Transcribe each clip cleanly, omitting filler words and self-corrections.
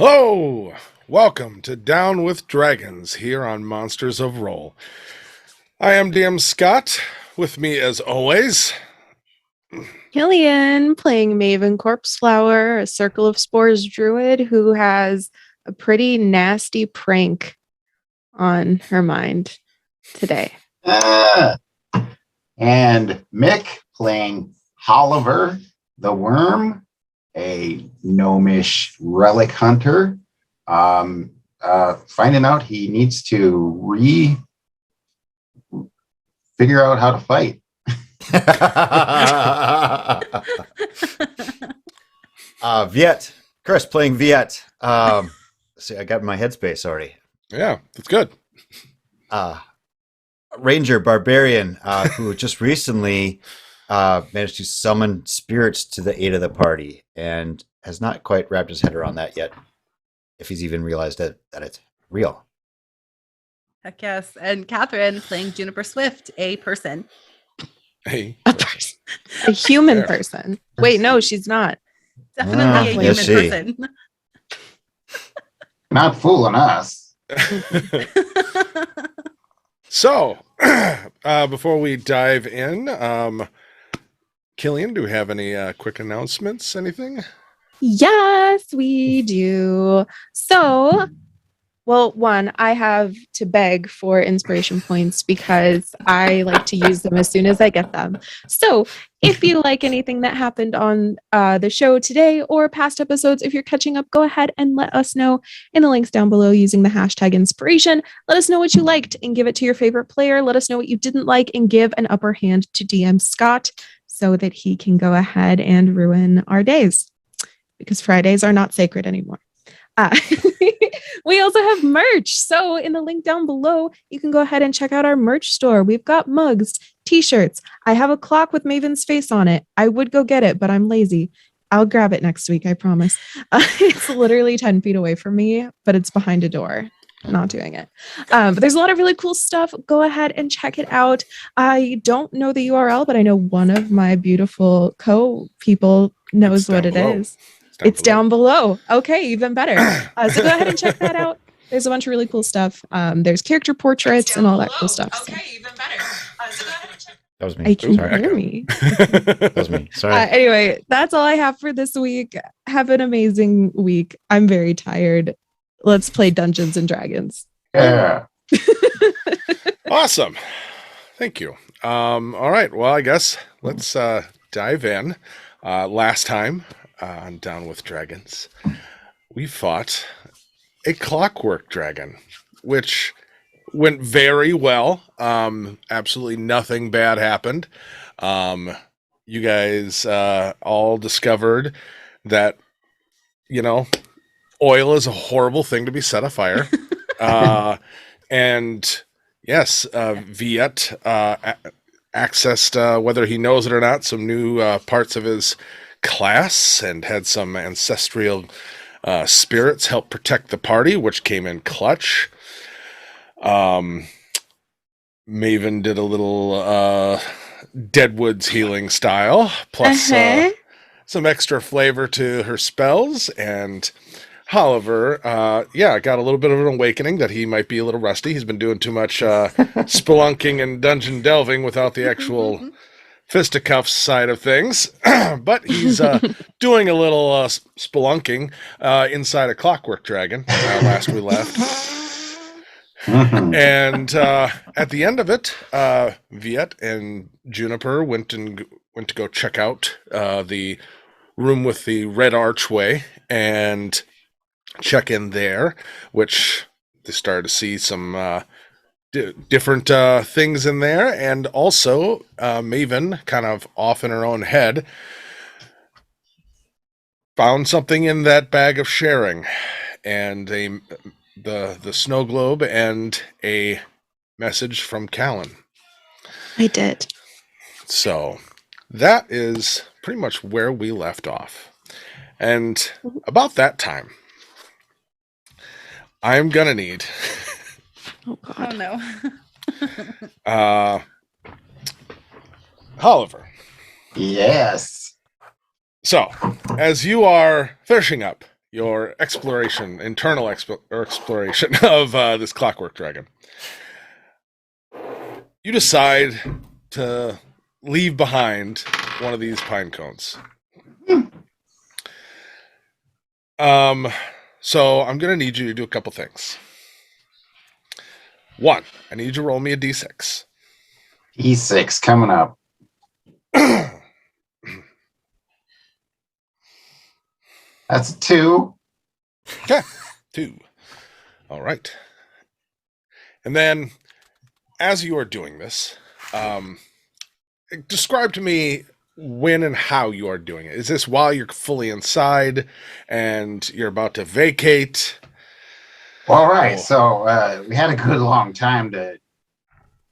Hello! Welcome to Down with Dragons here on Monsters of Roll. I am DM Scott. With me, as always, Killian playing Maven Corpseflower, a Circle of Spores druid who has a pretty nasty prank on her mind today. And Mick playing Oliver the Worm, a gnomish relic hunter, finding out he needs to figure out how to fight. Viet. Chris playing Viet. See, I got my headspace already. yeah, that's good. Ranger Barbarian, who just recently managed to summon spirits to the aid of the party and has not quite wrapped his head around that yet, if he's even realized that it's real. Heck yes. And Catherine playing Juniper Swift, a person. Hey, A person. A human person. Wait, no, she's not. Definitely a yes, human she. person. Not fooling us. So, before we dive in, Killian, do we have any quick announcements? Anything? Yes, we do. So, well, one, I have to beg for inspiration points because I like to use them as soon as I get them. So, if you like anything that happened on the show today or past episodes, if you're catching up, go ahead and let us know in the links down below using the hashtag inspiration. Let us know what you liked and give it to your favorite player. Let us know what you didn't like and give an upper hand to DM Scott so that he can go ahead and ruin our days because Fridays are not sacred anymore. We also have merch. So in the link down below, you can go ahead and check out our merch store. We've got mugs, t-shirts. I have a clock with Maven's face on it. I would go get it, but I'm lazy. I'll grab it next week, I promise. It's literally 10 feet away from me, but it's behind a door. I'm not doing it. But there's a lot of really cool stuff. Go ahead and check it out. I don't know the URL, but I know one of my beautiful co-people knows what it is. It's down below. Okay, even better. So go ahead and check that out. There's a bunch of really cool stuff. There's character portraits and all that cool stuff. Okay, even better. So go ahead and check. That was me. I can Sorry. hear me. That was me. Sorry. Anyway, that's all I have for this week. Have an amazing week. I'm very tired. Let's play Dungeons and Dragons. Yeah. Awesome. Thank you. All right. Well, I guess let's dive in. Last time on Down with Dragons, we fought a clockwork dragon, which went very well. Absolutely nothing bad happened. You guys all discovered that, oil is a horrible thing to be set afire. And yes, Viet accessed, whether he knows it or not, some new parts of his class and had some ancestral spirits help protect the party, which came in clutch. Maven did a little Deadwood's healing style, plus some extra flavor to her spells, and Oliver, got a little bit of an awakening that he might be a little rusty. He's been doing too much spelunking and dungeon delving without the actual fisticuffs side of things. But he's doing a little spelunking inside a clockwork dragon last we left. And at the end of it, Viet and Juniper went to go check out the room with the red archway and check in there, which they started to see some different things in there, and also Maven, kind of off in her own head, found something in that bag of sharing, and the snow globe and a message from Callan. I did. So that is pretty much where we left off. And about that time, I'm gonna need Oh God. Oh no. Oliver. Yes. So, as you are finishing up your internal exploration of this clockwork dragon. You decide to leave behind one of these pine cones. So I'm going to need you to do a couple things. One, I need you to roll me a d6. E6 coming up. That's a 2. Okay, 2. All right. And then, as you are doing this, describe to me when and how you are doing it. Is this while you're fully inside and you're about to vacate? All right, Oh. so we had a good long time to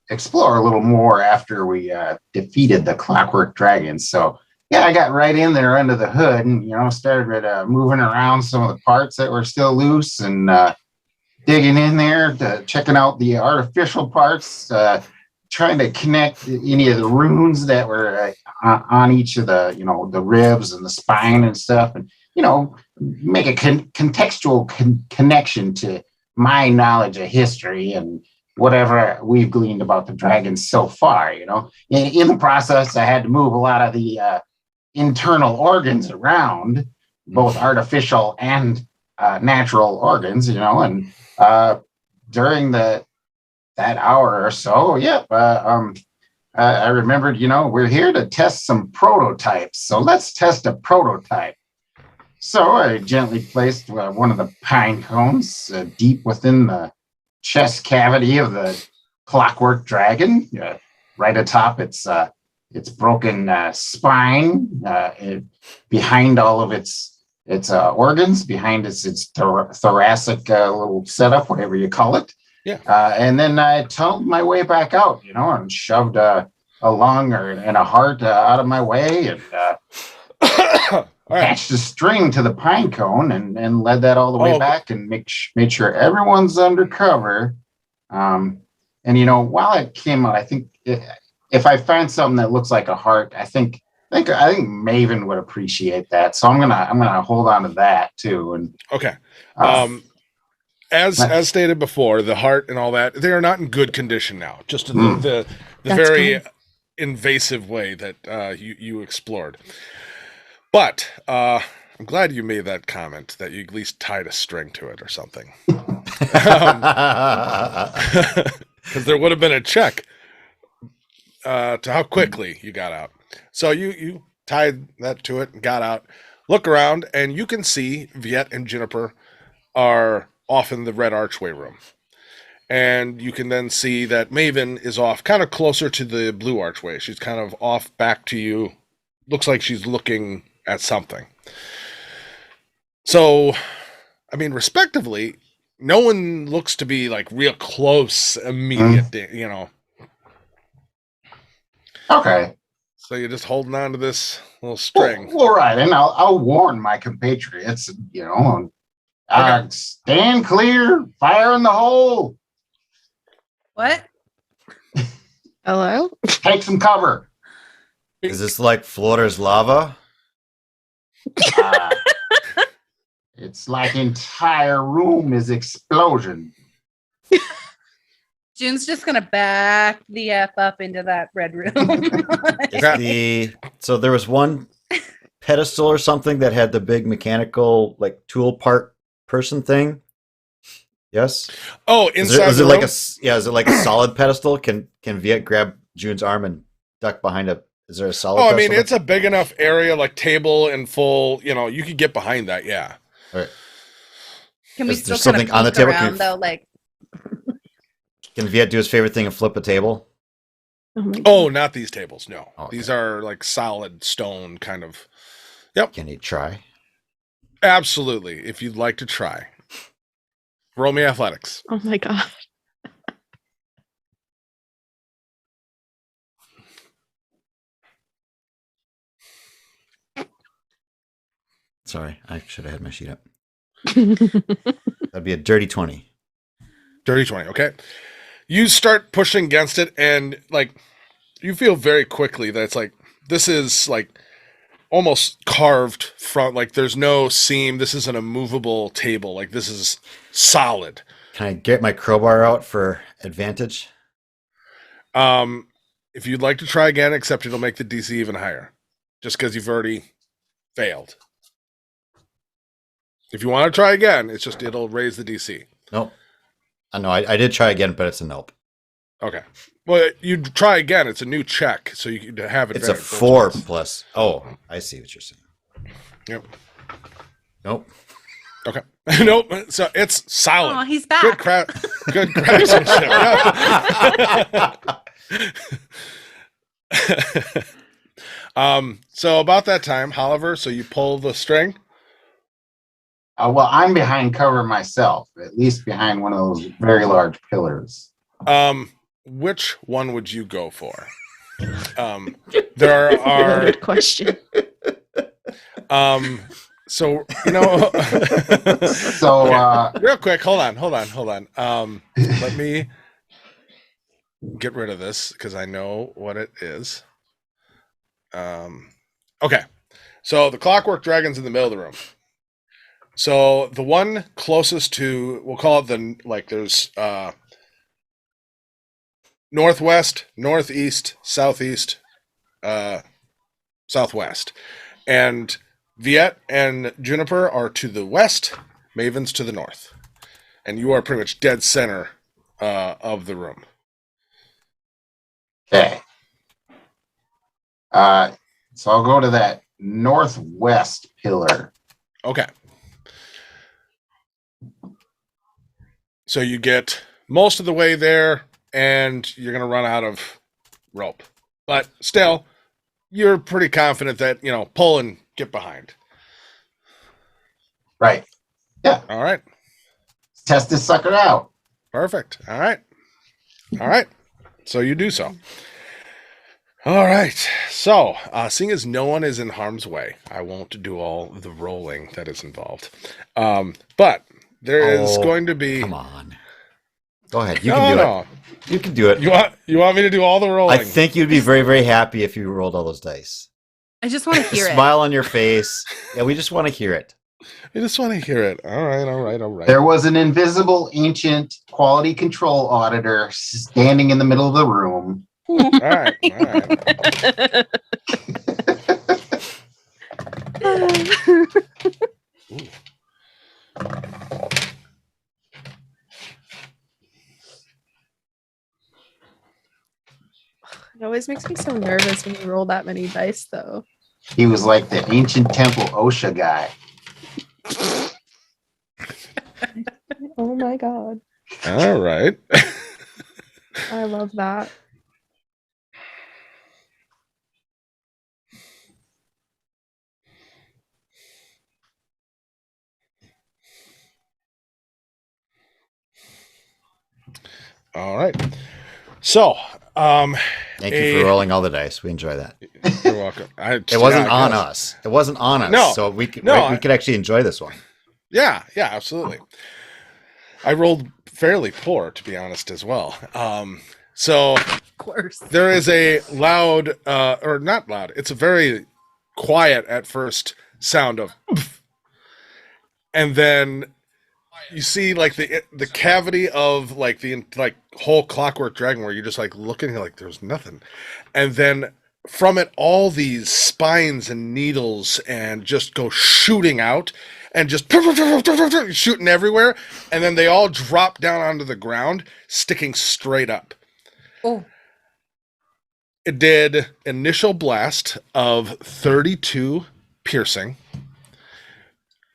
explore a little more after we defeated the clockwork dragon. So yeah, I got right in there under the hood and started moving around some of the parts that were still loose and digging in there, checking out the artificial parts, trying to connect any of the runes that were on each of the the ribs and the spine and stuff, and make a contextual connection to my knowledge of history and whatever we've gleaned about the dragons so far. In the process, I had to move a lot of the internal organs around, both artificial and natural organs. And during that hour or so, I remembered, we're here to test some prototypes. So let's test a prototype. So I gently placed one of the pine cones deep within the chest cavity of the clockwork dragon, right atop its broken spine, behind all of its organs, behind its thoracic little setup, whatever you call it. Yeah. And then I tunneled my way back out, and shoved a lung and a heart out of my way, and attached a string to the pine cone and led that all the way back and made sure everyone's under cover. And while it came out, I think if I find something that looks like a heart, I think Maven would appreciate that. So I'm gonna hold on to that too. And okay. As stated before, the heart and all that, they are not in good condition now. Just in the very invasive way that you explored. But I'm glad you made that comment, that you at least tied a string to it or something. Because there would have been a check to how quickly you got out. So you tied that to it and got out. Look around, and you can see Viet and Juniper are off in the red archway room. And you can then see that Maven is off kind of closer to the blue archway. She's kind of off back to you. Looks like she's looking at something. So, I mean, respectively, no one looks to be like real close, immediate, Okay. So you're just holding on to this little string. Well, right, and I'll warn my compatriots, stand clear, fire in the hole. What? Hello? Take some cover. Is this like Florida's lava? It's like entire room is explosion. June's just gonna back the F up into that red room. So there was one pedestal or something that had the big mechanical like tool part person thing. Yes. Oh, inside is the it like room? is it like a solid pedestal? Can Viet grab June's arm and duck behind a? Is there a solid? Oh, I mean, pedestal? it's a big enough area, like table and full. You could get behind that. Yeah. All right. Can we Is still there kind of something on the peek table? around though? Like, Can Viet do his favorite thing and flip a table? Oh, my God. Oh, not these tables. No, Okay. These are like solid stone kind of. Can he try? Absolutely. If you'd like to try, roll me athletics. Oh my God. Sorry, I should have had my sheet up. That'd be a dirty 20. Dirty 20. Okay. You start pushing against it, and like you feel very quickly that it's like this is like almost carved front. Like there's no seam. This isn't a movable table. Like this is solid. Can I get my crowbar out for advantage? If you'd like to try again, except it'll make the DC even higher, just because you've already failed. If you want to try again, it'll raise the DC. Nope. No, I did try again, but it's a nope. Okay. Well, you try again. It's a new check, so you can have It's a advantage. 4 plus. Oh, I see what you're saying. Yep. Nope. Okay. Nope. So it's solid. Oh, he's back. Good craftsmanship. So about that time, Oliver, so you pull the string. Well, I'm behind cover myself, at least behind one of those very large pillars. Which one would you go for? There are Good question. so So, real quick, hold on. Let me get rid of this because I know what it is. Okay. So the clockwork dragon's in the middle of the room. So the one closest to, we'll call it there's northwest, northeast, southeast, southwest. And Viet and Juniper are to the west, Maven's to the north. And you are pretty much dead center of the room. okay. So I'll go to that northwest pillar. Okay. So you get most of the way there, and you're going to run out of rope. But still, you're pretty confident that, pull and get behind. Right. Yeah. All right. Test this sucker out. Perfect. All right. So you do so. All right. So, seeing as no one is in harm's way, I won't do all the rolling that is involved. But there is going to be... Come on. Go ahead. You can do it. You can do it. You want me to do all the rolling? I think you'd be very, very happy if you rolled all those dice. I just want to hear it. Smile on your face. Yeah, we just want to hear it. I just want to hear it. All right. There was an invisible ancient quality control auditor standing in the middle of the room. All right. It always makes me so nervous when you roll that many dice, though. He was like the ancient temple OSHA guy. Oh my god. All right. I love that. All right. So, Thank you for rolling all the dice. We enjoy that. You're welcome. It wasn't on us. It wasn't on us. No. So we could actually enjoy this one. Yeah, absolutely. I rolled fairly poor, to be honest, as well. So Of course. there is a loud, or not loud. It's a very quiet at first sound of, and then you see like the cavity of like the whole clockwork dragon where you're just like looking like there's nothing, and then from it all these spines and needles and just go shooting out and just shooting everywhere, and then they all drop down onto the ground, sticking straight up. Oh. It did initial blast of 32 piercing.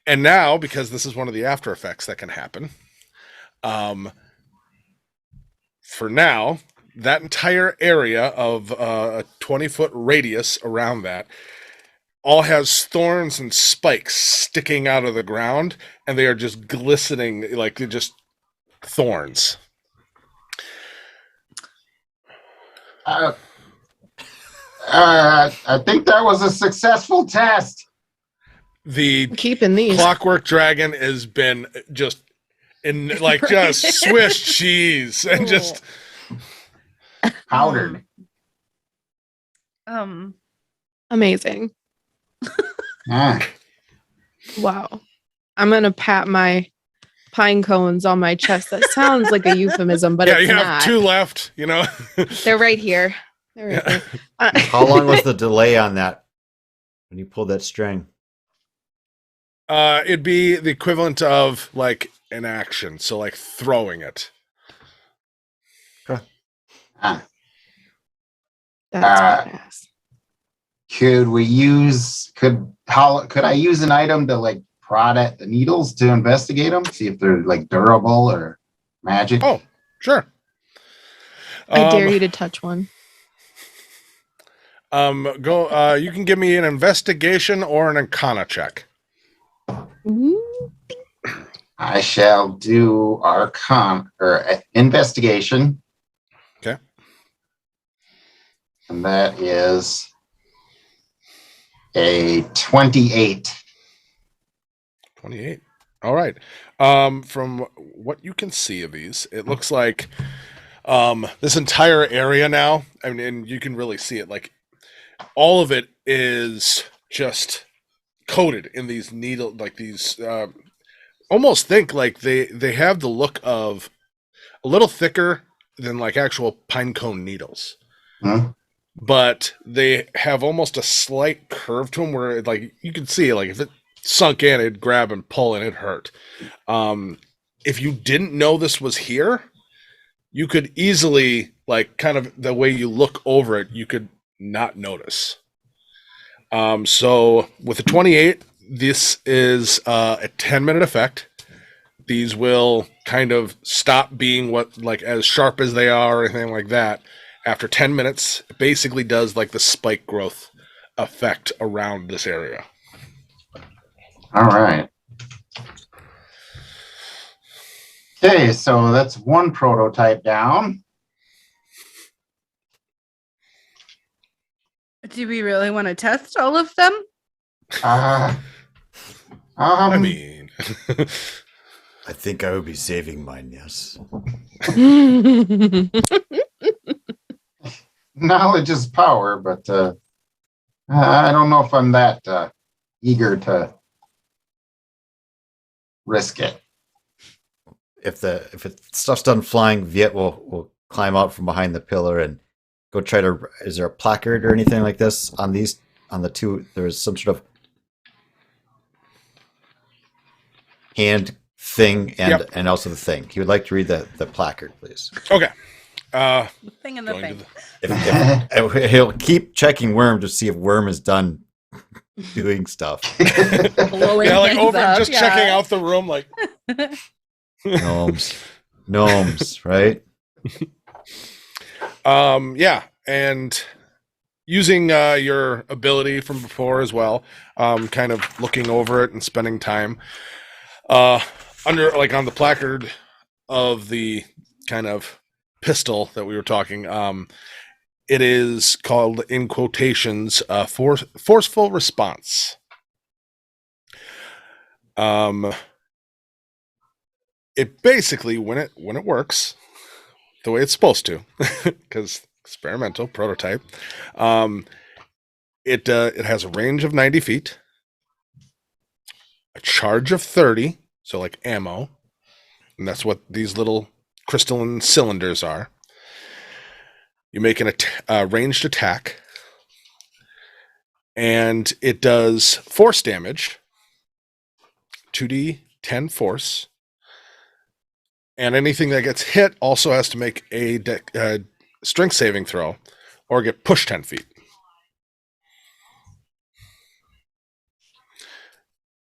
And now, because this is one of the after effects that can happen, for now, that entire area of a 20-foot radius around that all has thorns and spikes sticking out of the ground, and they are just glistening like they're just thorns. I think that was a successful test. The Keeping these. clockwork dragon has been just in like just Swiss cheese and just Powdered. Amazing. Ah, Wow. I'm gonna pat my pine cones on my chest. That sounds like a euphemism, but yeah, it's you have not. 2 left, you know. They're right here. They're right Yeah. there. How long was the delay on that when you pulled that string? It'd be the equivalent of like an action, so like throwing it. ah. That's Uh, badass. Could I use an item to like prod at the needles to investigate them, see if they're like durable or magic? Oh, sure. I dare you to touch one. Go. You can give me an investigation or an arcana check. Ooh. I shall do investigation. Okay. And that is a 28. 28. All right. From what you can see of these, it looks like this entire area now, I mean, and you can really see it, like all of it is just coated in these needle, like these almost think like they have the look of a little thicker than like actual pine cone needles. Hmm? But they have almost a slight curve to them where like you can see like if it sunk in, it'd grab and pull and it hurt. If you didn't know this was here, you could easily like kind of the way you look over it, you could not notice. So with the 28, this is a 10-minute effect. These will kind of stop being what like as sharp as they are or anything like that. After 10 minutes, it basically does like the spike growth effect around this area. All right. Okay, so that's one prototype down. Do we really want to test all of them? Uh, I mean, I think I would be saving mine, yes. knowledge is power, but I don't know if I'm that eager to risk it. If it stuff's done flying, Viet will climb out from behind the pillar and go try to. Is there a placard or anything like this on these on the two? There's some sort of hand thing and also the thing. He would like to read the placard, please. okay. The thing in the Going thing. to If he'll keep checking Worm to see if Worm is done doing stuff. Blowing yeah, like things over up, just yeah. checking out the room, like Gnomes, right? yeah, and using your ability from before as well, kind of looking over it and spending time under like on the placard of the kind of pistol that we were talking. It is called in quotations forceful response. It basically when it works the way it's supposed to, because experimental prototype, it has a range of 90 feet, a charge of 30, so like ammo, and that's what these little crystalline cylinders are. You make a ranged attack, and it does force damage, 2d10 force, and anything that gets hit also has to make a strength saving throw or get pushed 10 feet.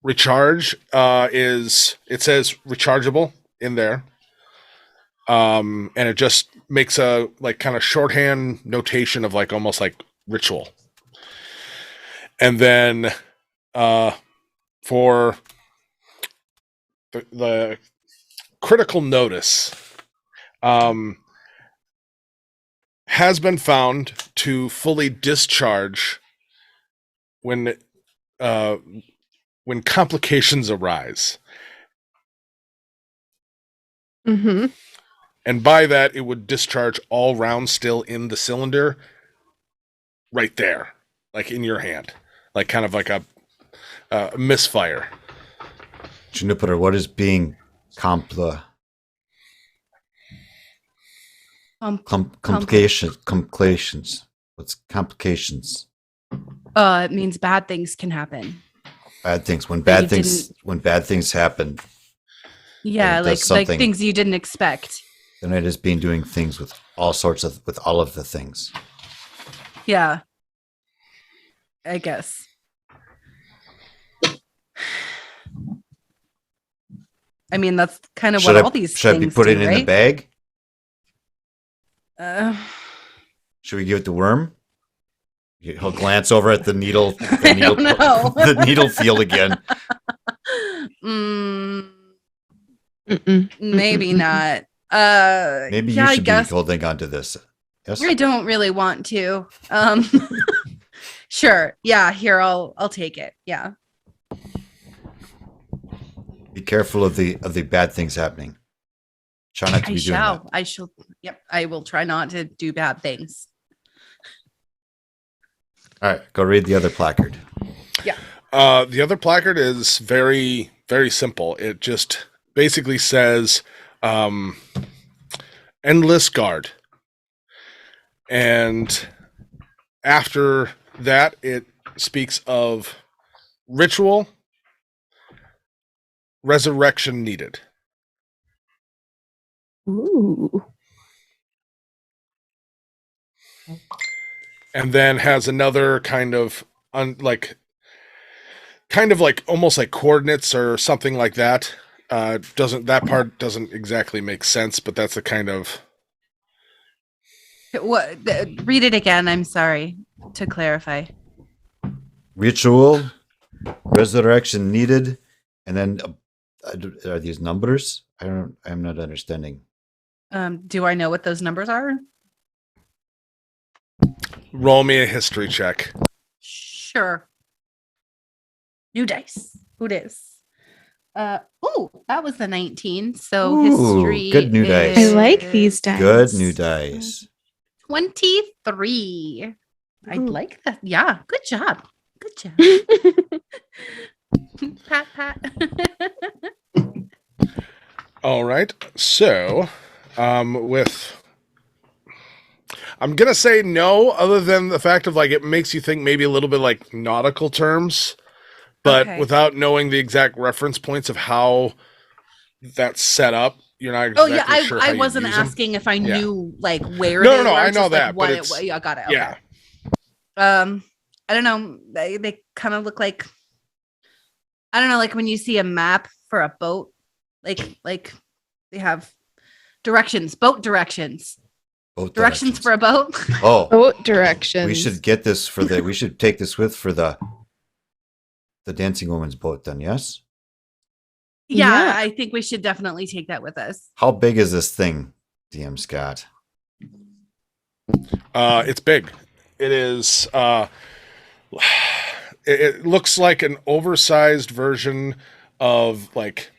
Recharge is, it says rechargeable in there. And it just makes a like kind of shorthand notation of like almost like ritual. And then for the critical notice, has been found to fully discharge when complications arise. Mm-hmm. And by that, it would discharge all rounds still in the cylinder right there, like in your hand. like kind of like a misfire. Juniper, what is being complications? What's complications? It means bad things can happen. Bad things. When That you bad things happen, Yeah, And it does like something. things you didn't expect. then it has been doing things with all of the things. Yeah. I guess. I mean, that's kind of what all these should I things be putting do, it in right? the bag? Uh, Should we give it to Worm? He'll glance over at the needle. I don't know. The needle field again. Maybe not. Maybe yeah, you I should be guess holding on to this. Yes. I don't really want to. Sure. Yeah, here I'll take it. Yeah. Be careful of the bad things happening. Try not to I be doing shall. that. I shall. Yep. I will try not to do bad things. All right, go read the other placard. The other placard is very, very simple. It just basically says endless guard. And after that, it speaks of ritual, resurrection needed. Ooh. And then has another kind of like almost like coordinates or something like that. That part doesn't exactly make sense, but that's a kind of What? Read it again. I'm sorry to clarify. Ritual, resurrection needed, and then are these numbers? I'm not understanding. Do I know what those numbers are? roll me a history check. Sure. New dice. Who dis? Oh, that was the 19. So Ooh, history. good new dice. I like these dice. Good new dice. 23. I Ooh. like that. Yeah, good job. Good job. Pat, pat. All right. So, with I'm gonna say no, other than the fact of like it makes you think maybe a little bit like nautical terms, but Okay. without knowing the exact reference points of how that's set up, you're not Oh exactly yeah, sure I how you wasn't use 'em. asking if I Yeah. knew like where No, they no, were. I know just, like, that, what but it it's was. Yeah, got it. Okay. yeah. I don't know. They kind of look like I don't know, like when you see a map for a boat, like they have directions, boat directions, Both directions for a boat. Oh, Boat directions. we should get this for the. We should take this with for the dancing woman's boat. Then yes. Yeah, Yeah. I think we should definitely take that with us. How big is this thing, DM Scott? It's big. It is. It looks like an oversized version of like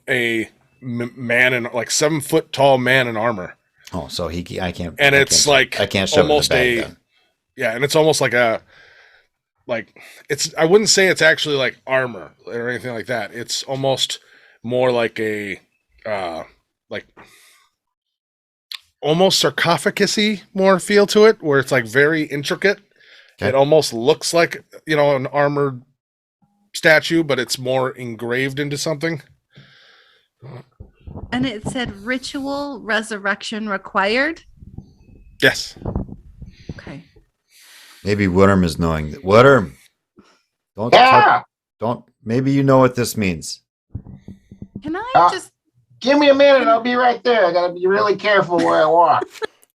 a man in like 7 foot tall man in armor. Oh, so I can't. And I it's can't, like I can't shove almost it in the bag a then. yeah, and it's almost like it's I wouldn't say it's actually like armor or anything like that. It's almost more like a like almost sarcophagus-y more feel to it, where it's like very intricate. Okay. It almost looks like, an armored statue, but it's more engraved into something. And it said ritual resurrection required. Yes. Okay. Maybe Worm is knowing that. Worm, don't Yeah. don't. Maybe you know what this means. Can I Ah. just Give me a minute. I'll be right there. I gotta be really careful where I walk.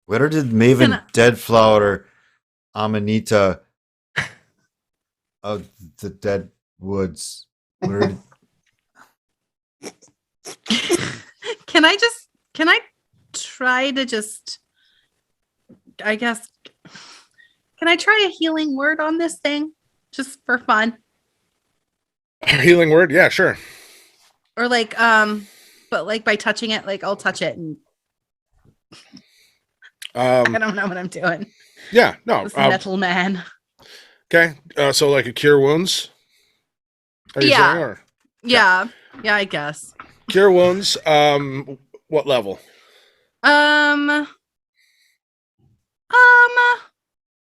Where did Maven Deadflower Amanita of the Dead Woods? Where can I try to just I guess can I try a healing word on this thing just for fun? Healing word? Yeah, sure. Or like but like by touching it, like I'll touch it and I don't know what I'm doing. Yeah, no. This metal man. Okay. So like a cure wounds. Are you Yeah. saying, or Yeah. Yeah, I guess. cure wounds? What level? Um,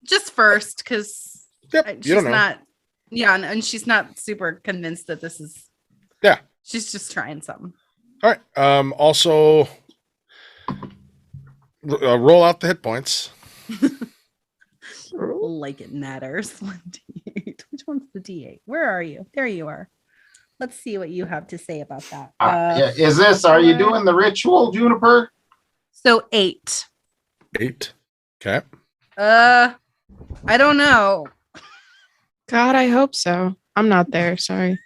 just first, because Yep. You she's don't know. not. Yeah, and she's not super convinced that this is. Yeah. She's just trying something. All right. Also, roll out the hit points. Like it matters. 1d8. Which one's the d8? Where are you? There you are. Let's see what you have to say about that. Yeah, is this? Are you doing the ritual, Juniper? So 8. 8. Okay. I don't know. God, I hope so. I'm not there. Sorry.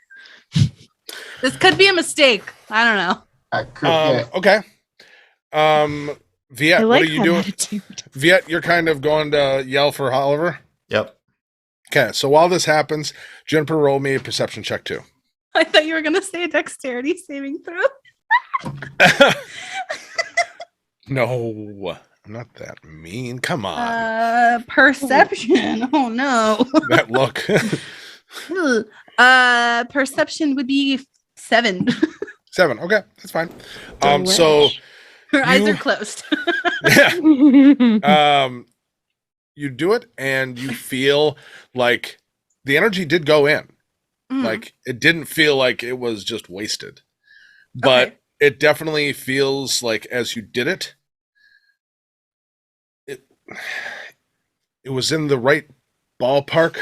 This could be a mistake. I don't know. Okay. Viet, I what like are you that doing? attitude. Viet, you're kind of going to yell for Oliver. Yep. Okay, so while this happens, Juniper, roll me a perception check too. I thought you were gonna say a dexterity saving throw. No, I'm not that mean. Come on. Perception. Oh no. That look. Perception would be 7. 7. Okay, that's fine. So Her eyes You- are closed. yeah. You do it and you feel like the energy did go in. Mm. Like it didn't feel like it was just wasted. But Okay. it definitely feels like as you did it, it was in the right ballpark,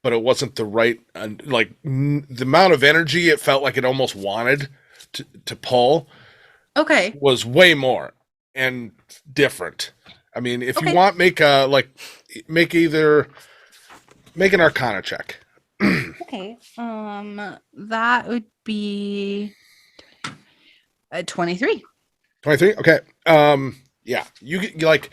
but it wasn't the right the amount of energy it felt like it almost wanted to pull Okay. was way more and different. I mean, if you Okay. want, make an Arcana check. Okay. That would be 23. 23. Okay. Yeah, you like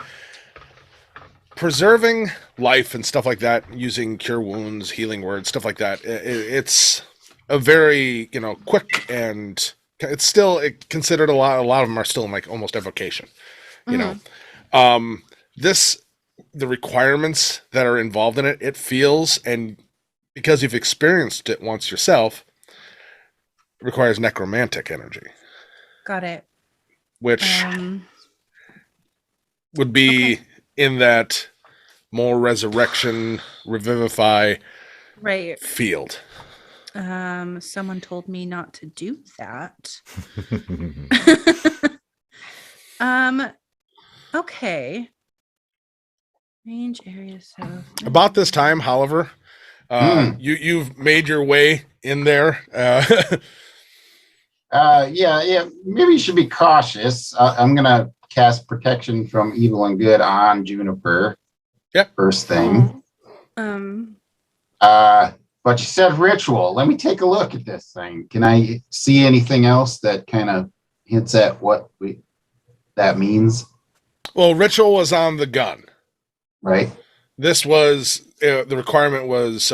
preserving life and stuff like that, using cure wounds, healing words, stuff like that. It's a very quick, and it's still considered a lot. A lot of them are still in like almost evocation. You know, the requirements that are involved in it. It feels, and because you've experienced it once yourself, it requires necromantic energy, Got it. which would be in that more resurrection, revivify Right. field. Someone told me not to do that. Okay. Range areas of About this time, however, you've made your way in there. Yeah. Maybe you should be cautious. I'm gonna cast protection from evil and good on Juniper. Yep. First thing. But you said ritual. Let me take a look at this thing. Can I see anything else that kind of hints at what that means? Well, ritual was on the gun. Right. This was the requirement was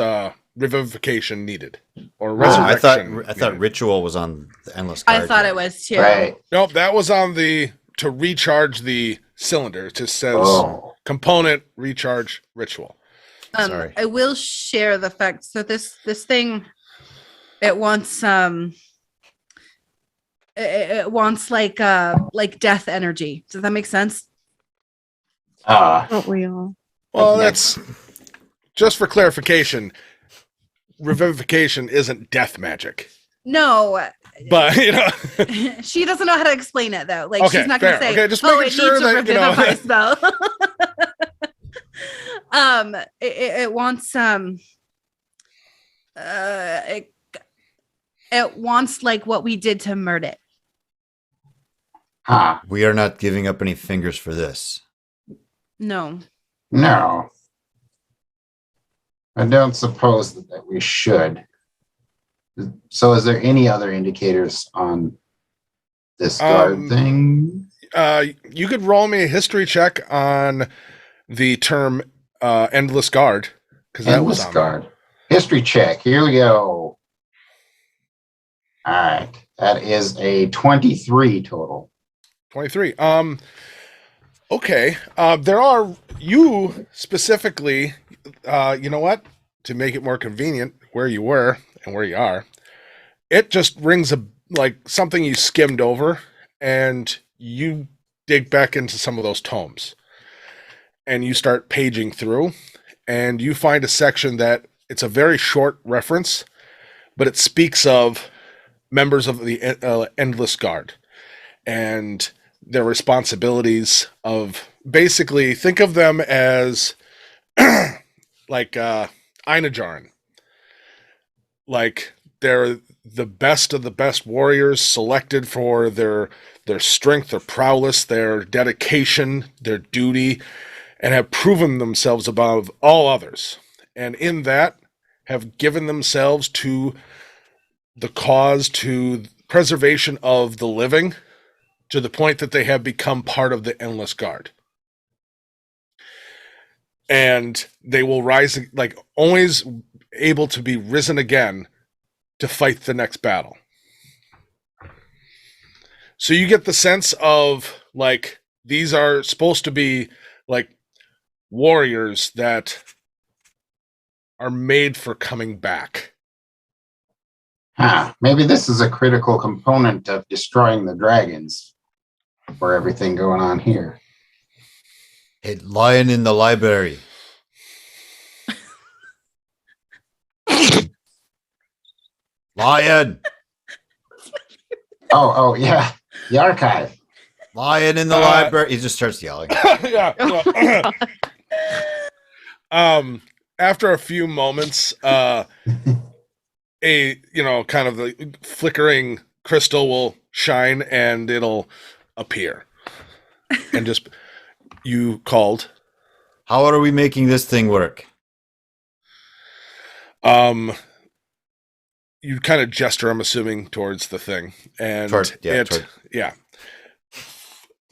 revivification needed or I resurrection. thought ritual was on the endless I guard. thought it was too. Right. Nope, that was on the to recharge the cylinder. It just says component recharge ritual. Sorry. I will share the fact. So this thing, it wants it wants like death energy. Does that make sense? Don't we all? Well, Okay. that's just for clarification. Revivification isn't death magic, No, but she doesn't know how to explain it though. Like Okay, she's not gonna fair. say, Okay, just "Oh, making it sure needs a that, you know. revivify spell." It wants it wants like what we did to Murdet. We are not giving up any fingers for this. No. No. I don't suppose that we should. So is there any other indicators on this guard thing? You could roll me a history check on the term endless guard because that was Endless on guard. History check. Here we go. All right. That is a 23 total. 23. Okay. There are you specifically you know what? To make it more convenient, where you were and where you are, it just rings a like something you skimmed over, and you dig back into some of those tomes, and you start paging through, and you find a section that it's a very short reference, but it speaks of members of the Endless Guard and their responsibilities of basically think of them as like Einajarn. Like they're the best of the best warriors selected for their strength, their prowess, their dedication, their duty, and have proven themselves above all others. And in that have given themselves to the cause, to preservation of the living, to the point that they have become part of the Endless Guard. And they will rise, like always able to be risen again to fight the next battle. So you get the sense of like these are supposed to be like warriors that are made for coming back. Maybe this is a critical component of destroying the dragons for everything going on here. Hey, lion in the library. Lion. Oh, yeah. The archive. Lion in the library. He just starts yelling. Yeah. After a few moments, a kind of the flickering crystal will shine and it'll appear. And just you called. How are we making this thing work? You kind of gesture, I'm assuming, towards the thing. And yeah.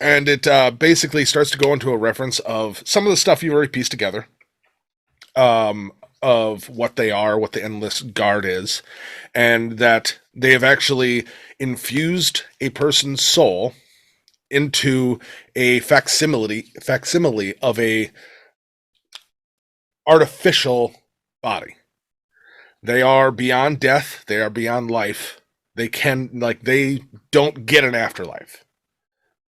And it basically starts to go into a reference of some of the stuff you've already pieced together. Of what they are, what the Endless Guard is, and that they have actually infused a person's soul into a facsimile of a artificial body. They are beyond death. They are beyond life. They don't get an afterlife.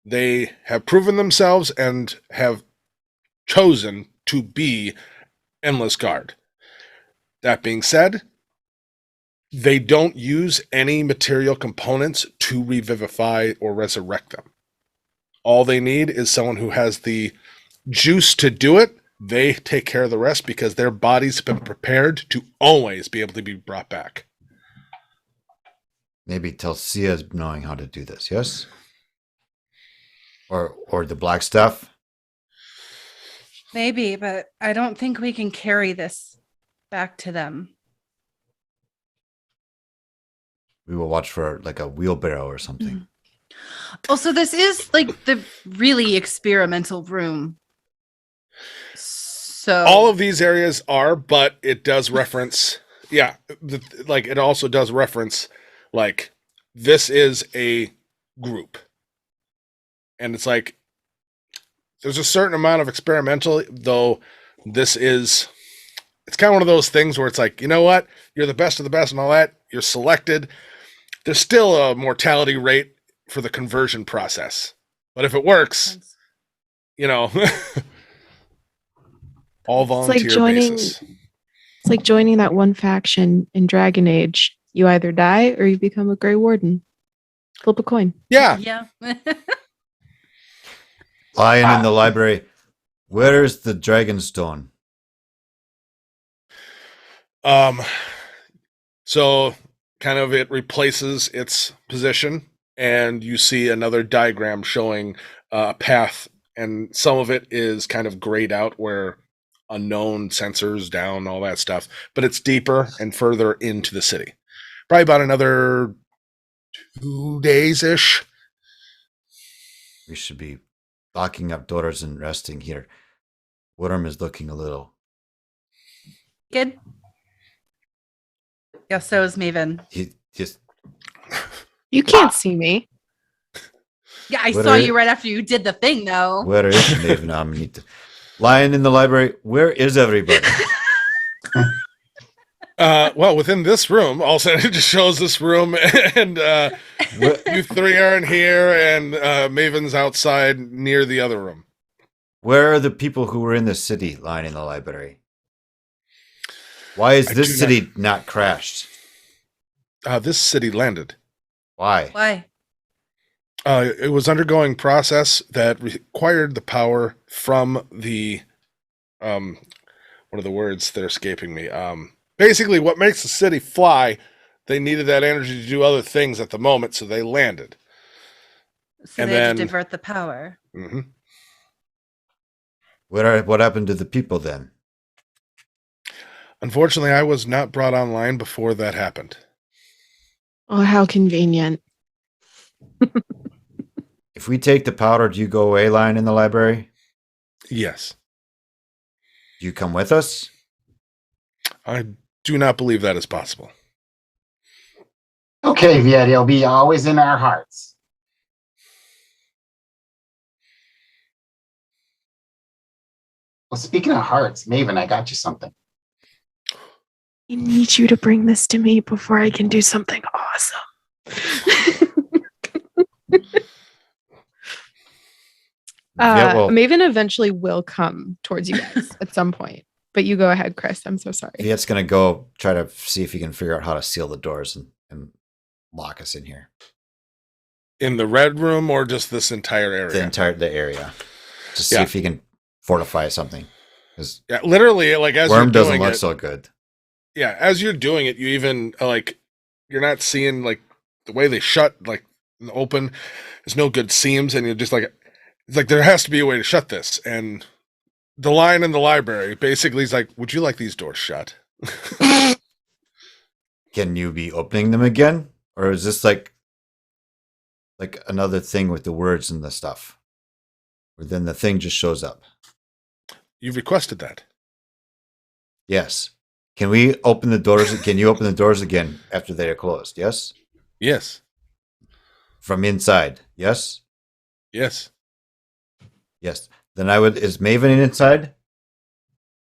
They have proven themselves and have chosen to be Endless Guard. That being said, they don't use any material components to revivify or resurrect them. All they need is someone who has the juice to do it. They take care of the rest because their bodies have been prepared to always be able to be brought back. Maybe Telsia's knowing how to do this, yes? Or the black stuff? Maybe, but I don't think we can carry this back to them. We will watch for like a wheelbarrow or something. Mm-hmm. Also, this is like the really experimental room. So all of these areas are, but it does reference, it also does reference, like, this is a group. And it's like, there's a certain amount of experimental, though it's kind of one of those things where it's like, you know what? You're the best of the best and all that. You're selected. There's still a mortality rate for the conversion process. But if it works, all volunteer basis. It's like joining that one faction in Dragon Age. You either die or you become a Grey Warden. Flip a coin. Yeah. Yeah. Lion in the library. Where is the Dragonstone? So kind of it replaces its position, and you see another diagram showing a path, and some of it is kind of grayed out where unknown sensors down, all that stuff, but it's deeper and further into the city. Probably about another 2 days-ish. We should be locking up doors and resting here. Worm is looking a little... Good. Yeah, so is Maven. He just... You can't see me. Yeah, I saw you right after you did the thing, though. Where is Maven? Lion in the library. Where is everybody? Well, within this room, also it just shows this room, and you three are in here, and Maven's outside near the other room. Where are the people who were in the city lying in the library? Why is I this do city not crashed? This city landed. Why? Why? It was undergoing process that required the power from the what are the words that are escaping me? Basically, what makes the city fly, they needed that energy to do other things at the moment, so they landed. So And they had then- to divert the power. hmm What happened to the people then? Unfortunately, I was not brought online before that happened. Oh, how convenient. If we take the powder, do you go away lying in the library? Yes. Do you come with us? I do not believe that is possible. Okay, Viet, he'll be always in our hearts. Well, speaking of hearts, Maven, I got you something. I need you to bring this to me before I can do something awesome. Yeah, well- Maven eventually will come towards you guys at some point. But you go ahead, Chris. I'm so sorry. Viet's going to go try to see if he can figure out how to seal the doors and lock us in here. In the red room or just this entire area? The area. To see Yeah. if he can fortify something. Because Yeah, literally, like as worm you're doesn't doing look it, so good. yeah, as you're doing it, you even like you're not seeing like the way they shut, like open. There's no good seams, and you're just like, it's like there has to be a way to shut this. And the line in the library basically is like, "Would you like these doors shut?" Can you be opening them again? Or is this like another thing with the words and the stuff? Or then the thing just shows up? You've requested that. Yes. Can we open the doors? Can you open the doors again after they are closed? Yes? Yes, From inside? Yes? yes. Yes. Then I would. Is Maven inside?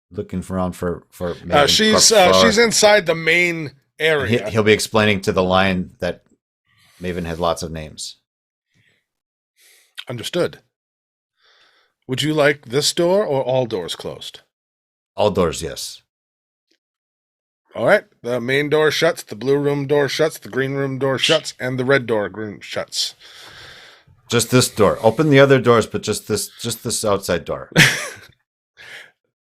Looking around for Maven. She's inside the main area. He'll be explaining to the lion that Maven has lots of names. Understood. Would you like this door or all doors closed? All doors, yes. All right. The main door shuts, the blue room door shuts, the green room door shuts, and the red door shuts. Just this door. Open the other doors, but just this outside door.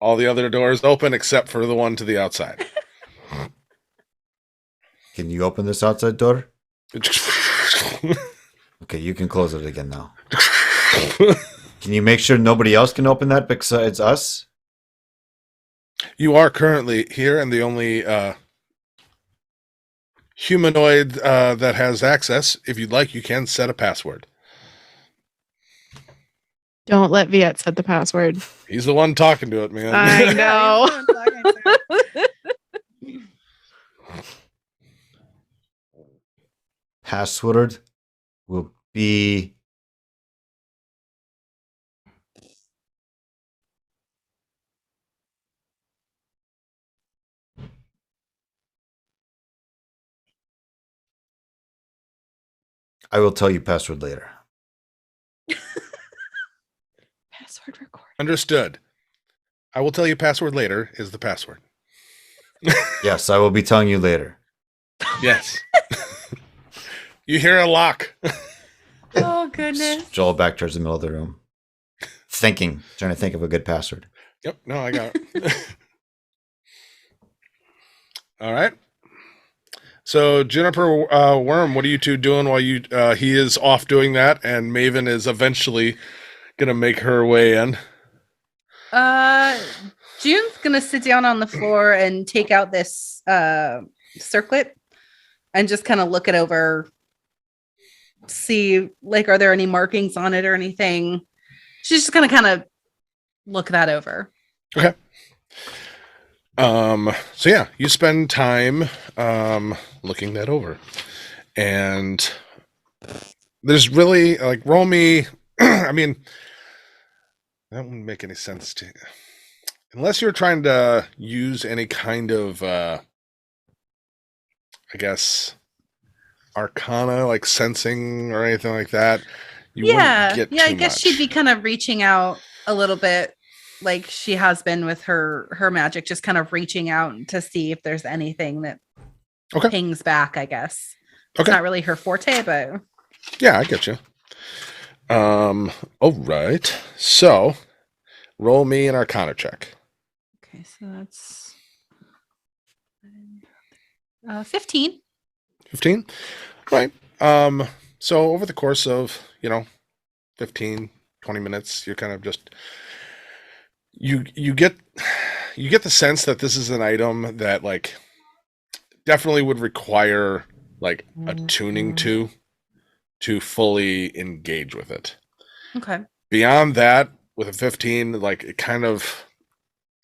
All the other doors open except for the one to the outside. Can you open this outside door? Okay, you can close it again now. Can you make sure nobody else can open that besides us? You are currently here, and the only humanoid that has access. If you'd like, you can set a password. Don't let Viet set the password. He's the one talking to it, man. I know. Password will be I will tell you password later. Password record. Understood. I will tell you password later is the password. Yes, I will be telling you later. Yes. You hear a lock. Oh goodness. Joel back towards the middle of the room. Trying to think of a good password. Yep. No, I got it. All right. So Juniper Worm, what are you two doing while he is off doing that, and Maven is eventually gonna make her way in? June's gonna sit down on the floor and take out this circlet and just kind of look it over, see like are there any markings on it or anything. She's just gonna kind of look that over. Okay. So yeah, you spend time looking that over, and there's really like roll me. I mean, That wouldn't make any sense to unless you're trying to use any kind of I guess arcana like sensing or anything like that. You wouldn't get I too guess much. she'd be kind of reaching out a little bit like she has been with her magic, just kind of reaching out to see if there's anything that Okay. pings back, I guess. It's Okay. not really her forte, but Yeah, I get you. All right. So roll me an arcana check. okay, so that's 15. 15. Right. So over the course of 15 20 minutes, you're kind of just you get the sense that this is an item that like definitely would require like attuning to fully engage with it. Okay. Beyond that, with a 15, like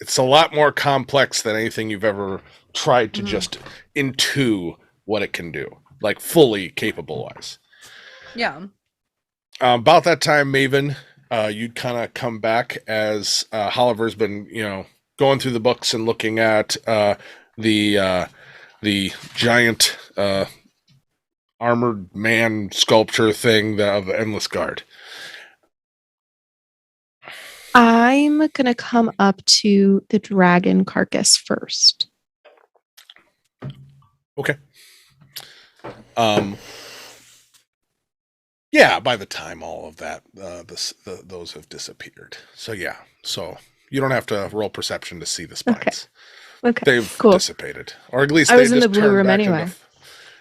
it's a lot more complex than anything you've ever tried to just into what it can do, like fully capable wise. Yeah. About that time, Maven, you'd kind of come back as Holliver's been, going through the books and looking at the giant armored man sculpture thing of the Endless Guard. I'm gonna come up to the dragon carcass first. Okay. Yeah, by the time all of that, those have disappeared. So yeah, so you don't have to roll perception to see the spines. Okay, They've cool. dissipated, or at least I they was in just the blue turned room back anyway. into.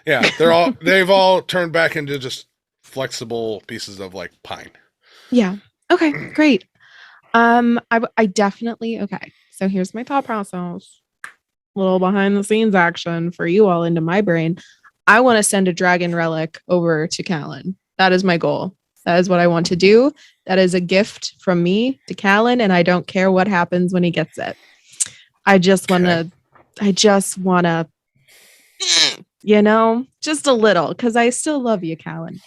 Yeah, they've all turned back into just flexible pieces of like pine. Yeah. Okay, great. I definitely okay. So here's my thought process. Little behind the scenes action for you all into my brain. I want to send a dragon relic over to Callan. That is my goal. That is what I want to do. That is a gift from me to Callan, and I don't care what happens when he gets it. I just want to, just a little, because I still love you, Callan.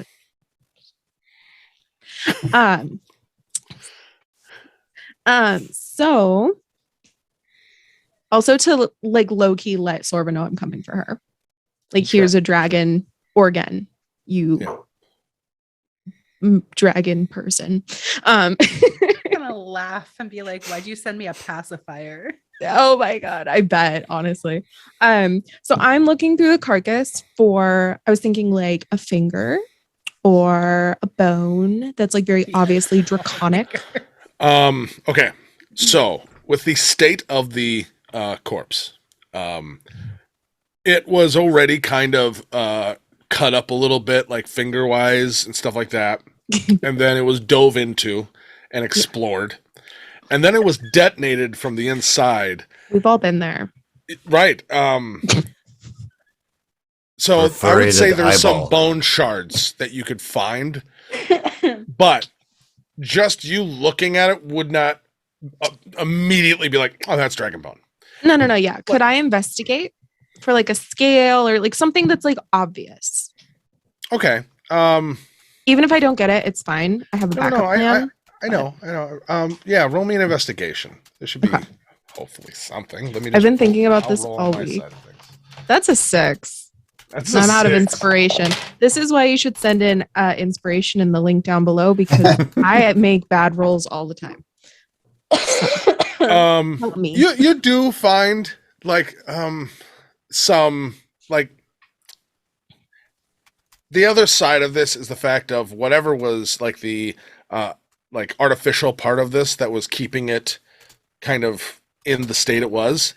So also to like low key let Sorba know I'm coming for her. Like, Sure. here's a dragon organ, you dragon person. I'm gonna laugh and be like, why'd you send me a pacifier? Oh my god, I bet, honestly. So I'm looking through the carcass I was thinking like a finger or a bone that's like very obviously draconic. Okay. So with the state of the corpse, it was already kind of cut up a little bit, like finger wise and stuff like that, and then it was dove into and explored, and then it was detonated from the inside. We've all been there. Right. So I would Perforated say there's some eyeball. bone shards that you could find, but just you looking at it would not immediately be like, oh, that's dragon bone. No. Yeah. Could I investigate for like a scale or like something that's like obvious? Okay. Even if I don't get it, it's fine. I have a backup plan. I know. Yeah, roll me an investigation. There should be hopefully something. Let me. I've been thinking about I'll this roll all on my week. side of things. That's a 6. That's I'm out of 6. inspiration. This is why you should send in inspiration in the link down below, because I make bad rolls all the time. Help me. You do find like some like the other side of this is the fact of whatever was like the like artificial part of this that was keeping it kind of in the state it was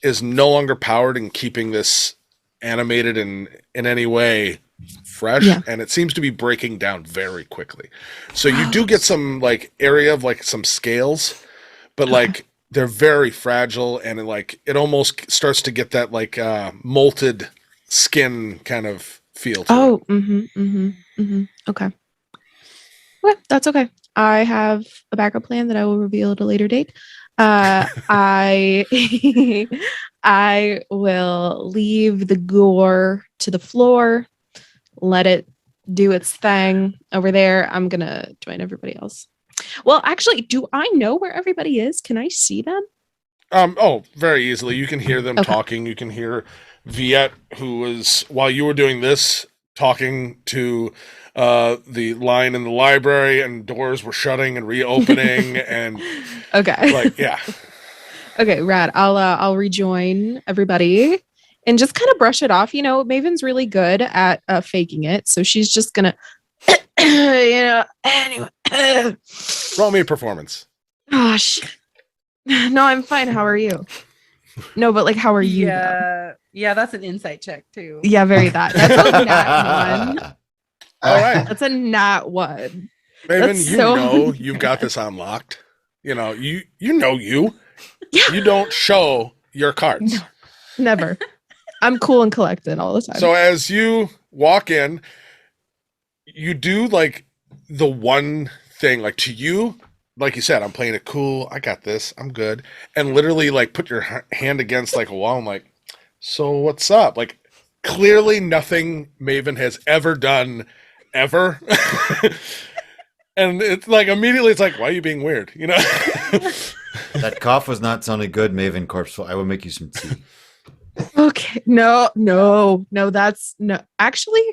is no longer powered and keeping this animated in any way fresh, and it seems to be breaking down very quickly. So you do get some like area of like some scales, but like they're very fragile, and it almost starts to get that like molted skin kind of feel to it. Okay. Well, that's okay. I have a backup plan that I will reveal at a later date. I will leave the gore to the floor, let it do its thing over there. I'm gonna join everybody else. Well, actually, do I know where everybody is? Can I see them? Very easily. You can hear them Okay. talking. You can hear Viet, who was, while you were doing this, talking to the line in the library, and doors were shutting and reopening, and Okay. like, yeah. Okay, rad. I'll rejoin everybody and just kind of brush it off. You know, Maven's really good at faking it, so she's just gonna, anyway. Roll me a performance. Gosh, no, I'm fine. How are you? No, but like, how are you? though? Yeah, that's an insight check too. Yeah, very that. That's a nat one. All right. That's a nat one. Maven, That's you so know you've got this unlocked. You know, you know you. Yeah. You don't show your cards. No, never. I'm cool and collected all the time. So as you walk in, you do like the one thing, like to you, like you said, I'm playing it cool. I got this. I'm good. And literally like put your hand against like a wall. I'm like, so what's up? Like clearly nothing Maven has ever done ever. And it's like immediately it's like, why are you being weird? You know? That cough was not sounding good, Maven Corpseful. I will make you some tea. Okay. No. That's no. Actually,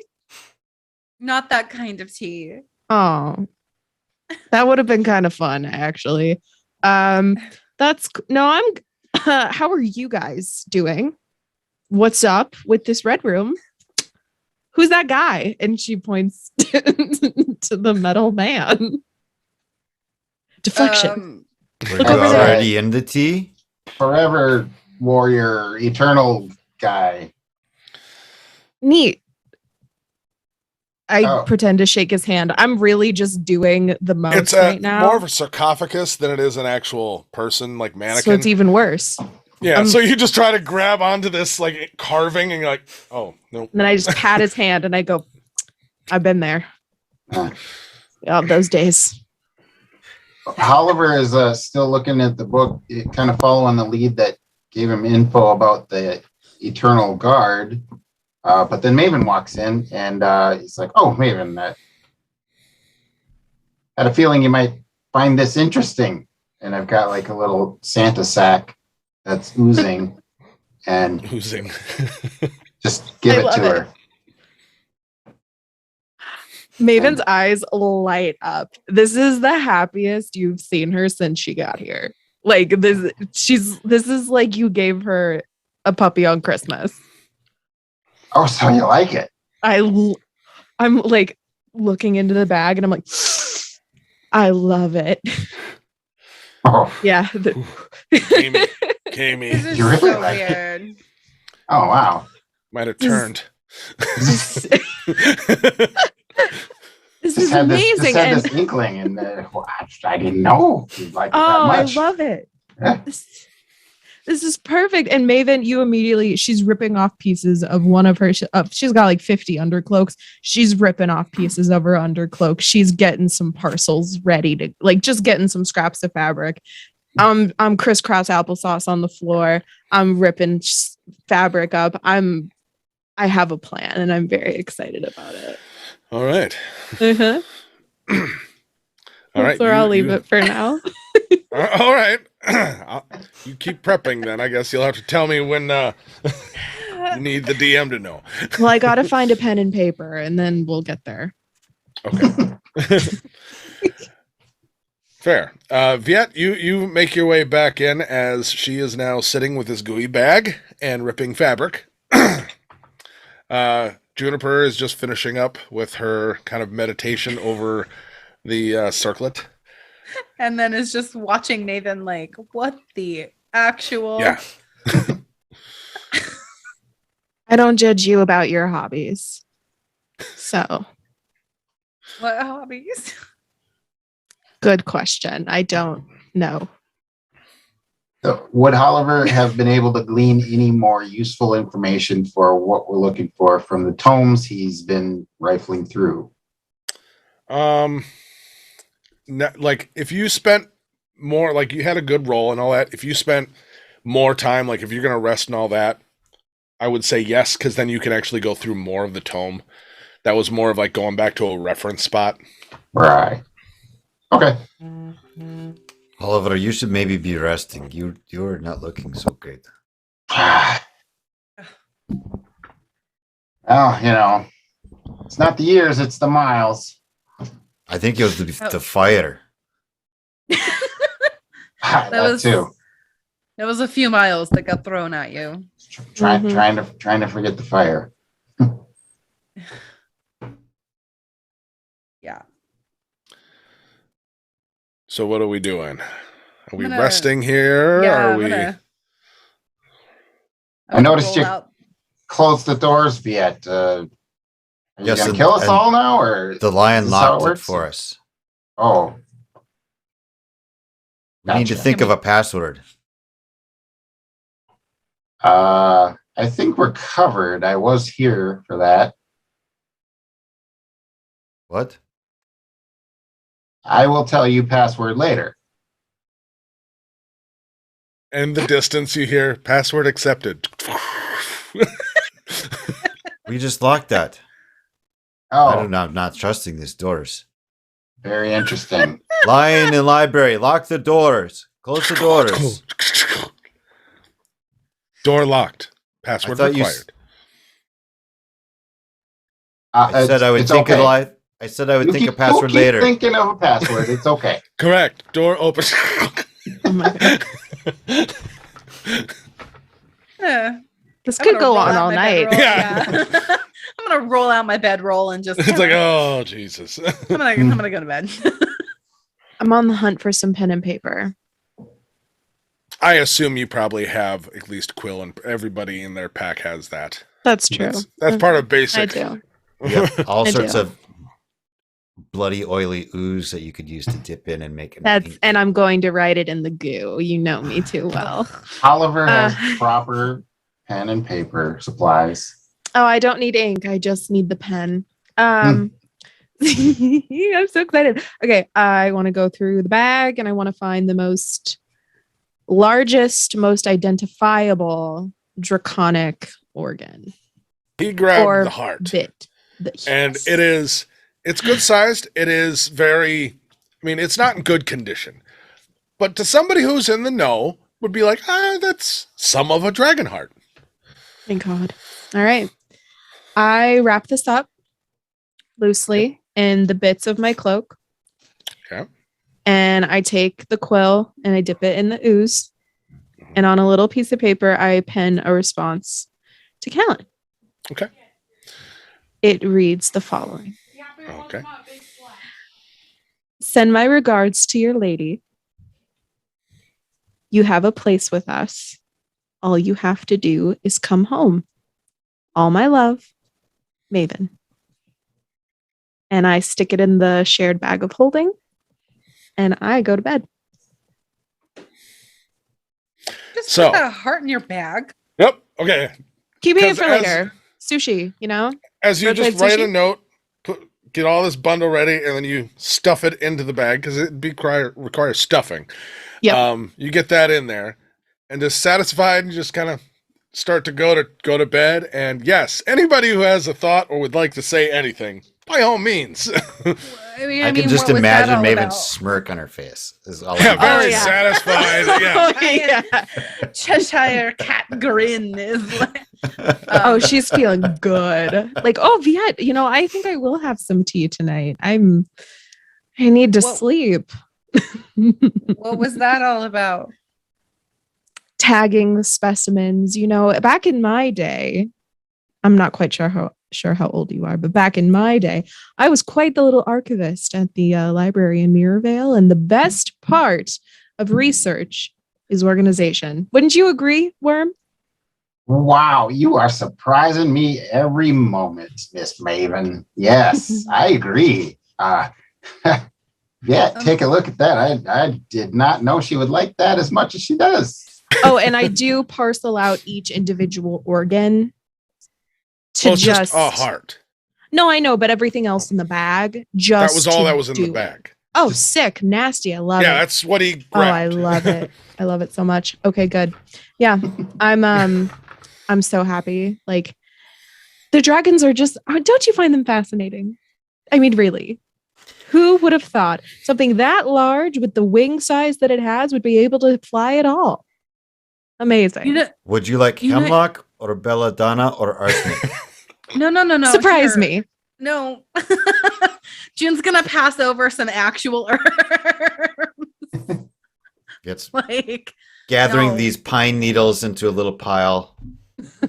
Not that kind of tea. oh, that would have been kind of fun. Actually, that's no. I'm. How are you guys doing? What's up with this red room? Who's that guy? And she points to the metal man. Deflection. We're Look over there. already in the tea. Forever warrior, eternal guy. Neat. I Oh. pretend to shake his hand. I'm really just doing the most It's right now. more of a sarcophagus than it is an actual person, like mannequin. So it's even worse. Yeah, so you just try to grab onto this like carving, and you're like, oh no. And then I just pat his hand and I go, I've been there. Uh. Yeah, those days. Oliver is still looking at the book, kind of following the lead that gave him info about the Eternal Guard. But then Maven walks in and he's like, oh, Maven, had a feeling you might find this interesting. And I've got like a little Santa sack that's oozing and Oozing. just give I it love to it. her. Maven's eyes light up. This is the happiest you've seen her since she got here. Like this is like you gave her a puppy on Christmas. Oh, so you like it? I'm like looking into the bag and I'm like, I love it. Oh, Yeah. Kami This is You really so like it? weird. oh wow. might have turned. This Just is had amazing. this inkling, and I didn't know you'd like it that Oh, I much. love it. Yeah. This is perfect. And Maven, you immediately, she's ripping off pieces of one of her, she's got like 50 undercloaks. She's ripping off pieces of her undercloak. She's getting some parcels ready to, like, just getting some scraps of fabric. I'm crisscross applesauce on the floor. I'm ripping fabric up. I have a plan and I'm very excited about it. All right. Uh-huh. All right. That's where I'll leave it for now. All right. You keep prepping then. I guess you'll have to tell me when you need the DM to know. Well, I got to find a pen and paper and then we'll get there. Okay. Fair. Viet, you make your way back in as she is now sitting with this gooey bag and ripping fabric. Juniper is just finishing up with her kind of meditation over the circlet. And then is just watching Nathan like, what the actual? Yeah. I don't judge you about your hobbies. So, What hobbies? good question. I don't know. So would Oliver have been able to glean any more useful information for what we're looking for from the tomes he's been rifling through? Like if you spent more, like you had a good roll and all that, if you spent more time, like if you're going to rest and all that, I would say yes, because then you can actually go through more of the tome. That was more of like going back to a reference spot. Right. Okay. Oliver, you should maybe be resting. You're not looking so good. Well, it's not the years, it's the miles. I think it was the fire. That was too. That was a few miles that got thrown at you. Trying to forget the fire. Yeah. So what are we doing? Are we gonna- resting here? Yeah, Are I'm we? gonna I noticed roll you out. close the doors, Viet. Are you Yes, gonna and- kill us and all now, or The lion is this how locked it works? for us. Oh, We need to Gotcha. think of a password. I think we're covered. I was here for that. What? I will tell you password later. In the distance, you hear password accepted. We just locked that. Oh, I'm not trusting these doors. very interesting. Lion in library, lock the doors. Close the doors. Door locked. Password I thought you required. I said I would think of life. I said I would think of password keep later. Thinking of a password. It's okay. Correct. Door open. Oh my God. Yeah. This I'm could gonna go roll on out all my night. bedroll, Yeah. yeah. I'm gonna roll out my bedroll and just. It's like, oh Jesus. I'm gonna go to bed. I'm on the hunt for some pen and paper. I assume you probably have at least Quill, and everybody in their pack has that. That's true. That's part of I basic. do. Yep, all I sorts do. of bloody, oily ooze that you could use to dip in and make it. And I'm going to write it in the goo. You know me too well. Oliver has Uh. proper pen and paper supplies. Oh, I don't need ink. I just need the pen. I'm so excited. Okay, I want to go through the bag and I want to find the largest, most identifiable draconic organ He grabbed or the heart. bit. And Yes. it's good sized. It is very, it's not in good condition. But to somebody who's in the know, would be like, that's some of a dragon heart. Thank God. All right. I wrap this up loosely in the bits of my cloak. Okay. And I take the quill and I dip it in the ooze. And on a little piece of paper, I pen a response to Callan. Okay. It reads the following. Okay. Send my regards to your lady. You have a place with us. All you have to do is come home. All my love, Maven. And I stick it in the shared bag of holding and I go to bed. Just So- put that heart in your bag. Yep. Okay. Keeping it 'Cause for as- later. Sushi, As you Roadside just write a sushi? note, get all this bundle ready, and then you stuff it into the bag because it requires stuffing. Yep. You get that in there, and just satisfied, and just kind of start to go to bed. And yes, anybody who has a thought or would like to say anything, by all means. I can just what was that imagine all Maven's about? smirk on her face. Is all Yeah, I very Oh, yeah. satisfied. Yeah. yeah. Cheshire cat grin is like. Oh, she's feeling good. Like, oh, Viet, I think I will have some tea tonight. I need to Well- sleep. What was that all about? Tagging the specimens. Back in my day, I'm not quite sure how old you are, but back in my day, I was quite the little archivist at the library in Mirrorvale, and the best part of research is organization. Wouldn't you agree, Worm? Wow, you are surprising me every moment, Miss Maven. Yes, I agree. Yeah, take a look at that. I did not know she would like that as much as she does. Oh, and I do parcel out each individual organ to Well, it's just a heart. No, I know, but everything else in the bag That was all that was in the bag. Oh, sick, nasty. I love it. Yeah, that's what he Oh, I grabbed. love it. I love it so much. Okay, good. Yeah. I'm so happy. Like the dragons are just don't you find them fascinating? I mean, really. Who would have thought something that large with the wing size that it has would be able to fly at all? Amazing. You know, Would you like You know- hemlock or belladonna or arsenic? no. Surprise here. me. No. June's gonna pass over some actual herbs. It's Like, gathering no. these pine needles into a little pile.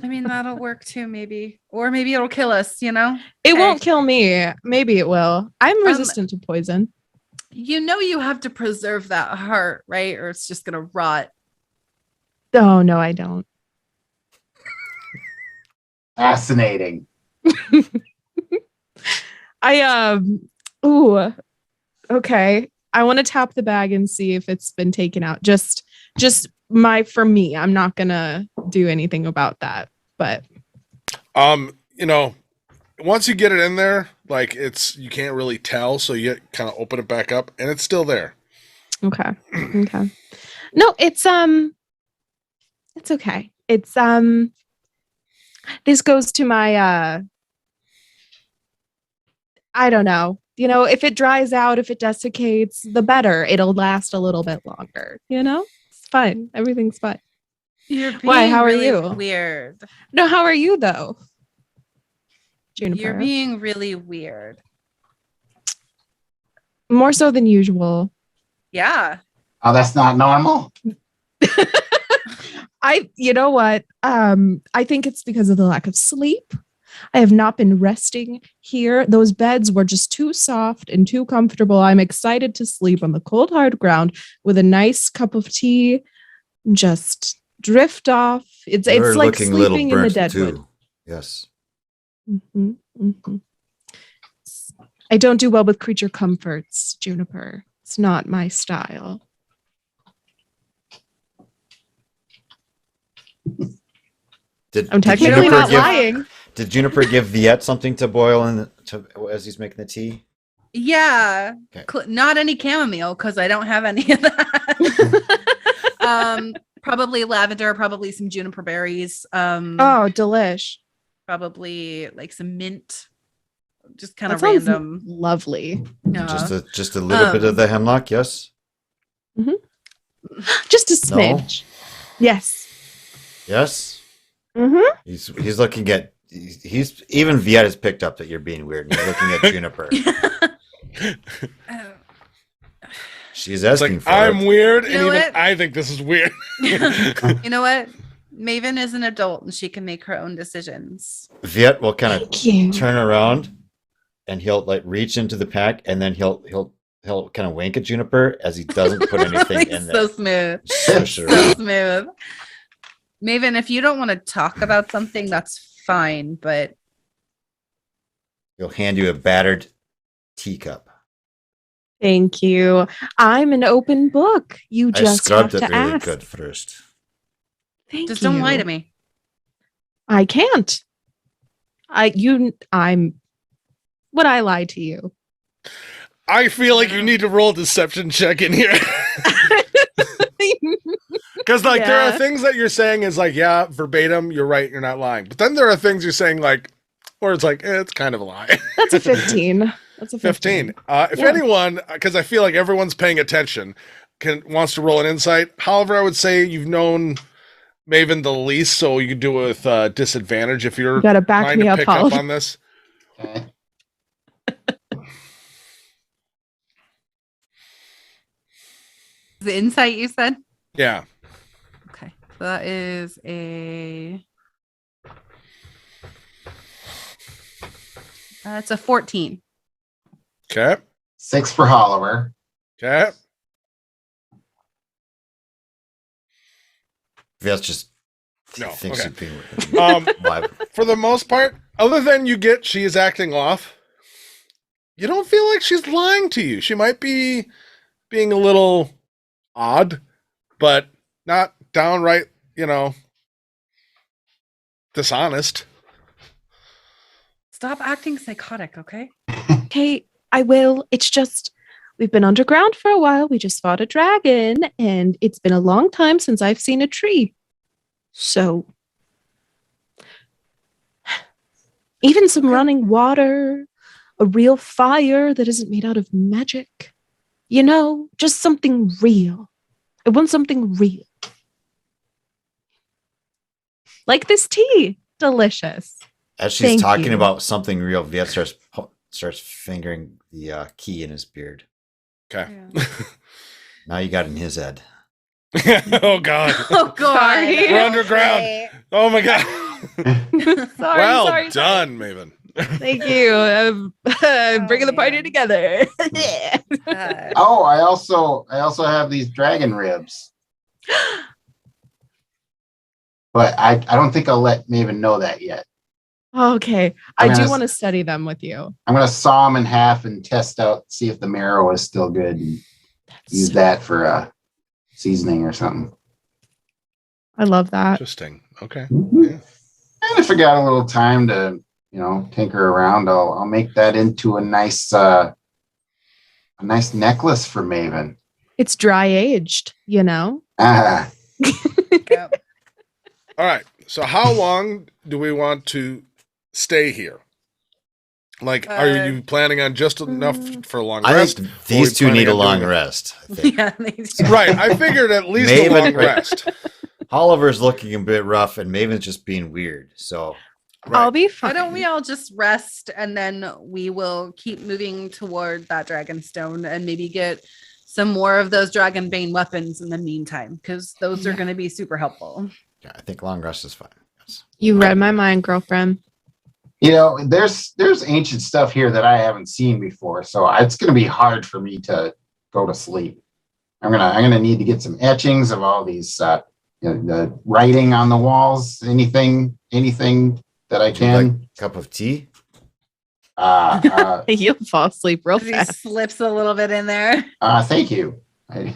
I mean, that'll work too, maybe. Or maybe it'll kill us, It Okay. won't kill me. Maybe it will. I'm resistant to poison. You have to preserve that heart, right? Or it's just gonna rot. Oh, no, I don't. Fascinating. Ooh, okay. I want to tap the bag and see if it's been taken out. Just for me. I'm not gonna do anything about that. But Once you get it in there, like you can't really tell, so you kind of open it back up and it's still there. okay. Okay. No, it's okay. It's this goes to my I don't know. If it dries out, if it desiccates, the better. It'll last a little bit longer, It's fine. Everything's fine. You're being Why? How are really you? weird. No, how are you though? Juniper. You're being really weird. More so than usual. Yeah. Oh, that's not normal. You know what? I think it's because of the lack of sleep. I have not been resting here. Those beds were just too soft and too comfortable. I'm excited to sleep on the cold, hard ground with a nice cup of tea. Just drift off. It's You're like looking a little sleeping in the burnt deadwood. too. Yes. Mhm, mhm. I don't do well with creature comforts, Juniper. It's not my style. I'm technically not lying. Did Juniper give Viet something to boil as he's making the tea? Yeah. Okay. Not any chamomile because I don't have any of that. Probably lavender, probably some juniper berries. Oh, delish. Probably like some mint. Just kind of That sounds random. lovely. Yeah. Just a little bit of the hemlock, yes? Just a smidge. Yes. Yes? Mm-hmm. He's looking at even Viet has picked up that you're being weird and he's looking at Juniper. She's It's asking like, for I'm it. weird, You and know even what? I think this is weird. You know what? Maven is an adult and she can make her own decisions. Viet will kind of Thank you. turn around and he'll like reach into the pack and then he'll kind of wink at Juniper as he doesn't put anything Like, in so there. smooth. Shush her. So smooth. Maven, if you don't want to talk about something, that's fine, but He'll hand you a battered teacup. Thank you. I'm an open book. You I just have scrubbed to it really ask. good first. Thank just you. don't lie to me. I can't. I'm. Would I lie to you? I feel like you need to roll a deception check in here. Because there are Yeah. things that you're saying is like, yeah, verbatim, you're right, you're not lying. But then there are things you're saying like, where it's like, it's kind of a lie. That's a 15. That's a 15. 15. If Yeah. anyone, because I feel like everyone's paying attention, wants to roll an insight. However, I would say you've known Maven the least, so you can do it with disadvantage if you're You gotta back trying me to up, pick up Oliver. on this. Okay. The insight you said? Yeah. Okay. So that is it's a 14. Okay. 6 for Oliver. Okay. Viet just No, thinks okay. you're being weird. Why? For the most part, other than she is acting off, you don't feel like she's lying to you. She might be being a little odd, but not downright, dishonest. Stop acting psychotic, okay? Okay, I will. It's just we've been underground for a while. We just fought a dragon, and it's been a long time since I've seen a tree. So even some running water, a real fire that isn't made out of magic. You know, just something real. I want something real. Like this tea. Delicious. As she's Thank talking you. about something real, Viet starts fingering the key in his beard. Okay. Now you got in his head. Oh God. Oh God. Sorry. We're underground. Oh my God. Sorry, well sorry, done, Maven. Thank you. I'm bringing the party man. together. Oh, I also have these dragon ribs. But I don't think I'll let Maven know that yet. Okay. I'm I do gonna- want to study them with you. I'm gonna saw them in half and test out, see if the marrow is still good, and use that for seasoning or something. I love that. Interesting. Okay. And if I got a little time to, tinker around, I'll make that into a nice necklace for Maven. It's dry aged, you know? Ah, Yep. All right. So how long do we want to stay here? Like, are you planning on just enough for a long I rest? think or are these we two planning need a on long doing rest. I think. Yeah. Right. I figured at least a Maven- long rest. Oliver's looking a bit rough, and Maven's just being weird. So I'll Right. be Why fine. don't we all just rest and then we will keep moving toward that dragon stone and maybe get some more of those dragon bane weapons in the meantime, because those are Yeah. going to be super helpful. yeah, I think long rest is fine. Yes. You read my mind, girlfriend. there's ancient stuff here that I haven't seen before, so it's gonna be hard for me to go to sleep. I'm gonna need to get some etchings of all these the writing on the walls, anything that I Would you like can. a cup of tea? You'll fall asleep real He fast. slips a little bit in there. Thank you. I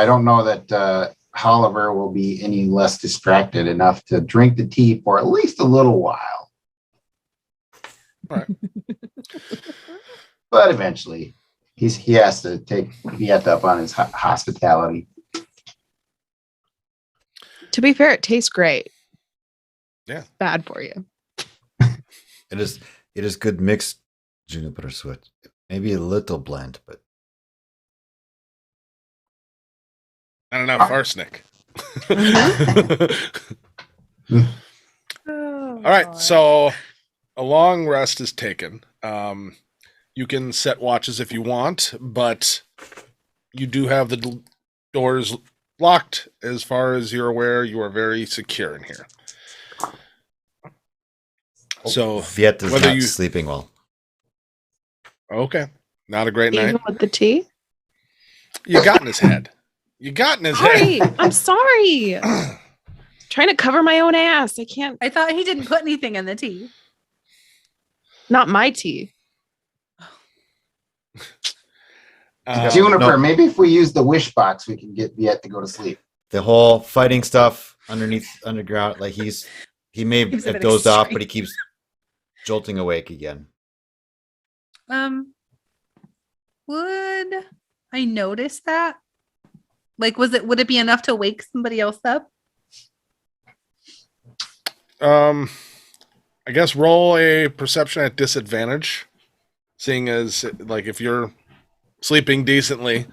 don't know that Oliver will be any less distracted enough to drink the tea for at least a little while. Right. But eventually, he has to take Viet up on his hospitality. To be fair, it tastes great. Yeah. Bad for you. It is good mixed juniper sweat. Maybe a little bland, but Not enough arsenic. All right. So a long rest is taken. You can set watches if you want, but you do have the doors locked. As far as you're aware, you are very secure in here. So Viet is whether not you- sleeping well. okay, not a great night. Even with the tea? You got in his head. You got in his Sorry. head. I'm sorry. Trying to cover my own ass. I can't. I thought he didn't put anything in the tea. Not my tea. Juniper, no. maybe if we use the wish box, we can get Viet to go to sleep. The whole fighting stuff underground, like he may He's a have bit dozed off, extreme. but he keeps jolting awake again. Would I notice that? Like, would it be enough to wake somebody else up? I guess roll a perception at disadvantage, seeing as like if you're sleeping decently.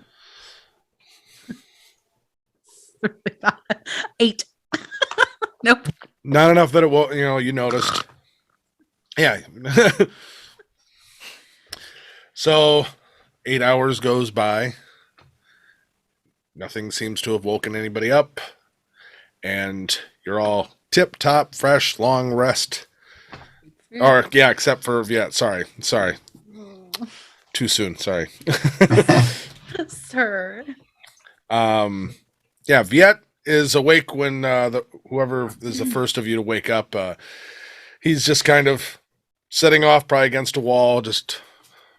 8. Nope. Not enough that it will, you noticed. Yeah. So 8 hours goes by. Nothing seems to have woken anybody up. And you're all tip top, fresh, long rest. Or, yeah, except for Viet. Sorry. Too soon. Sorry. Sir. Yeah, Viet is awake when whoever is the first of you to wake up. He's just kind of sitting off probably against a wall, just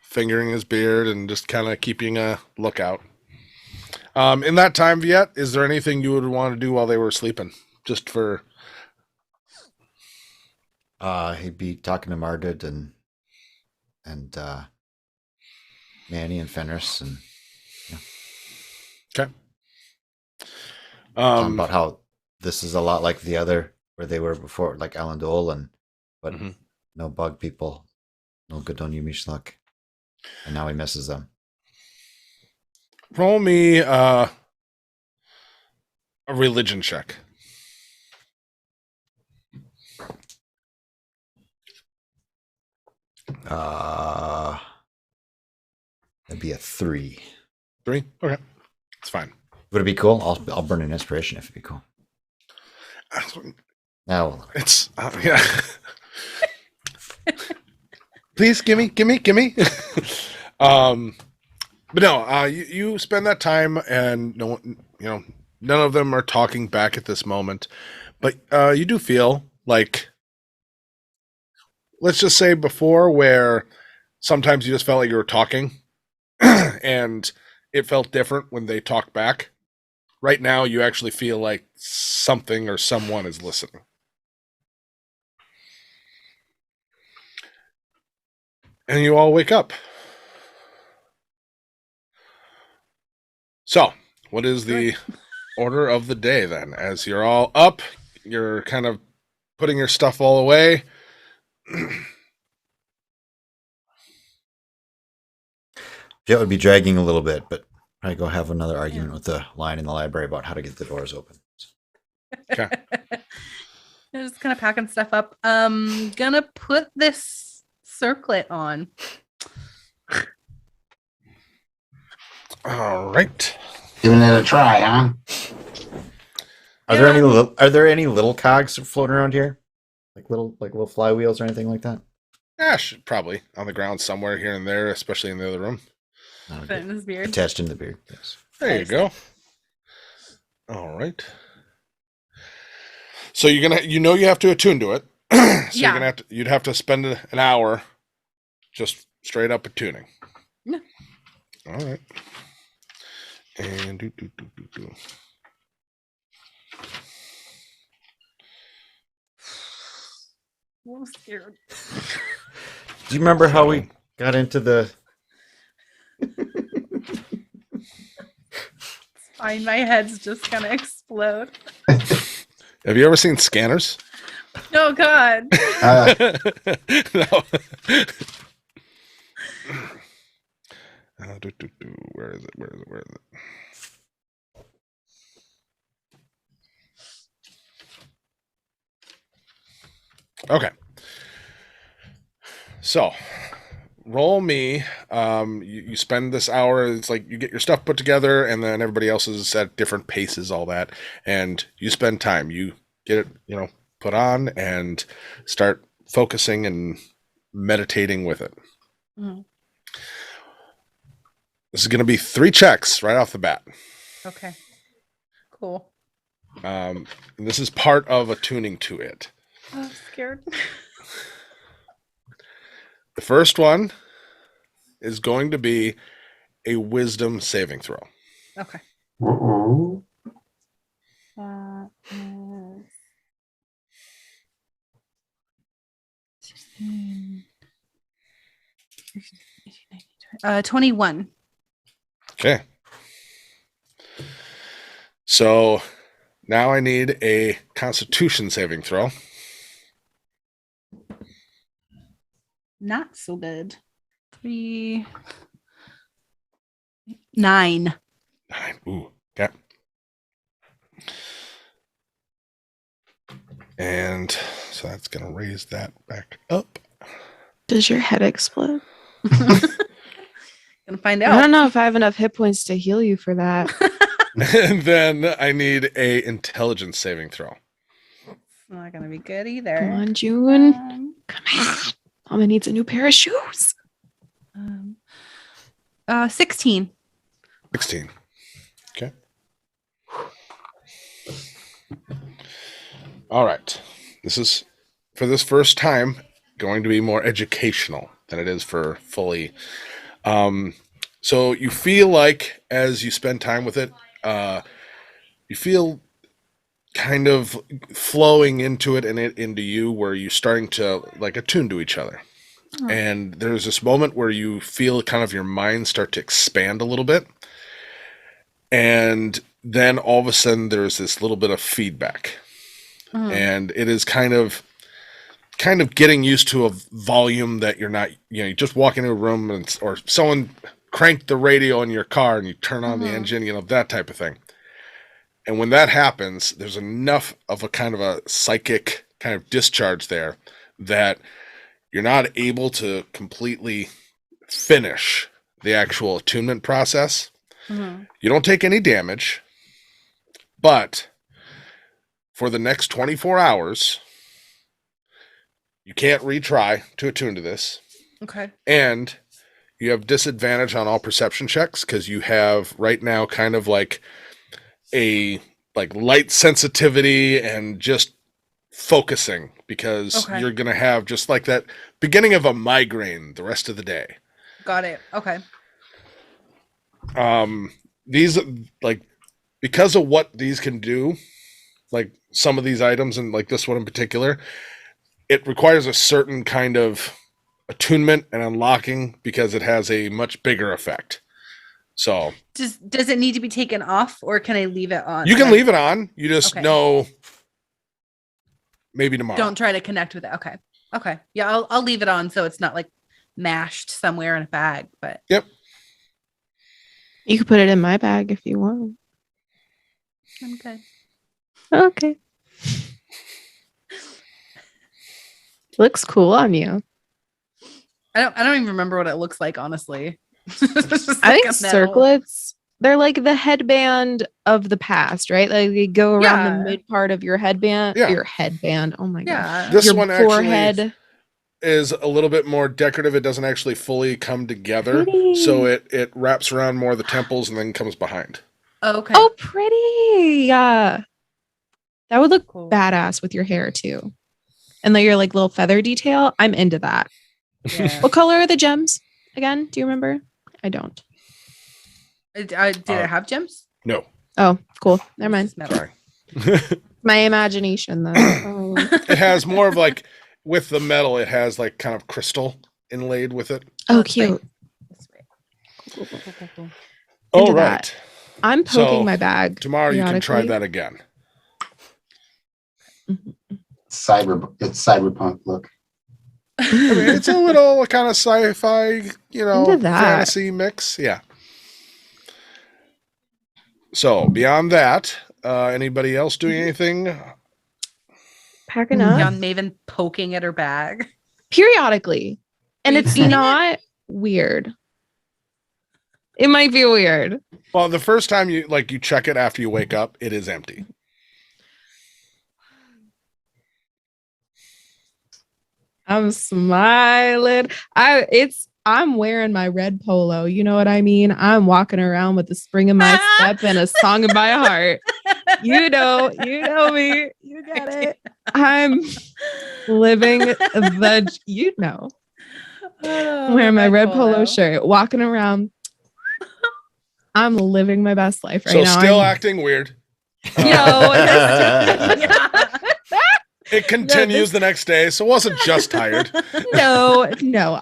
fingering his beard and just kind of keeping a lookout. In that time, Viet, is there anything you would want to do while they were sleeping? Just for... He'd be talking to Mardud and Manny and Fenris and Okay. talking about how this is a lot like the other where they were before, like Alan Dole, but Mhm. no bug people, no good on Yumi Schluck. And now he misses them. Roll me a religion check. That'd be a 3. 3? Okay. It's fine. Would it be cool? I'll burn an inspiration if it'd be cool. Oh, It's, yeah. Please gimme. But no, you spend that time and no one, none of them are talking back at this moment, but you do feel like, let's just say before where sometimes you just felt like you were talking and it felt different when they talked back. Right now, you actually feel like something or someone is listening. And you all wake up. So, what is the order of the day then? As you're all up, you're kind of putting your stuff all away. Jet would be dragging a little bit, but probably go have another argument with the line in the library about how to get the doors open. Okay. I'm just kind of packing stuff up. Gonna put this circlet on. All right. Giving it a try, huh? Are there any little cogs floating around here? Like little flywheels or anything like that? Yeah, probably on the ground somewhere here and there, especially in the other room. No, Put it in his beard. attached in the beard. Yes. There you go. All right. So you're gonna, you have to attune to it. So Yeah. you'd have to spend an hour just straight up attuning. Yeah. All right. And do. I'm scared. Do you remember how we got into the? Fine, my head's just gonna explode. Have you ever seen Scanners? Oh God. No. Where is it? Okay. So, roll me. You spend this hour. It's like you get your stuff put together, and then everybody else is at different paces, all that, and you spend time. You get it, put on and start focusing and meditating with it. Mhm. This is going to be 3 checks right off the bat. Okay. Cool. And this is part of attuning to it. Oh, I'm scared. The first one is going to be a wisdom saving throw. Okay. Uh-oh. That is 16, 21. Okay. So now I need a constitution saving throw. Not so good. 3, 9. 9. Ooh. Okay. And so that's going to raise that back up. Does your head explode? Gonna find I out. don't know if I have enough hit points to heal you for that. And then I need a intelligence saving throw. It's not gonna be good either. Come on, June. Come Come on. Mama needs a new pair of shoes. 16. 16. Okay. All right. This is, for this first time, going to be more educational than it is for fully. So you feel like as you spend time with it, you feel kind of flowing into it and it into you, where you're starting to like attune to each other. Oh. And there's this moment where you feel kind of your mind start to expand a little bit. And then all of a sudden there's this little bit of feedback. Mhm. And it is kind of, kind of getting used to a volume that you're not, you just walk into a room or someone cranked the radio in your car and you turn on the engine, that type of thing. And when that happens, there's enough of a kind of a psychic kind of discharge there that you're not able to completely finish the actual attunement process. You don't take any damage, but for the next 24 hours, you can't retry to attune to this. Okay. And you have disadvantage on all perception checks because you have right now kind of like a light sensitivity and just focusing because you're going to have just like that beginning of a migraine the rest of the day. Got it. Okay. These because of what these can do, like some of these items and like this one in particular, it requires a certain kind of attunement and unlocking because it has a much bigger effect. So does it need to be taken off or can I leave it on? You can leave it on. You just know maybe tomorrow. Don't try to connect with it. Okay. Okay. Yeah, I'll leave it on so it's not like mashed somewhere in a bag. But yep. You could put it in my bag if you want. I'm good. Okay. Looks cool on you. I don't even remember what it looks like, honestly. I think circlets, they're like the headband of the past, right? Like they go around the mid part of your headband. Your headband. Oh my god. This your one forehead actually is a little bit more decorative. It doesn't actually fully come together. So it wraps around more of the temples and then comes behind. Okay. Oh, pretty. Yeah. That would look badass with your hair too. And like your little feather detail. I'm into that. Yeah. What color are the gems again? Do you remember? I don't. Did it have gems? No. Oh, cool. Never mind. Sorry. My imagination though. Oh. It has more of like with the metal, it has like kind of crystal inlaid with it. Oh, cute. Cool. All right. I'm poking my bag. Tomorrow you can try that again. It's cyberpunk look. I mean, it's a little kind of sci-fi, fantasy mix. Yeah. So beyond that, anybody else doing anything? Packing up. Beyond Maven poking at her bag. Periodically. And it's not weird. It might be weird. Well, the first time you check it after you wake up, it is empty. I'm smiling. I'm wearing my red polo. You know what I mean? I'm walking around with the spring in my step and a song in my heart. You know me. You get it. I'm living I'm wearing my red polo shirt, walking around. I'm living my best life right now. So still acting weird. It continues the next day, so it wasn't just tired. No.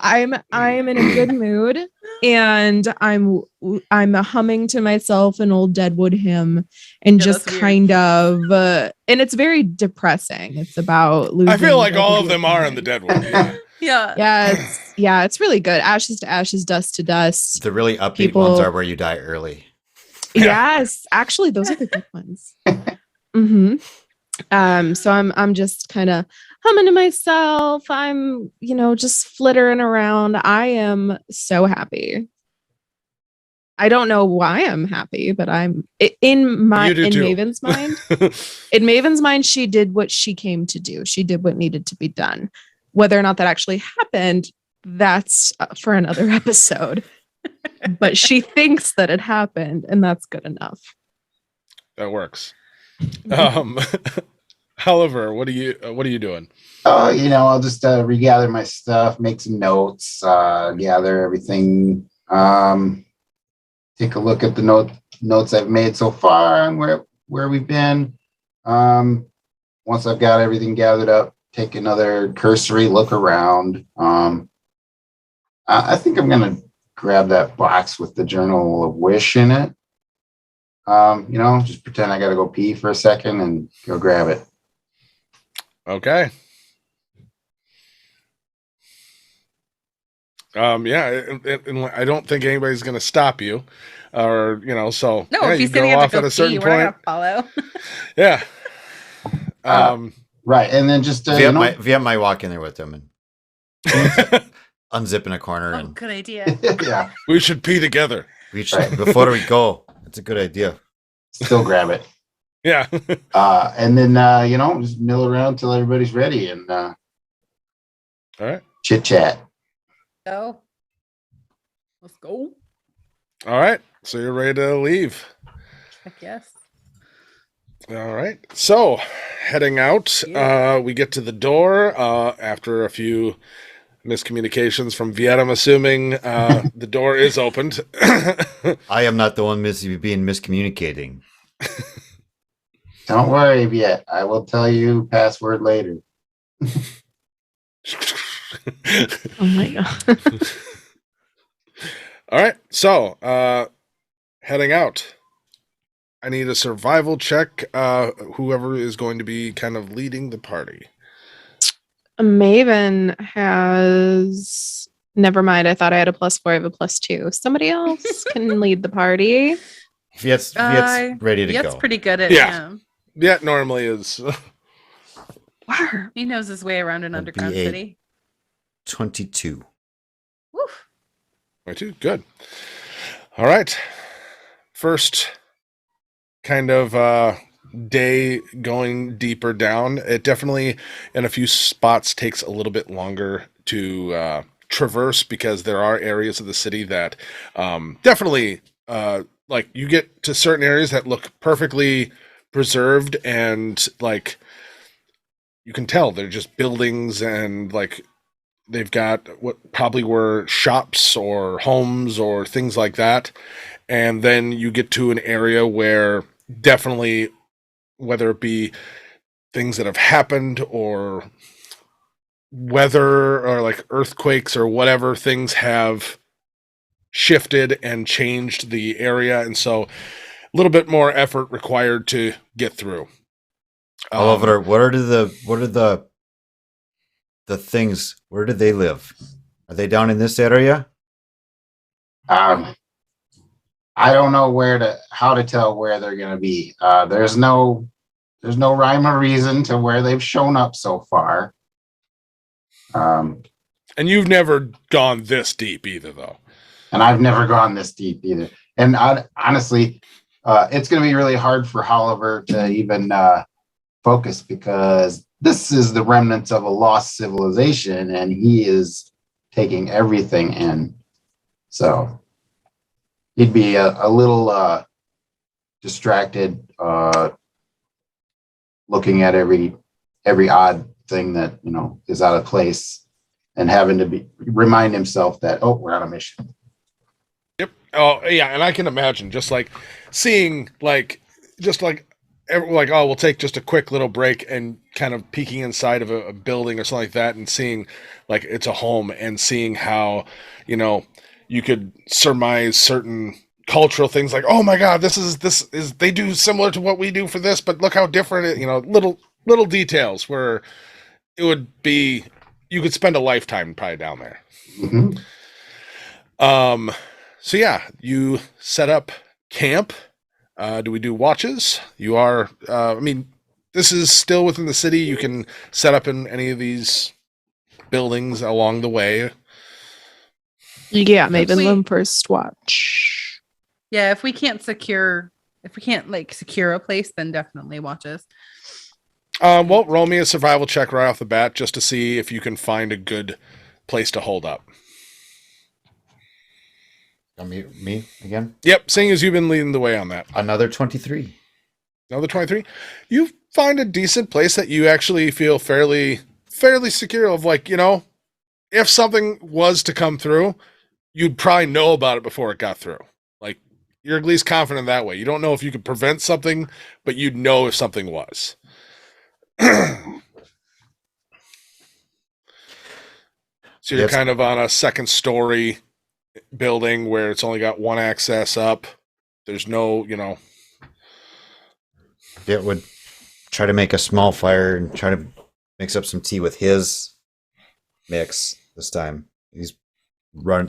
I'm in a good mood, and I'm humming to myself an old Deadwood hymn, and just kind of, and it's very depressing. It's about losing. I feel like all of them are in the Deadwood. Yeah. It's really good. Ashes to ashes, dust to dust. The really upbeat ones are where you die early. Yes, actually, those are the good ones. Mm-hmm. So I'm just kind of humming to myself. I'm, just flittering around. I am so happy. I don't know why I'm happy, but I'm in Maven's mind. In Maven's mind, she did what she came to do. She did what needed to be done. Whether or not that actually happened, that's for another episode. But she thinks that it happened, and that's good enough. That works. Oliver, what are you doing? I'll just regather my stuff, make some notes, gather everything, take a look at the notes I've made so far and where we've been. Once I've got everything gathered up, take another cursory look around. I think I'm gonna grab that box with the Journal of Wish in it. Just pretend I gotta go pee for a second and go grab it. Okay. Yeah, and I don't think anybody's going to stop you, or so No, yeah, if you he's sitting go at off the at a goatee, certain we're not point. gonna follow. Yeah. Um. Right, and then just Viet might walk in there with him and unzip in a corner Oh, and good idea. yeah, We should pee together. reach Right. before we go. That's a good idea. still grab it. Yeah. And then just mill around till everybody's ready and All right. chit chat. So let's go. All right. So you're ready to leave. Heck yes. All right. So heading out, Yeah. we get to the door after a few miscommunications from Viet. I'm assuming the door is opened. I am not the one being miscommunicating. Don't worry yet. I will tell you password later. Oh my god. All right. So heading out. I need a survival check. Whoever is going to be kind of leading the party. Maven has. Never mind. I thought I had a +4. I have a +2. Somebody else can lead the party. Viet's ready to Viet's go. pretty good at Yeah. Yeah, normally is. Wow. He knows his way around an That'd underground be a- city. 22. Woof. Right, too. Good. All right. First kind of day going deeper down. It definitely, in a few spots, takes a little bit longer to traverse because there are areas of the city that definitely, like, you get to certain areas that look perfectly preserved and, like, you can tell they're just buildings and, like, they've got what probably were shops or homes or things like that. And then you get to an area where definitely, whether it be things that have happened or weather or like earthquakes or whatever, things have shifted and changed the area. And so a little bit more effort required to get through. Oliver, what are the things? Where do they live? Are they down in this area? I don't know how to tell where they're gonna be. There's no rhyme or reason to where they've shown up so far. And you've never gone this deep either, though. And I've never gone this deep either. And honestly, it's going to be really hard for Oliver to even focus because this is the remnants of a lost civilization and he is taking everything in. So he'd be a little distracted looking at every odd thing that, is out of place and having to remind himself that, oh, we're on a mission. Yep. Oh, yeah. And I can imagine just like seeing oh, we'll take just a quick little break and kind of peeking inside of a building or something like that and seeing like it's a home and seeing how, you could surmise certain cultural things like, oh my God, this is they do similar to what we do for this, but look how different it, little details where it would be, you could spend a lifetime probably down there. Mm-hmm. So yeah, you set up camp. Do we do watches? You are, this is still within the city. You can set up in any of these buildings along the way. Yeah, Maven We- them first watch. Yeah, if we can't secure a place, then definitely watches. Well, roll me a survival check right off the bat just to see if you can find a good place to hold up. Me again? Yep, seeing as you've been leading the way on that. Another 23. Another 23. You find a decent place that you actually feel fairly secure of, like, if something was to come through, you'd probably know about it before it got through. Like, you're at least confident that way. You don't know if you could prevent something, but you'd know if something was. So you're Yes. kind of on a second story building where it's only got one access up. There's no, Viet would try to make a small fire and try to mix up some tea with his mix this time. He's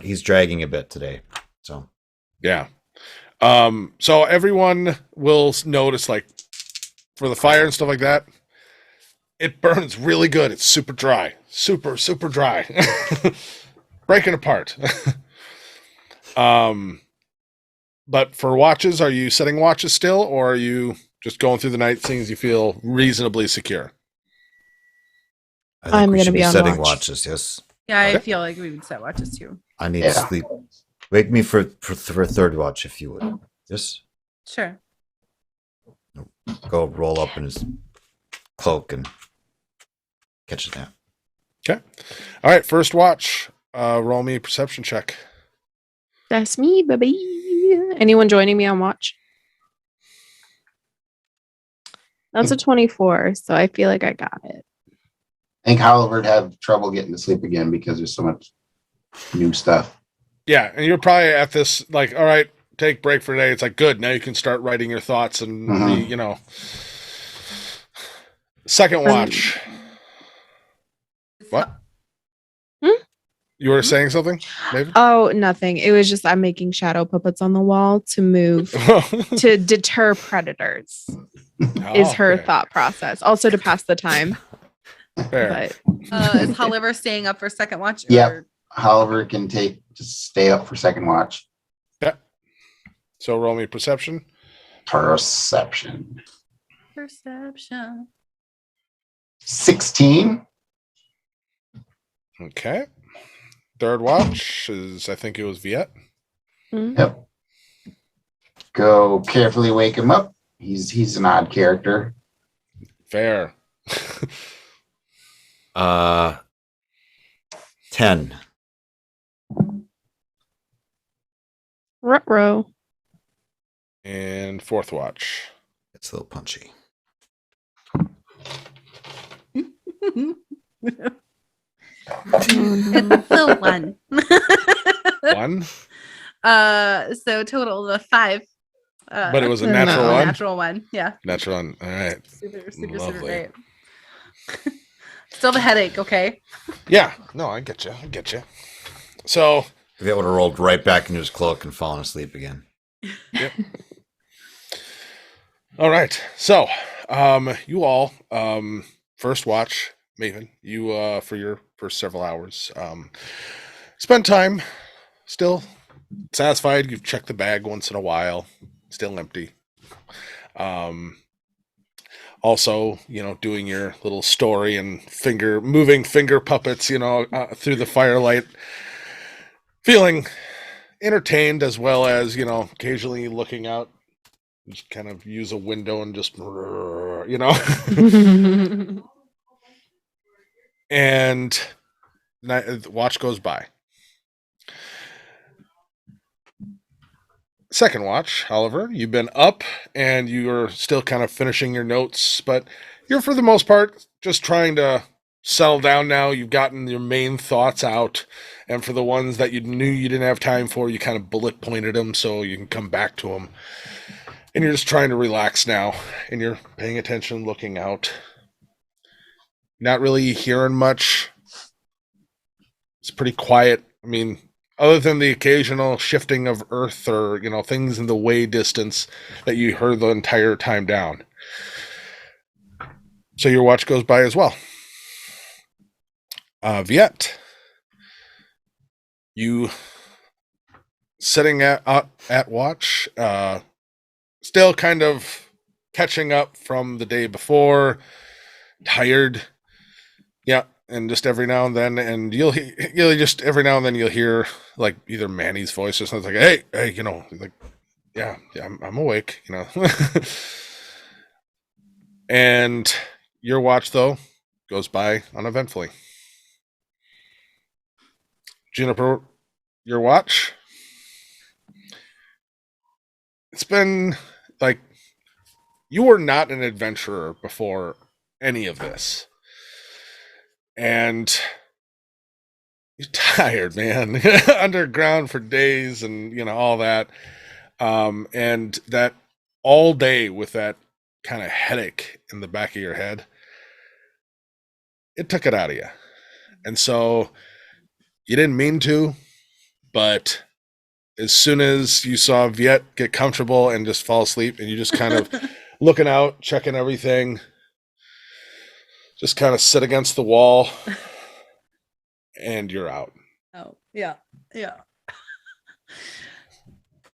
He's dragging a bit today. So Yeah. So everyone will notice, like, for the fire and stuff like that, it burns really good. It's super dry. Super, super dry. Breaking apart. But for watches, are you setting watches still, or are you just going through the night, seeing as you feel reasonably secure? I think I'm we gonna should be be on setting watch. watches. Yes. Yeah, I Okay. feel like we would set watches too. I need Yeah. sleep. Wake me for third watch if you would. Yes. Sure. Go roll up in his cloak and catch a nap. Okay. All right. First watch. Roll me a perception check. That's me, baby. Anyone joining me on watch? That's a 24, so I feel like I got it. I think Howard had trouble getting to sleep again because there's so much new stuff. Yeah, and you're probably at this, like, all right, take break for today. It's like, good. Now you can start writing your thoughts and Mhm. Second watch. What? You were saying something, Maven? Oh, nothing. It was just I'm making shadow puppets on the wall to move to deter predators. Is her Okay. thought process. Also to pass the time. Fair. But Is Holliver staying up for second watch? Yep. Or- Howard can just stay up for second watch. So roll me perception. Perception. Perception. 16. Okay. Third watch is, I think it was Viet. Yep. Go carefully wake him up. He's an odd character. Fair. 10. ruh-roh. And fourth watch. It's a little punchy. It's a one. One, So total of 5. but it was a No. natural a one. natural one. Yeah. Natural one. All right. Super Lovely. great. Still the headache, okay? Yeah. No, I get you. So, If it would have rolled right back into his cloak and fallen asleep again. all right. So, you all, first watch, Maven, you, for your first several hours, spend time still satisfied. You've checked the bag once in a while, still empty. Also, doing your little story and moving finger puppets, through the firelight, feeling entertained, as well as, occasionally looking out, just kind of use a window and just, and the watch goes by. Second watch, however, you've been up and you're still kind of finishing your notes, but you're, for the most part, just trying to settle down now. You've gotten your main thoughts out, and for the ones that you knew you didn't have time for, you kind of bullet pointed them so you can come back to them. And you're just trying to relax now, and you're paying attention, looking out. Not really hearing much. It's pretty quiet. I mean, other than the occasional shifting of earth or, things in the way distance that you heard the entire time down. So your watch goes by as well. Viet, you sitting at watch, still kind of catching up from the day before, tired. Yeah. And just every now and then, and you'll just every now and then you'll hear, like, either Manny's voice or something, like, hey, like, yeah, I'm awake, And your watch, though, goes by uneventfully. Juniper, your watch, it's been like, you were not an adventurer before any of this. And you're tired, man. Underground for days and, all that. And that all day with that kind of headache in the back of your head, it took it out of you. And so you didn't mean to, but as soon as you saw Viet get comfortable and just fall asleep, and you just kind of looking out, checking everything, just kind of sit against the wall, and you're out. Oh, yeah. Yeah.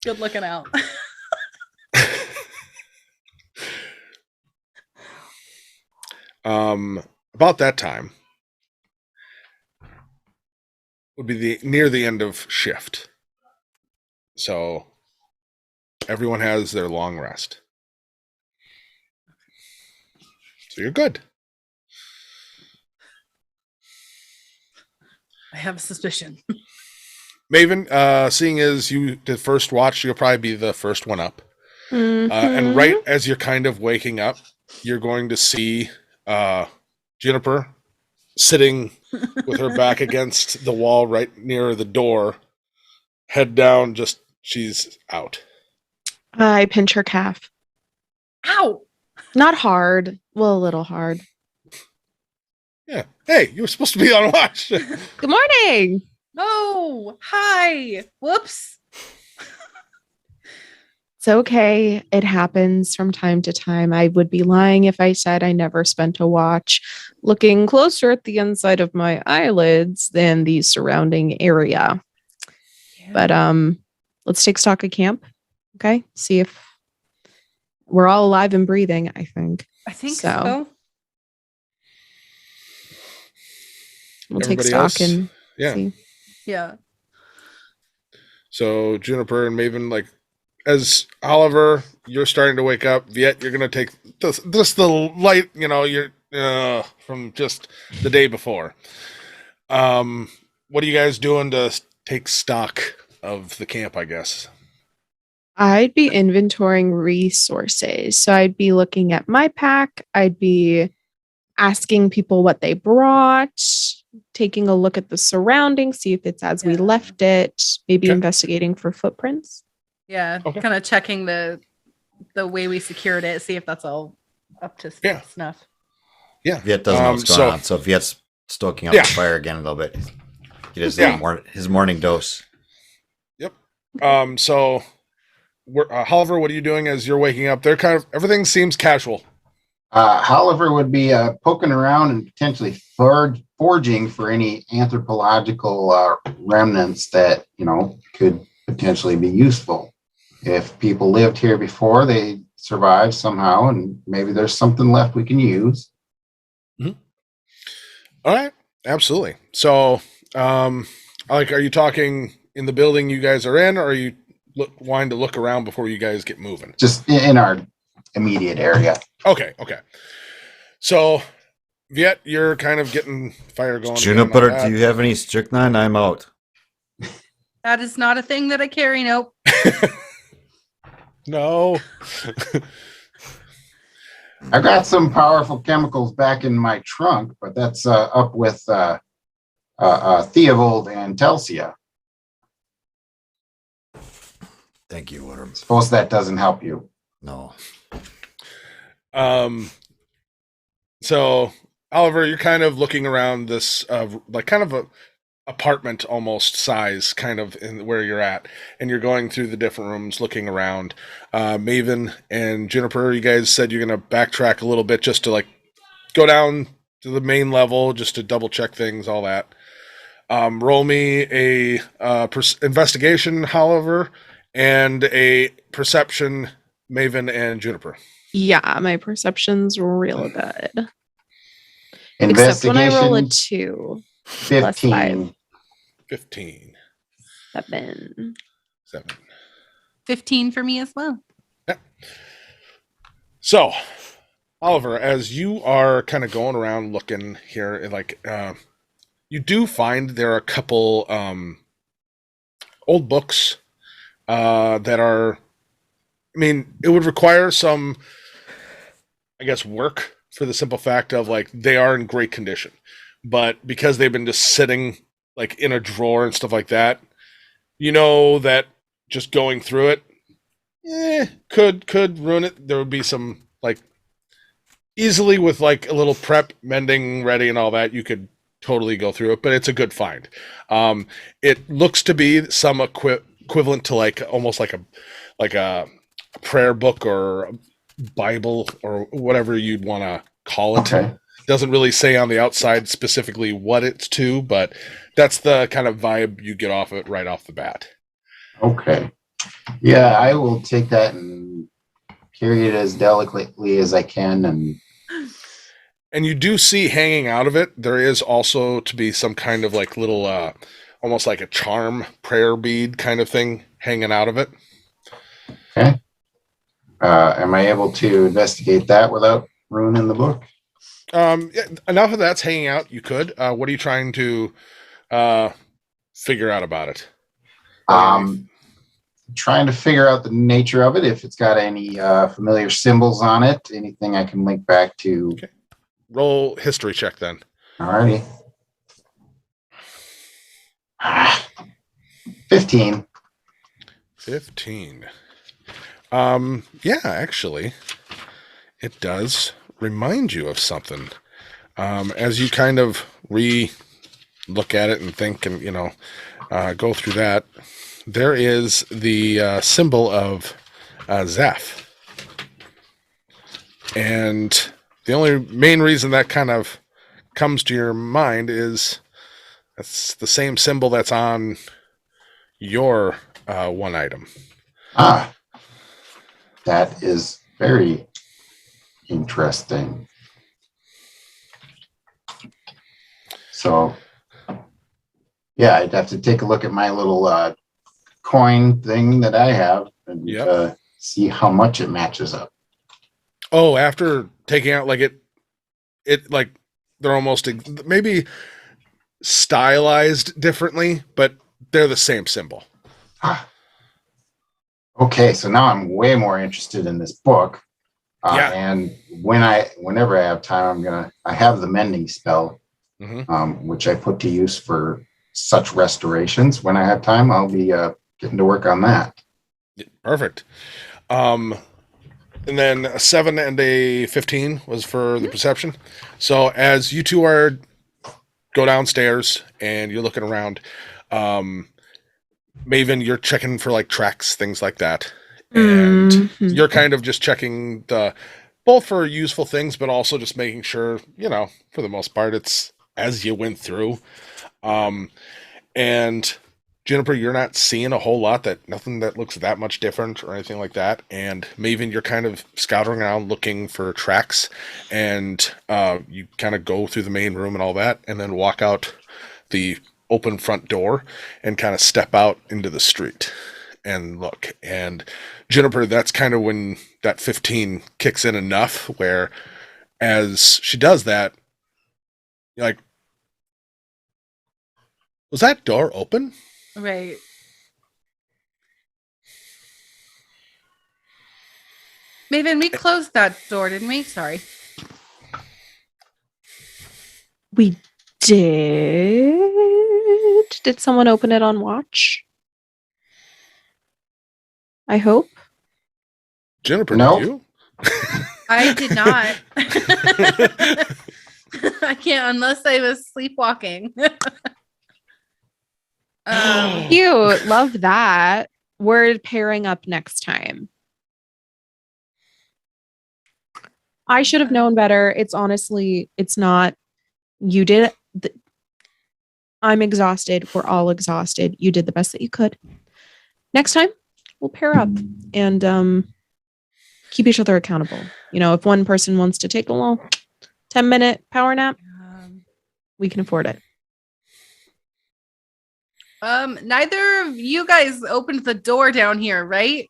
Good looking out. About that time would be near the end of shift. So everyone has their long rest. So you're good. I have a suspicion. Maven, seeing as you did first watch, you'll probably be the first one up. And right as you're kind of waking up, you're going to see Juniper sitting with her back against the wall right near the door, head down, just she's out. I pinch her calf. Ow! Not hard. Well, a little hard. Yeah. Hey, you were supposed to be on watch. Good morning. Oh, hi. Whoops. It's okay. It happens from time to time. I would be lying if I said I never spent a watch looking closer at the inside of my eyelids than the surrounding area. But let's take stock of camp. Okay? See if we're all alive and breathing, I think. I think So. so. We'll take Everybody stock else? and Yeah. see. Yeah. So Juniper and Maven, like, as Oliver, you're starting to wake up. Viet, you're gonna take just the light, you're from just the day before. What are you guys doing to take stock of the camp, I guess? I'd be inventorying resources. So I'd be looking at my pack. I'd be asking people what they brought, taking a look at the surroundings, see if it's as we Yeah. left it, maybe Okay. investigating for footprints. Yeah. Okay. Kind of checking the way we secured it, see if that's all up to Yeah. snuff. Yeah. Viet doesn't know what's going on, so Viet's stoking up Yeah. the fire again a little bit. He does Yeah. his morning dose. So Oliver, what are you doing as you're waking up? They're kind of everything seems casual. Oliver would be poking around and potentially forging for any anthropological remnants that could potentially be useful. If people lived here before, they survived somehow, and maybe there's something left we can use. All right, absolutely. So, are you talking in the building you guys are in, or are you wanting to look around before you guys get moving? Just in our immediate area. Okay. So, Viet, you're kind of getting fire going. again on Juniper, that. do you have any strychnine? I'm out. That is not a thing that I carry. Nope. No. I got some powerful chemicals back in my trunk, but that's up with Theobald and Telsia. Thank you, Water. Suppose that doesn't help you. No. So Oliver, you're kind of looking around this, like kind of a apartment almost size, kind of in where you're at, and you're going through the different rooms, looking around. Maven and Juniper, you guys said you're gonna backtrack a little bit just to like go down to the main level, just to double check things, all that. Roll me a investigation, Oliver, and a perception, Maven and Juniper. Yeah, my perception's real good. Except when I roll a Investigation 2. Plus 5. 15. 7. 7. 15 for me as well. So, Oliver, as you are kind of going around looking here, like, you do find there are a couple old books that are, I mean, it would require some, I guess, work for the simple fact of, like, they are in great condition. But because they've been just sitting, like, in a drawer and stuff like that, that just going through it, could ruin it. There would be some, like, easily with, like, a little prep, mending ready and all that, you could totally go through it, but it's a good find. It looks to be some equivalent to like almost like a prayer book or a Bible or whatever you'd want to call it. Okay. Doesn't really say on the outside specifically what it's to, but that's the kind of vibe you get off of it right off the bat. Okay. Yeah, I will take that and carry it as delicately as I can. And you do see hanging out of it, there is also to be some kind of like little, almost like a charm prayer bead kind of thing hanging out of it. Okay. Am I able to investigate that without ruining the book? Yeah, enough of that's hanging out. You could. What are you trying to figure out about it? Trying to figure out the nature of it, if it's got any familiar symbols on it, anything I can link back to. Okay. Roll history check then. Alrighty. 15. 15. Yeah, actually, it does remind you of something. As you kind of look at it and think and, go through that, there is the symbol of Zeph. And the only main reason that kind of comes to your mind is that's the same symbol that's on your one item. That is very interesting. So, yeah, I'd have to take a look at my little coin thing that I have and see how much it matches up. Oh, after taking out, like it like they're almost maybe stylized differently, but they're the same symbol. Okay, so now I'm way more interested in this book. And whenever I have time, I have the mending spell, which I put to use for such restorations. When I have time, I'll be getting to work on that. Perfect. And then a 7 and a 15 was for the perception. So as you two go downstairs and you're looking around, Maven, you're checking for like tracks, things like that. And you're kind of just checking both for useful things, but also just making sure, for the most part, it's as you went through. And Juniper, you're not seeing a whole lot, nothing that looks that much different or anything like that. And Maven, you're kind of scouting around looking for tracks, and you kind of go through the main room and all that, and then walk out the open front door and kind of step out into the street and look. And Juniper, that's kind of when that 15 kicks in enough where as she does that, you're like, was that door open? Right. Maven, we closed that door, didn't we? Sorry. We did. Did someone open it on watch? I hope. Juniper, No. did you? I did not. I can't unless I was sleepwalking. Cute. Love that. We're pairing up next time. I should have known better. It's not. You did. I'm exhausted. We're all exhausted. You did the best that you could. Next time, we'll pair up and keep each other accountable. If one person wants to take a little 10-minute power nap, we can afford it. Neither of you guys opened the door down here, right?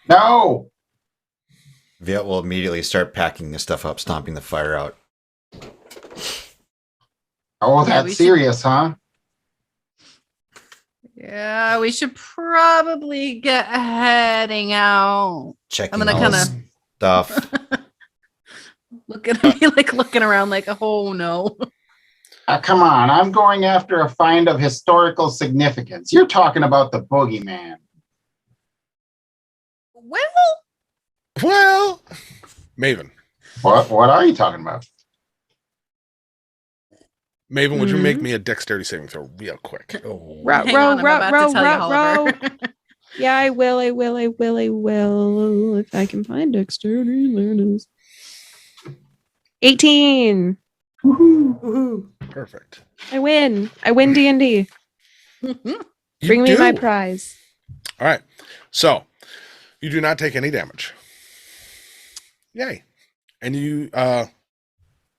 No. Viet will immediately start packing the stuff up, stomping the fire out. Oh, that's serious, huh? Yeah, we should probably get heading out. Checking I'm gonna all kind of stuff. look at me like looking around like, oh no. Come on, I'm going after a find of historical significance. You're talking about the boogeyman. Well, Maven. What are you talking about? Maven, would you make Mhm. me a dexterity saving throw real quick? Oh. Row, Hang row, on, I'm row, about row, to tell you, row, Oliver. Yeah, I will. If I can find dexterity, there it is. 18. Woohoo. Perfect. I win. I win D&D. You Bring me my do. prize. All right. So you do not take any damage. Yay. And you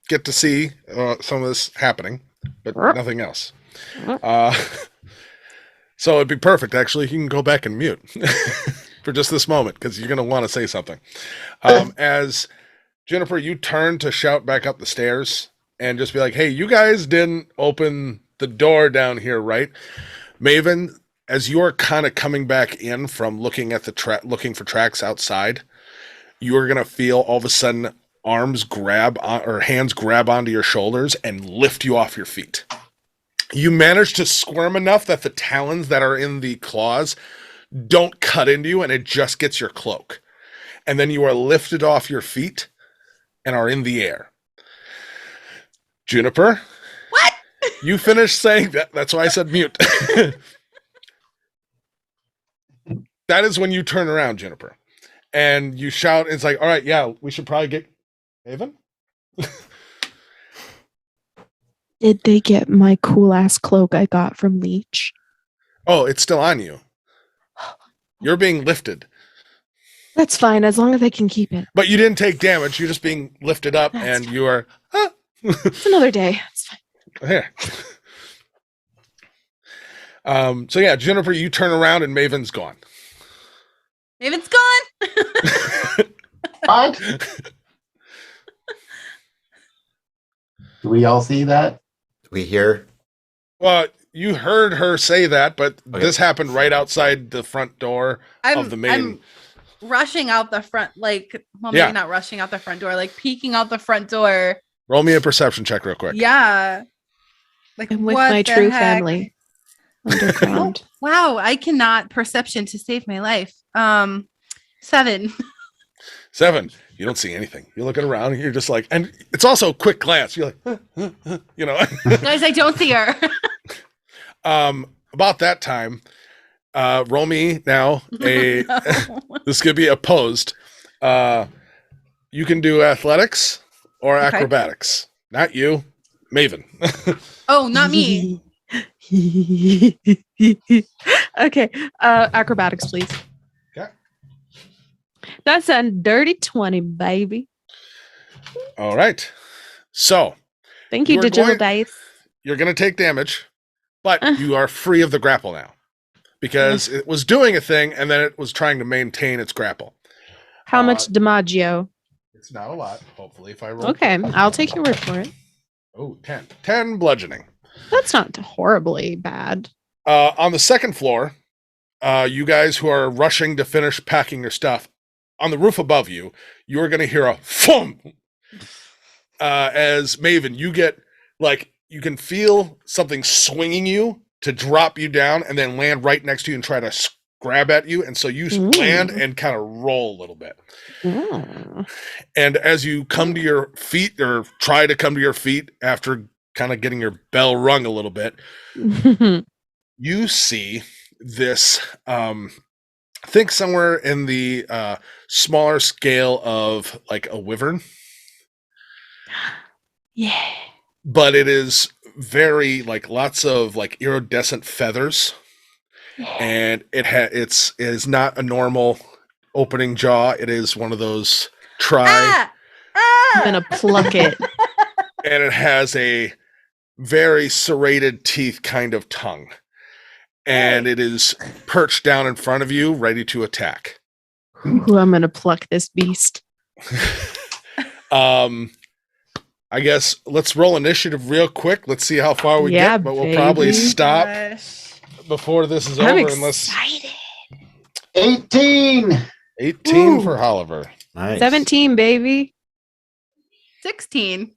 get to see some of this happening, but nothing else. So it'd be perfect, actually. You can go back and mute for just this moment because you're going to want to say something. As Jennifer, you turn to shout back up the stairs and just be like, hey, you guys didn't open the door down here, right? Maven, as you're kind of coming back in from looking at the looking for tracks outside, you're going to feel all of a sudden arms grab on, or hands grab onto your shoulders and lift you off your feet. You manage to squirm enough that the talons that are in the claws don't cut into you and it just gets your cloak. And then you are lifted off your feet and are in the air. Juniper? What? You finished saying that. That's why I said mute. That is when you turn around, Juniper. And you shout, it's like, all right, yeah, we should probably get Haven. Did they get my cool ass cloak I got from Leech? Oh, it's still on you. You're being lifted. That's fine, as long as I can keep it. But you didn't take damage. You're just being lifted up, That's and fine. you are It's another day. It's fine. here. So yeah, Jennifer, you turn around and Maven's gone. Maven's gone. What? Do we all see that? We hear. Well, you heard her say that, but Okay. this happened right outside the front door of the main. I'm rushing out the front, like, well, Yeah. maybe not rushing out the front door, like peeking out the front door. Roll me a perception check real quick. Yeah. Like, I'm with what my the true heck? family. Underground. Wow, I cannot perception to save my life. 7. 7. You don't see anything. You're looking around and you're just like, and it's also a quick glance. You're like, you know. Guys, I don't see her. About that time, roll me now a. No. This could be opposed. You can do athletics or Okay. acrobatics. Not you, Maven. Oh, not me. Okay. Acrobatics, please. Okay. That's a dirty 20, baby. All right. So Thank you, You're digital going- dice. you're going to take damage, but you are free of the grapple now because it was doing a thing and then it was trying to maintain its grapple. How much DiMaggio? It's not a lot, hopefully, if I roll. Okay, I'll take your word for it. Oh, 10. 10 bludgeoning. That's not horribly bad. On the second floor, you guys who are rushing to finish packing your stuff, on the roof above you, you're going to hear a thump. As Maven, you get, like, you can feel something swinging you to drop you down and then land right next to you and try to grab at you. And so you Ooh. land and kind of roll a little bit. Mm. And as you come to your feet or try to come to your feet after kind of getting your bell rung a little bit, you see this, think somewhere in the smaller scale of like a wyvern, Yeah. but it is very like lots of like iridescent feathers, and it is not a normal opening jaw. It is one of those Ah! Ah! I'm gonna pluck it. and it has a very serrated teeth kind of tongue, and it is perched down in front of you, ready to attack. Ooh, I'm gonna pluck this beast. I guess let's roll initiative real quick. Let's see how far we Yeah, get, but we'll probably baby. stop Gosh. before this is I'm over unless excited. 18. 18 Ooh. for Oliver. Nice. 17, baby. 16.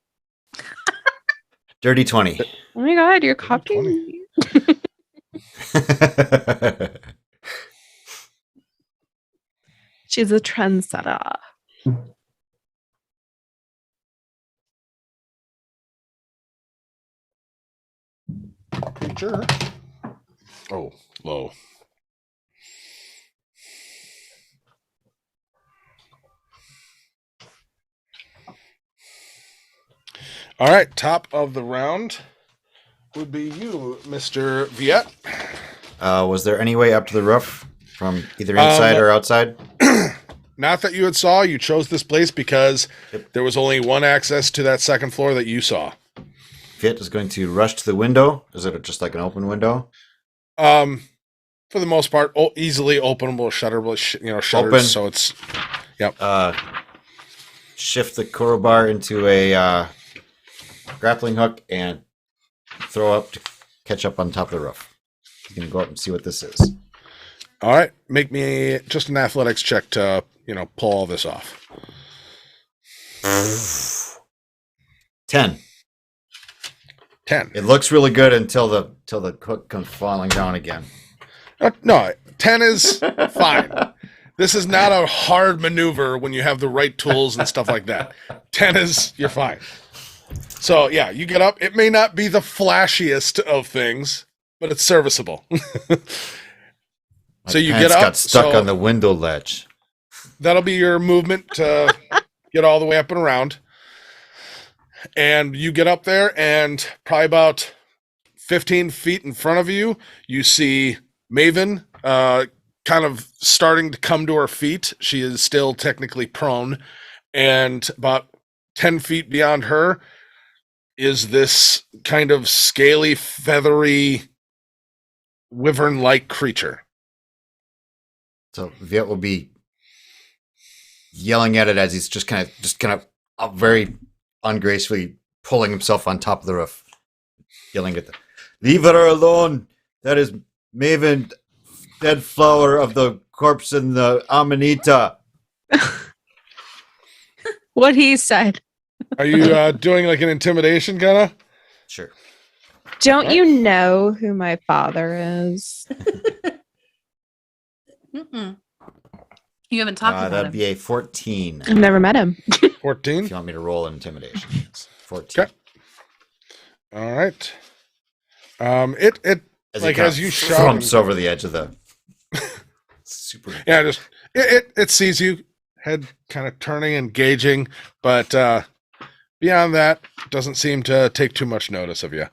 Dirty 20. Oh my god, you're 20. copying me. She's a trendsetter. sure. Oh, low. All right, top of the round would be you, Mr. Viet. Was there any way up to the roof from either inside or outside? Not that you had saw. You chose this place because there was only one access to that second floor that you saw. Fit is going to rush to the window. Is it just like an open window? For the most part, easily openable, shutterable, shutters. Open. So it's, yep. Shift the crowbar into a grappling hook and throw up to catch up on top of the roof. You can go up and see what this is. All right, make me just an athletics check to, pull all this off. 10. 10. It looks really good until the hook comes falling down again. No, 10 is fine. This is not a hard maneuver when you have the right tools and stuff like that. 10 is, you're fine. So, yeah, you get up. It may not be the flashiest of things, but it's serviceable. So you get up. Got stuck on the window ledge. That'll be your movement to get all the way up and around. And you get up there, and probably about 15 feet in front of you, you see Maven kind of starting to come to her feet. She is still technically prone. And about 10 feet beyond her is this kind of scaly, feathery, wyvern-like creature. So Viet will be yelling at it as he's just kind of very ungracefully pulling himself on top of the roof, yelling at them, "Leave her alone! That is Maven, dead flower of the corpse in the Amanita." What he said. Are you doing like an intimidation kind of? Sure. Don't you know who my father is? Mm-mm. You haven't talked about That'd him. be a 14. I've never met him. 14? If you want me to roll an intimidation. Yes. 14. Okay. All right. It like as you shout, thumps over the edge of the super. yeah, just it sees you, head kind of turning, engaging, but beyond that, doesn't seem to take too much notice of you.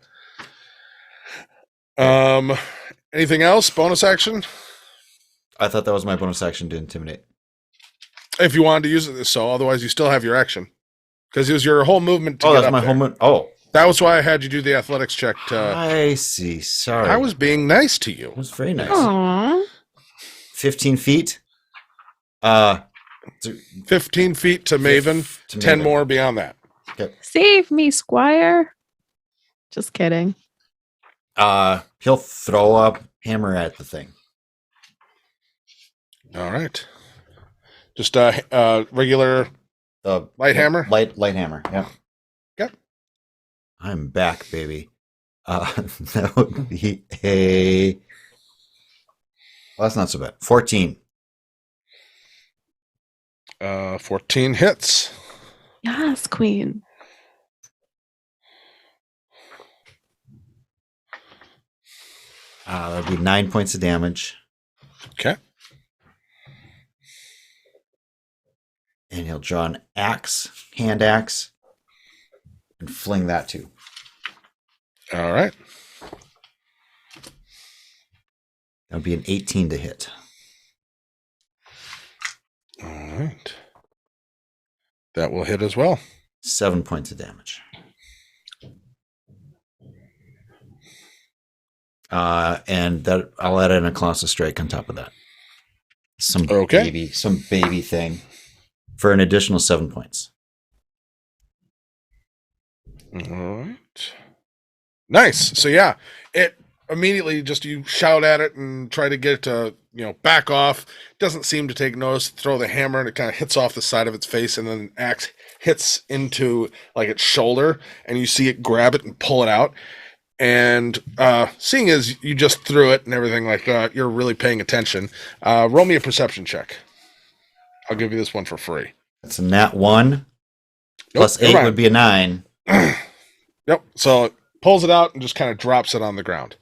Anything else? Bonus action? I thought that was my bonus action to intimidate. If you wanted to use it, so otherwise you still have your action because it was your whole movement to Oh, get that's up my there. whole move. Oh, That was why I had you do the athletics check. I see. Sorry. I was being nice to you. It was very nice. Aww. 15 feet. 15 feet to Maven, to 10 Maven. more beyond that. Save me, Squire. Just kidding. He'll throw a hammer at the thing. All right. Just a regular The light hammer? Light hammer. Yeah. Okay. I'm back, baby. That would be a. Well, that's not so bad. 14. 14 hits. Yes, Queen. That'd be 9 points of damage. Okay. And he'll draw an axe, hand axe, and fling that too. All right. That would be an 18 to hit. All right. That will hit as well. 7 points of damage. And that I'll add in a colossal strike on top of that. Some baby thing for an additional 7 points. All right. Nice. So yeah, it immediately just you shout at it and try to get it to, back off. Doesn't seem to take notice. Throw the hammer and it kind of hits off the side of its face, and then an axe hits into like its shoulder, and you see it grab it and pull it out. And seeing as you just threw it and everything like that, you're really paying attention. Roll me a perception check. I'll give you this one for free. That's a nat 1. Nope, Plus 8 never mind. would be a 9. Yep. So it pulls it out and just kind of drops it on the ground.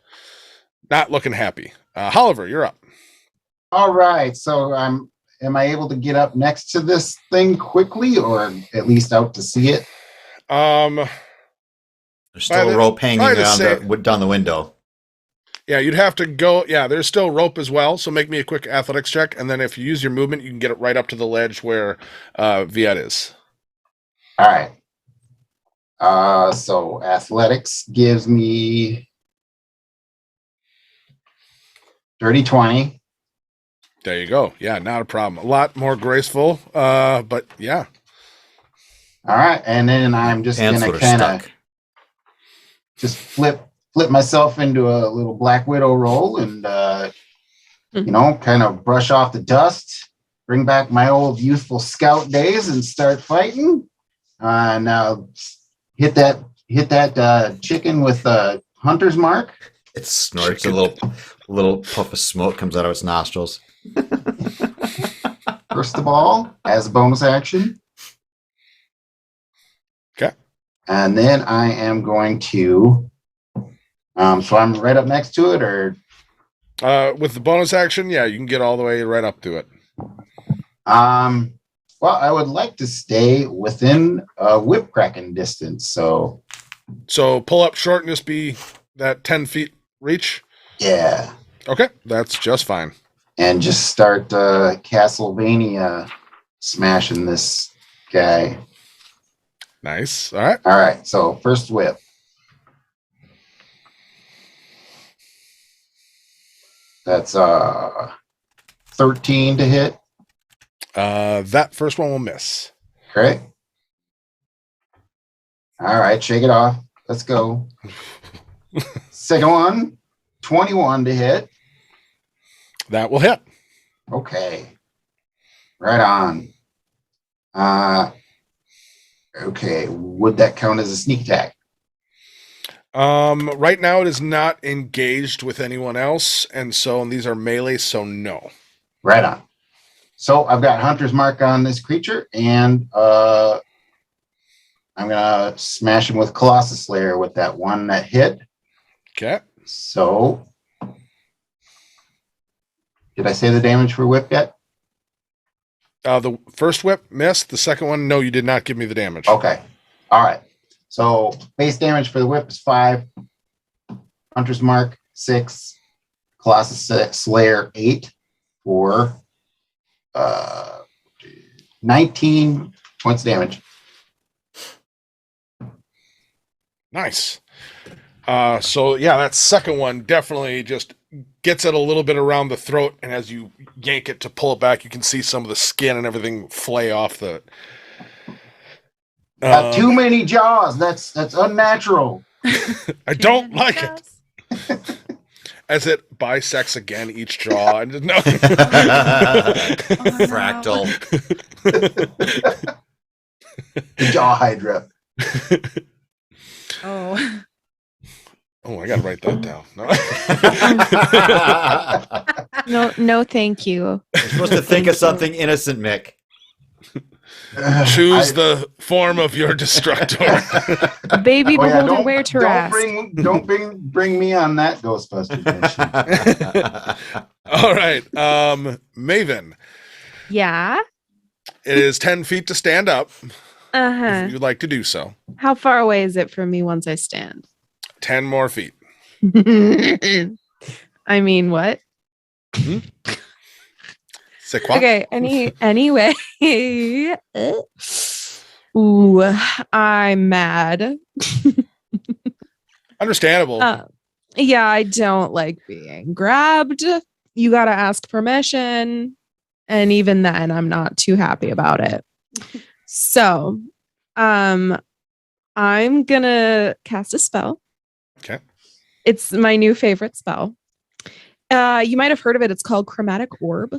Not looking happy. Oliver, you're up. All right. So am I able to get up next to this thing quickly, or at least out to see it? Um, There's still a rope hanging probably the down same- down the window. yeah, you'd have to go. Yeah, there's still rope as well. So make me a quick athletics check, and then if you use your movement, you can get it right up to the ledge where Viet is. All right. So athletics gives me dirty 20. There you go. Yeah, not a problem. A lot more graceful, but yeah. All right, and then I'm just Pants gonna would kind have of stuck. just flip myself into a little Black Widow roll, and kind of brush off the dust, bring back my old youthful scout days, and start fighting. Now hit that chicken with a hunter's mark. It snorts. A little puff of smoke comes out of its nostrils. First of all, as a bonus action. Okay. And then I am going to, so I'm right up next to it, or? With the bonus action, yeah, you can get all the way right up to it. Well, I would like to stay within whip cracking distance. So pull up short and just be that 10 feet reach. yeah, Okay, that's just fine. and just start Castlevania smashing this guy. Nice. All right. All right, so first whip. That's 13 to hit. That first one will miss. Great. All right, shake it off. Let's go. Second one, 21 to hit. That will hit. Okay. Right on. Okay, would that count as a sneak attack? Right now it is not engaged with anyone else, and these are melee, so no. Right on. So I've got Hunter's Mark on this creature, and I'm gonna smash him with Colossus Slayer with that one that hit. Okay. So did I say the damage for whip yet? The first whip missed. The second one, no, you did not give me the damage. Okay. All right. So base damage for the whip is 5. Hunter's Mark 6. Colossus Slayer 8 for 19 points of damage. Nice. That second one definitely just gets it a little bit around the throat, and as you yank it to pull it back, you can see some of the skin and everything flay off the. Got too many jaws. That's unnatural. I don't like it. As it bisects again each jaw, and no. Fractal. The jaw hydra. Oh. Oh, I gotta write that down. No. No, thank you. You're supposed to think of something innocent, Mick. Choose the form of your destructor. Baby Oh, yeah, beholder, where to rest. Don't bring me on that Ghostbusters mission. All right, Maven. Yeah. It is 10 feet to stand up. Uh-huh. If you'd like to do so. How far away is it from me once I stand? 10 more feet. I mean, what? C'est quoi? Okay, anyway. Ooh, I'm mad. Understandable. Yeah, I don't like being grabbed. You got to ask permission. And even then, I'm not too happy about it. So, I'm going to cast a spell. Okay. It's my new favorite spell. You might have heard of it. It's called Chromatic Orb.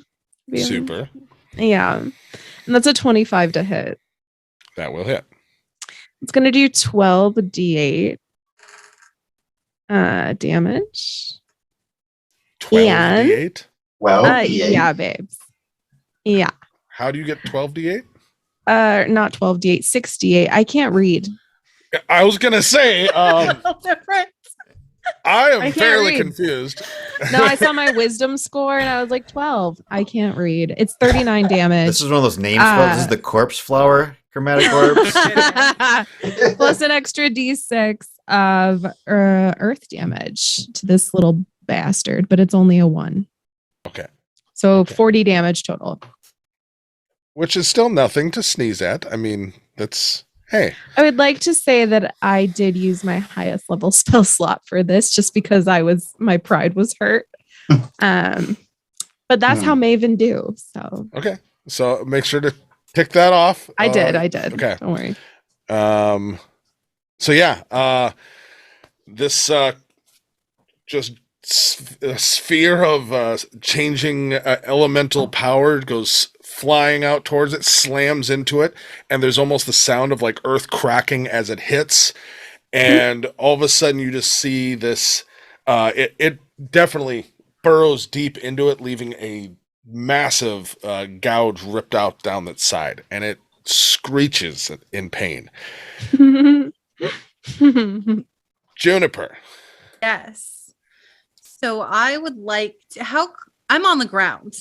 Super. Yeah. And that's a 25 to hit. That will hit. It's going to do 12 d8 damage. 12 And- d8? Well, yeah, babes. Yeah. How do you get 12 d8? Not 12 d8, 6 d8. I can't read. I was going to say, No difference. I am I can't fairly read. confused. No, I saw my wisdom score and I was like 12. I can't read. It's 39 damage. This is one of those name spells. This is the corpse flower chromatic orbs. Plus an extra d6 of earth damage to this little bastard, but it's only a 1. Okay. So Okay. 40 damage total. Which is still nothing to sneeze at. I mean, that's, hey. I would like to say that I did use my highest level spell slot for this just because my pride was hurt. But that's how Maven do. So Okay. So make sure to tick that off. I did. Okay. Don't worry. So yeah, this just a sphere of changing elemental power goes flying out towards it, slams into it, and there's almost the sound of like earth cracking as it hits, and all of a sudden you just see this. It definitely burrows deep into it, leaving a massive gouge ripped out down that side, and it screeches in pain. Juniper. Yes. So I would like to. I'm on the ground.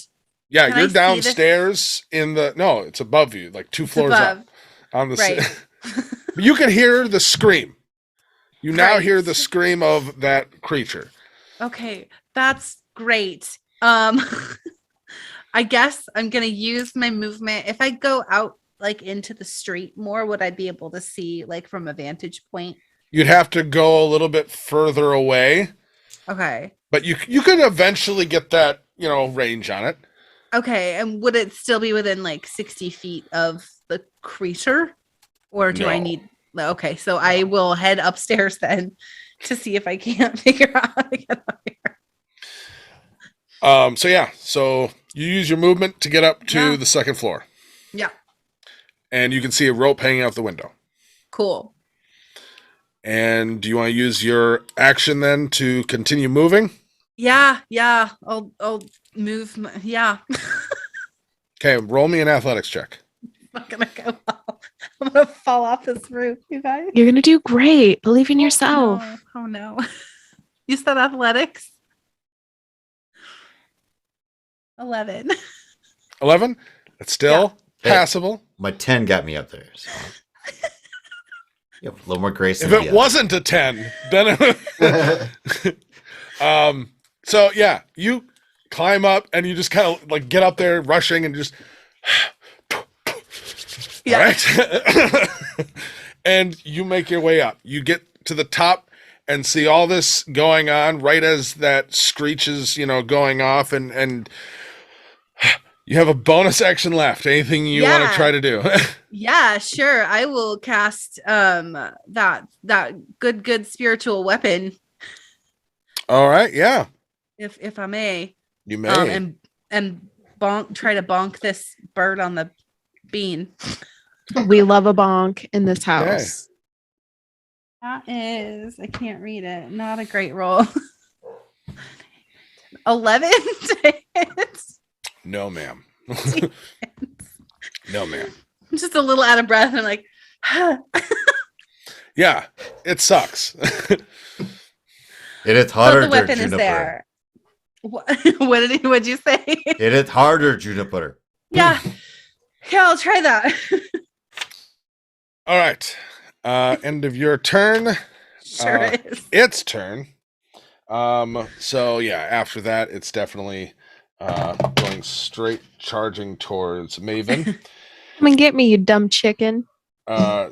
Yeah, Can I you're see downstairs no, it's above you, like 2 floors above. up on the Right. You can hear the scream. You now Right. hear the scream of that creature. Okay, that's great. I guess I'm gonna use my movement. If I go out like into the street more, would I be able to see like from a vantage point? You'd have to go a little bit further away, Okay. but you could eventually get that, range on it. Okay, and would it still be within like 60 feet of the creature? Or do I No. need okay, so I will head upstairs then to see if I can't figure out how to get up here. So you use your movement to get up to Yeah. the second floor. Yeah. And you can see a rope hanging out the window. Cool. And do you want to use your action then to continue moving? Yeah. I'll move yeah. Okay, roll me an athletics check. Not gonna go well. I'm gonna fall off this roof, you guys. You're gonna do great. Believe in yourself. Oh no. You said athletics? 11. 11? That's still Hey. passable. My 10 got me up there. So. You have a little more grace. If than it the wasn't a 10, then it so yeah, you climb up and you just kind of like get up there rushing and just Yeah. all right. And you make your way up. You get to the top and see all this going on right as that screech is, going off, and you have a bonus action left. Anything you want to Yeah. try to do? Yeah, sure. I will cast that good spiritual weapon All right, yeah. if I may. You may. And try to bonk this bird on the bean. We love a bonk in this house. That is, I can't read it. Not a great roll. 11 to hit. No, ma'am. No, ma'am. I'm just a little out of breath. I'm like, Yeah, it sucks. It is harder, so the weapon Juniper. is there. What'd you say? It is harder, Juniper. Yeah, I'll try that. All right. End of your turn. Sure is. Its turn. So yeah, after that, it's definitely going straight charging towards Maven. Come and get me, you dumb chicken.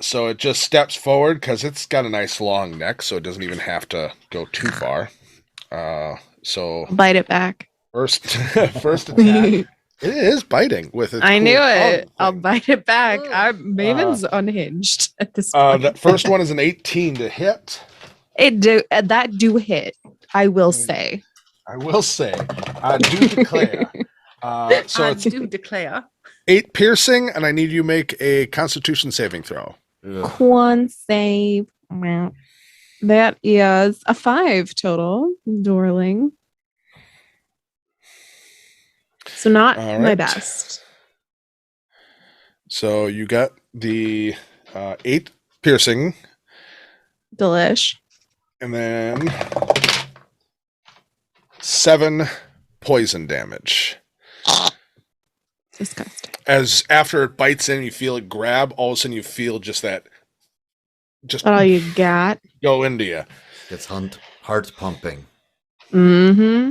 So it just steps forward because it's got a nice long neck, so it doesn't even have to go too far. So Bite it back. first attack. It is biting with its I cool knew tongue it. I'll thing. bite it back. Ooh. Maven's unhinged at this point. The first one is an 18 to hit. That do hit. I will say. I will say, I do declare. So I it's do declare. 8 piercing, and I need you to make a Constitution saving throw. Ugh. Quan save. That is a 5 total, darling. So not All my right. best. So you got the 8 piercing, Delish. and then 7 poison damage. Disgusting. As after it bites in, you feel it grab. All of a sudden, you feel just All you got. go into you. Gets heart pumping. Mm-hmm.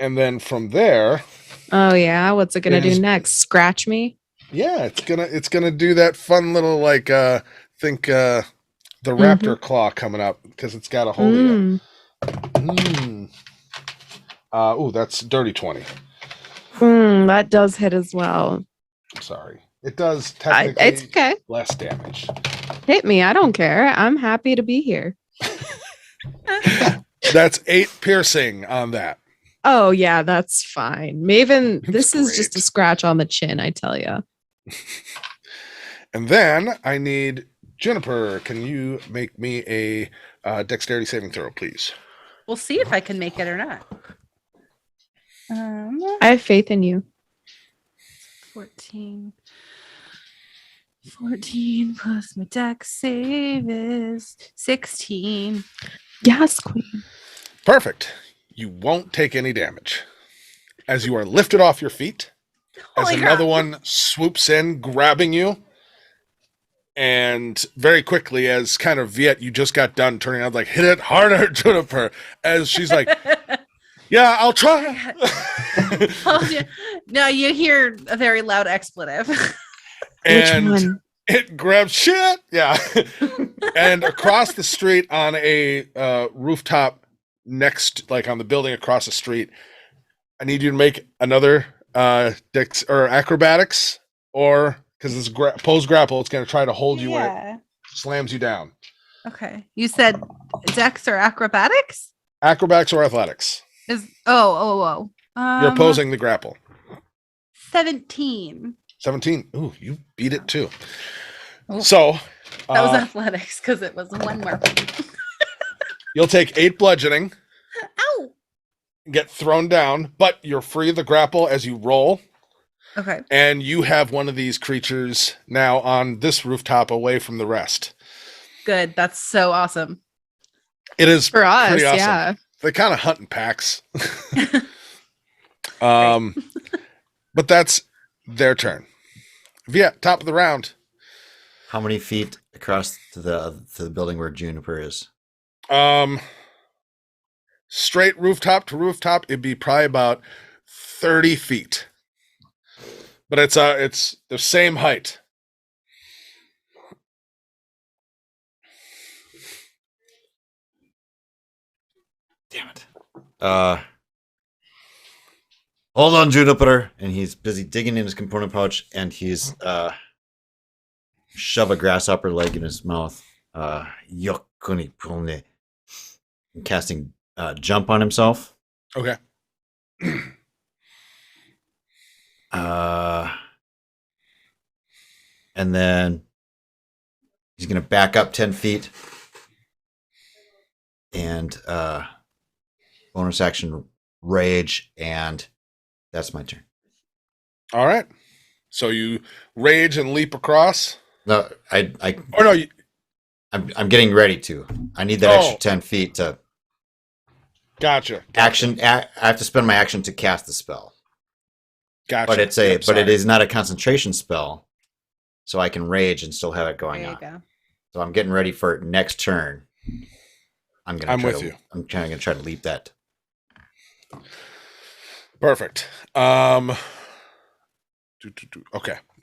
And then from there, Oh yeah. What's it gonna do Is- next? Scratch me? yeah, it's gonna do that fun little the raptor claw coming up because it's got a hold of you. Mm. That's dirty 20. That does hit as well. Sorry, it does technically It's okay. less damage. Hit me. I don't care. I'm happy to be here. That's 8 piercing on that. Oh yeah, that's fine. Maven, this is great. just a scratch on the chin, I tell you. And then I need Juniper. Can you make me a dexterity saving throw, please? We'll see if I can make it or not. I have faith in you. 14. 14 plus my dex save is 16. Yes, queen. Perfect. You won't take any damage. As you are lifted off your feet, as Holy another crap. one swoops in, grabbing you. And very quickly, as kind of Viet, you just got done turning out like, hit it harder, Juniper. As she's like, yeah, I'll try. Told you. No, you hear a very loud expletive. And Which one? it grabs shit. Yeah. And across the street on a rooftop next, like on the building across the street, I need you to make another dex or acrobatics, or because it's pose grapple, it's going to try to hold you when it slams you down. Okay. You said dex or acrobatics? Acrobatics or athletics. Oh. You're opposing the grapple. 17. 17. Ooh, you beat it too. Ooh. So That was athletics because it was one more. you'll take 8 bludgeoning, Ow. get thrown down, but you're free of the grapple as you roll. Okay. And you have one of these creatures now on this rooftop away from the rest. Good. That's so awesome. It is For us, pretty awesome. yeah. They kind of hunt in packs. But that's their turn. Yeah, top of the round. How many feet across to the building where Juniper is? Straight rooftop to rooftop, it'd be probably about 30 feet. But it's the same height. Damn it. Hold on, Juniper. And he's busy digging in his component pouch, and he's shove a grasshopper leg in his mouth. Yokuni pune. And casting jump on himself. Okay. And then he's going to back up 10 feet and bonus action rage, and that's my turn. All right. So you rage and leap across. No, Or no, I'm getting ready to. I need that extra 10 feet to gotcha. action. I have to spend my action to cast the spell. Gotcha. But it Sorry. is not a concentration spell, so I can rage and still have it going There you on. go. So I'm getting ready for next turn. I'm with you. I'm trying to try to leap that. Perfect. Okay.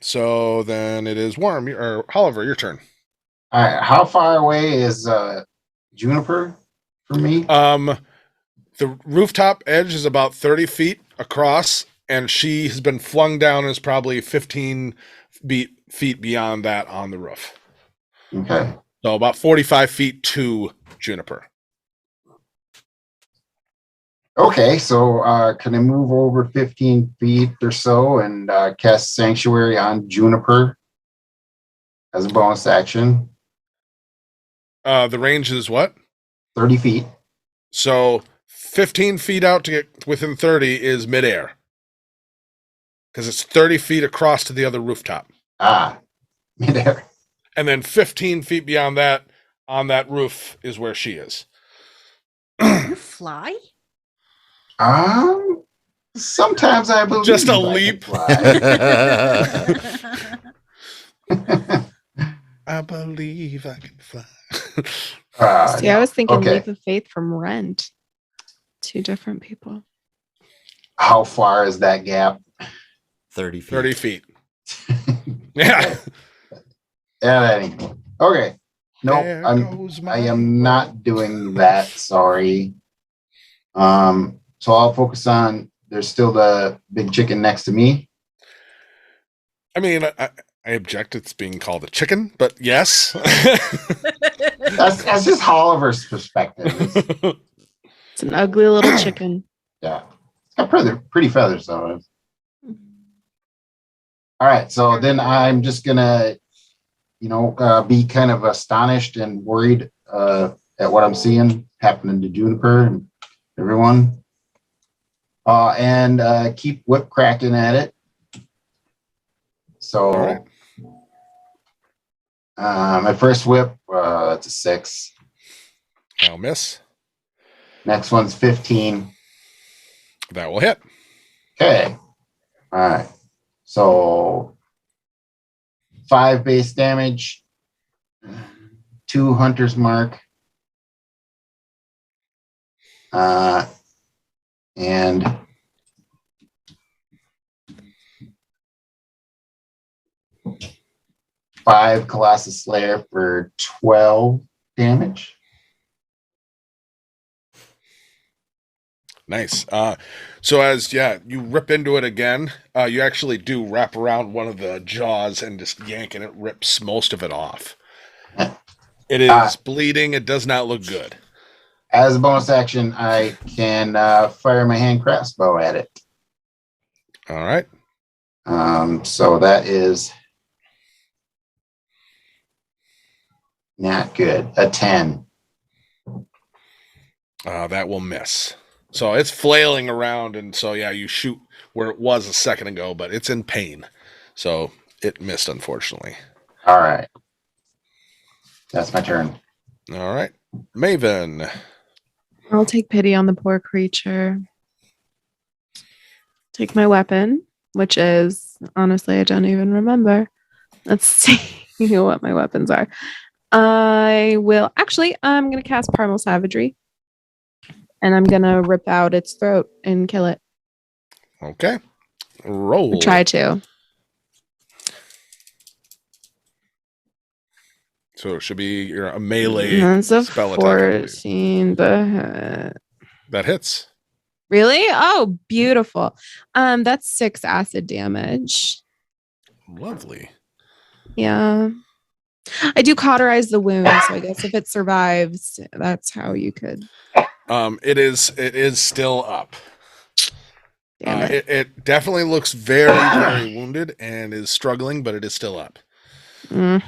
So then it is Worm or Oliver, your turn. All right. How far away is Juniper from me? The rooftop edge is about 30 feet across, and she has been flung down and is probably 15 feet beyond that on the roof. Okay. So about 45 feet to Juniper. Okay, so can I move over 15 feet or so and cast Sanctuary on Juniper as a bonus action? The range is what? 30 feet. So 15 feet out to get within 30 is midair. Because it's 30 feet across to the other rooftop. Midair. And then 15 feet beyond that, on that roof, is where she is. You fly? Sometimes I believe Just a I can leap. fly. I believe I can fly. See, I was thinking Okay. Leap of Faith from Rent. Two different people. How far is that gap? 30 feet. 30 feet. Yeah. Yeah, that ain't cool. Okay. Nope. There goes I my am not doing that. Sorry. So I'll focus on. There's still the big chicken next to me. I mean, I object it's being called a chicken, but yes. That's just Oliver's perspective. It's an ugly little chicken. Yeah, it's got pretty feathers though. All right, so then I'm just gonna, be kind of astonished and worried at what I'm seeing happening to Juniper and everyone, and keep whip cracking at it. So, All right. my first whip, that's a 6. I'll miss. Next one's 15. That will hit. Okay. All right. So 5 base damage, 2 hunter's mark, and five Colossus Slayer for 12 damage. Nice. So as you rip into it again, you actually do wrap around one of the jaws and just yank, and it rips most of it off. It is bleeding. It does not look good. As a bonus action, I can fire my hand crossbow at it. All right. So that is not good. A 10. That will miss. So it's flailing around, and so you shoot where it was a second ago, but it's in pain. So it missed, unfortunately. All right. That's my turn. All right. Maven. I'll take pity on the poor creature. Take my weapon, which is, honestly, I don't even remember. Let's see what my weapons are. I'm going to cast Primal Savagery. And I'm going to rip out its throat and kill it. Okay. Roll. Or try to. So it should be a melee That's a spell attack. I believe. 14. That hits. Really? Oh, beautiful. That's 6 acid damage. Lovely. Yeah. I do cauterize the wound, so I guess if it survives, that's how you could. It is still up. Damn it. It definitely looks very, very wounded and is struggling, but it is still up. I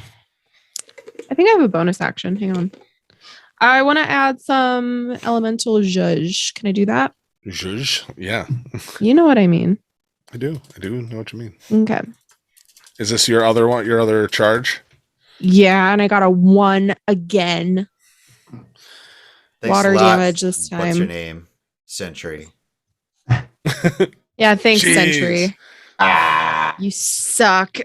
think I have a bonus action. Hang on. I want to add some elemental zhuzh. Can I do that? Zhuzh? Yeah. You know what I mean. I do know what you mean. Okay. Is this your other one? Your other charge? Yeah, and I got a 1 again. Thanks Water a lot. damage this time. What's your name? Century. Yeah, thanks, Jeez. Century. You suck.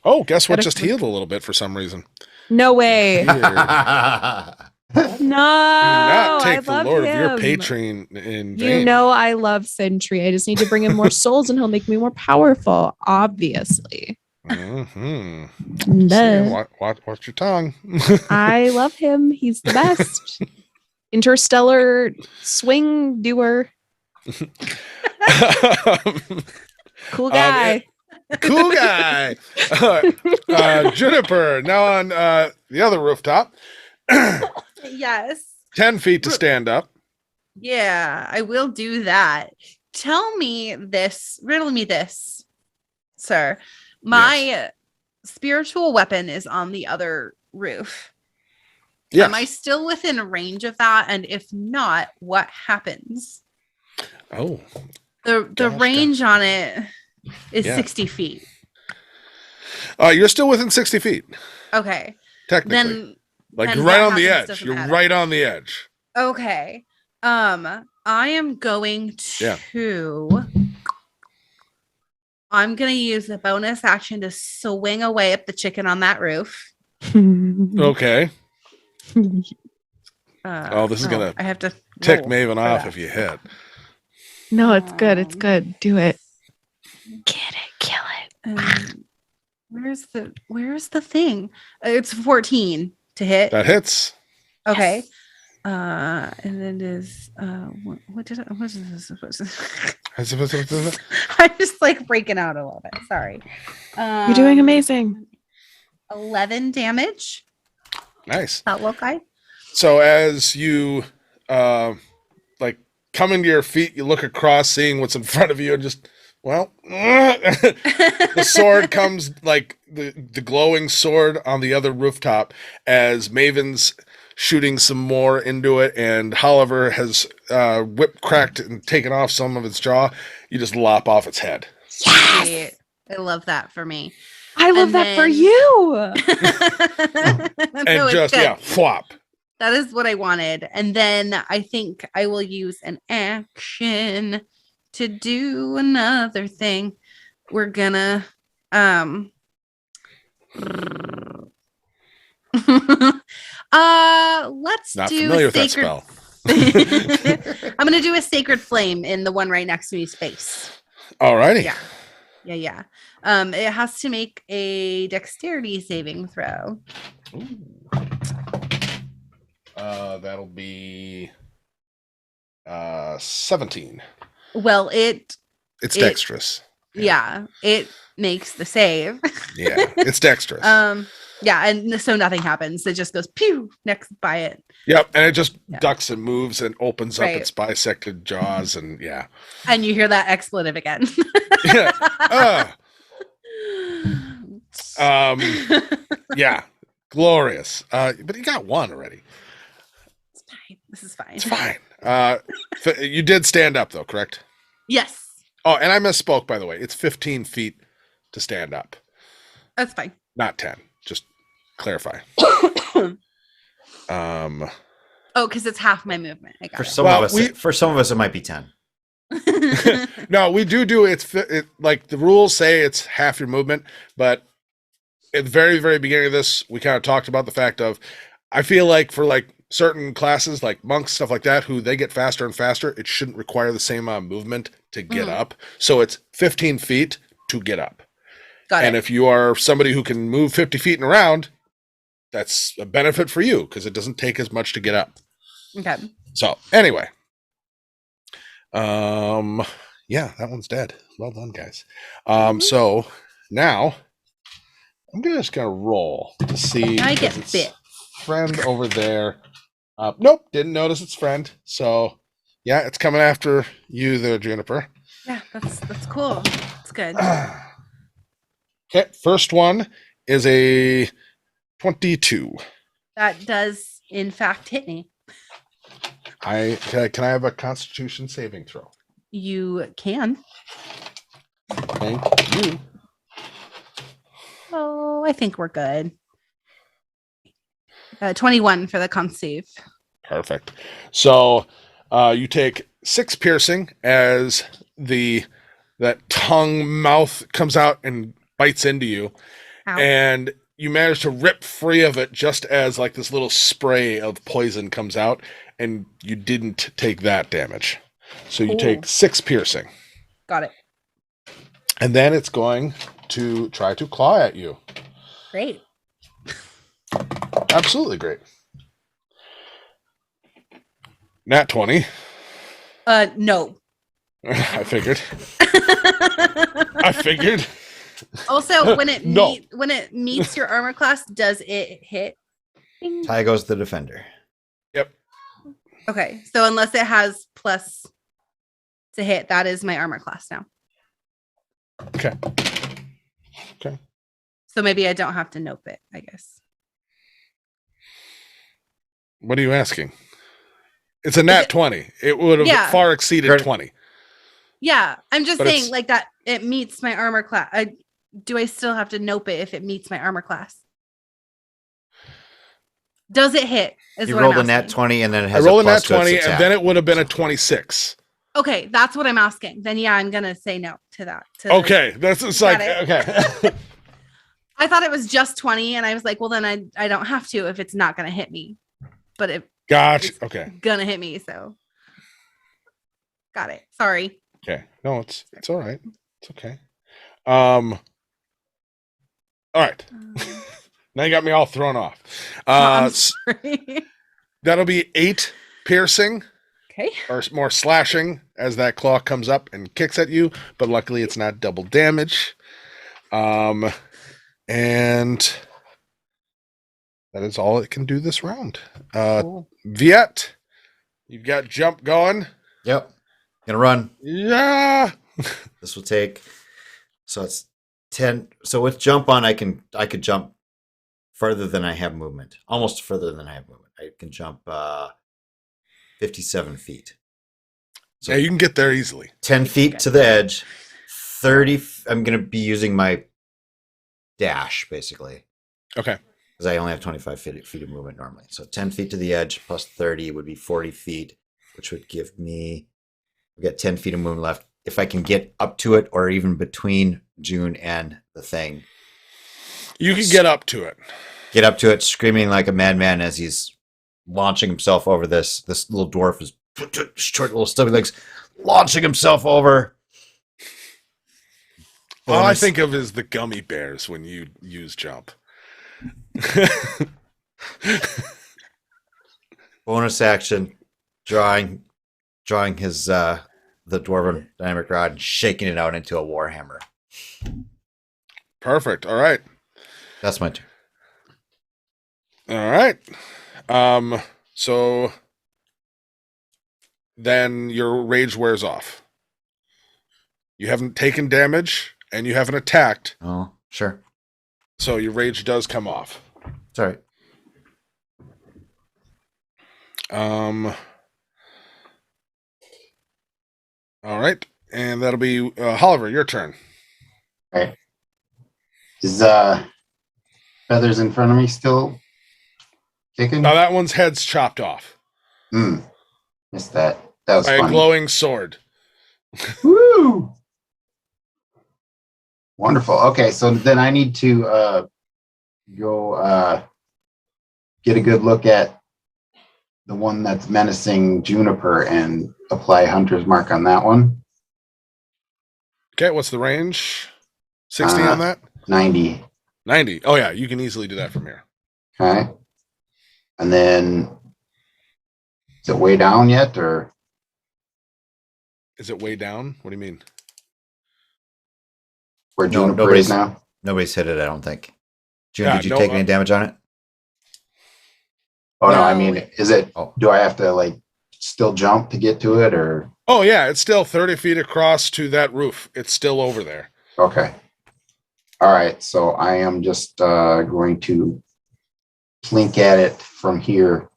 Oh, guess what? Gotta Just healed a little bit for some reason. No way. Weird. No. Do not I take the love Lord him. of your patron in vain. You know I love Sentry. I just need to bring him more souls and he'll make me more powerful, obviously. Mm-hmm. Duh. Watch your tongue. I love him. He's the best. Interstellar swing doer. Cool guy. Cool guy. Juniper, now on the other rooftop. Yes. 10 feet to stand up. Yeah, I will do that. Tell me this, riddle me this, sir. My spiritual weapon is on the other roof. Yes. Am I still within range of that? And if not, what happens? Oh. The range on it is Yeah. 60 feet. You're still within 60 feet. Okay. Technically. Then Like then right what on the happens edge. doesn't You're matter. right on the edge. Okay. I am going to. I'm gonna use the bonus action to swing away at the chicken on that roof. Okay. This is gonna I have to tick roll Maven for off that. if you hit. No, it's good. It's good. Do it. Get it. Kill it. Where's the thing? It's 14 to hit. That hits. Okay. Yes. And then is what is this? That's I'm just like breaking out a little bit. Sorry. You're doing amazing. 11 damage. nice. That look guy. So as you like come into your feet, you look across, seeing what's in front of you, and just the sword comes, like the glowing sword on the other rooftop, as Maven's shooting some more into it, and Oliver has whip cracked and taken off some of its jaw. You just lop off its head. Yes! I love that for me. I love And that for then- you. And No, it's just, good. yeah, flop. That is what I wanted. And then I think I will use an action to do another thing. We're gonna let's Not do familiar a with that sacred spell. I'm gonna do a sacred flame in the one right next to me's face. Alrighty. Yeah. It has to make a dexterity saving throw. That'll be 17. Well, It's It- dexterous. yeah, it makes the save. Yeah, it's dexterous. Yeah, and so nothing happens. It just goes pew next by it. Yep, and it just Yeah. ducks and moves and opens up Right. its bisected jaws, and yeah. And you hear that expletive again. Yeah. Yeah. Glorious. But you got one already. It's fine. This is fine. It's fine. You did stand up though, correct? Yes. Oh, and I misspoke, by the way. It's 15 feet to stand up, That's fine. not 10. Just clarify. Oh, because it's half my movement. I got For it. some Well, of us, for some of us, it might be 10. No, we do it like the rules say it's half your movement, but at the very, very beginning of this, we kind of talked about the fact of, I feel like for like certain classes, like monks, stuff like that, who they get faster and faster, it shouldn't require the same amount of movement to get Mhm. up. So it's 15 feet to get up. Got And it. if you are somebody who can move 50 feet and around, that's a benefit for you because it doesn't take as much to get up. Okay. So anyway, yeah, that one's dead. Well done, guys. So now I'm just gonna roll to see. I because get it's bit. Friend over there. Nope, didn't notice its friend. So yeah, it's coming after you there, Juniper. Yeah, that's cool. It's good. Okay, first one is a 22. That does in fact hit me. Can I have a Constitution saving throw? You can. Thank you. Oh, I think we're good. 21 for the con save. Perfect. So you take 6 piercing as that tongue mouth comes out and bites into you, Ow. and you manage to rip free of it just as like this little spray of poison comes out, and you didn't take that damage. So you Cool. take 6 piercing, Got it. and then it's going to try to claw at you. Great. Absolutely great. Nat 20. No. I figured. I figured. Also, when it No. when it meets your armor class, does it hit? Ding. Ty goes the defender. Yep. Okay, so unless it has plus to hit, that is my armor class now. Okay. So maybe I don't have to nope it, I guess. What are you asking? It's a nat 20. It would have Yeah. far exceeded Credit- 20. Yeah, I'm just But saying it's- like that it meets my armor class. Do I still have to nope it if it meets my armor class? Does it hit? Is You what rolled I'm a nat asking. 20 and then it I has rolled a a nat plus to its 20, attack. and then it would have been a 26. Okay, that's what I'm asking. Then yeah, I'm gonna say no to that. Okay, that's it's like Got okay. I thought it was just 20, and I was like, well, then I don't have to if it's not gonna hit me. But it Gotcha. it's Okay. gonna hit me, so got it. Sorry. Okay. No, it's all right. It's okay. All right. Now you got me all thrown off. I'm sorry. That'll be 8 piercing Okay. or more slashing as that claw comes up and kicks at you, but luckily it's not double damage. And that is all it can do this round. Cool. Viet, you've got jump going. Yep. Gonna run. Yeah. This will take. So it's 10. So with jump on, I could jump further than I have movement. Almost further than I have movement. I can jump 57 feet. So Yeah, you can get there easily. 10 feet to the edge. 30. I'm gonna be using my dash basically Okay. because I only have 25 feet of movement normally. So 10 feet to the edge plus 30 would be 40 feet, which would give me. I've got 10 feet of movement left. If I can get up to it or even between June and the thing. You can get up to it. Get up to it, screaming like a madman as he's launching himself over this. This little dwarf is short, little stubby legs, launching himself over. All I Bonus. think of is the gummy bears when you use jump. Bonus action, drawing his the dwarven dynamic rod and shaking it out into a warhammer. Perfect. All right. That's my turn. All right. So then your rage wears off. You haven't taken damage and you haven't attacked, Oh, sure. so your rage does come off. It's all right. All right, and that'll be Oliver, your turn. Right. Is feathers in front of me still kicking? Now that one's head's chopped off Missed that. That was by a funny. glowing sword. Woo! Wonderful. Okay, so then I need to go get a good look at the one that's menacing Juniper and apply Hunter's Mark on that one. Okay, what's the range? 60 on that? 90. 90. Oh yeah, you can easily do that from here. Okay. And then is it way down yet or Is it way down? What do you mean? where No, Juniper is now? Nobody's hit it, I don't think. June, Yeah, did you no, take any damage on it? Oh no, I No. mean, is it, Oh. do I have to like still jump to get to it or? Oh yeah, it's still 30 feet across to that roof. It's still over there. Okay. All right. So I am just going to plink at it from here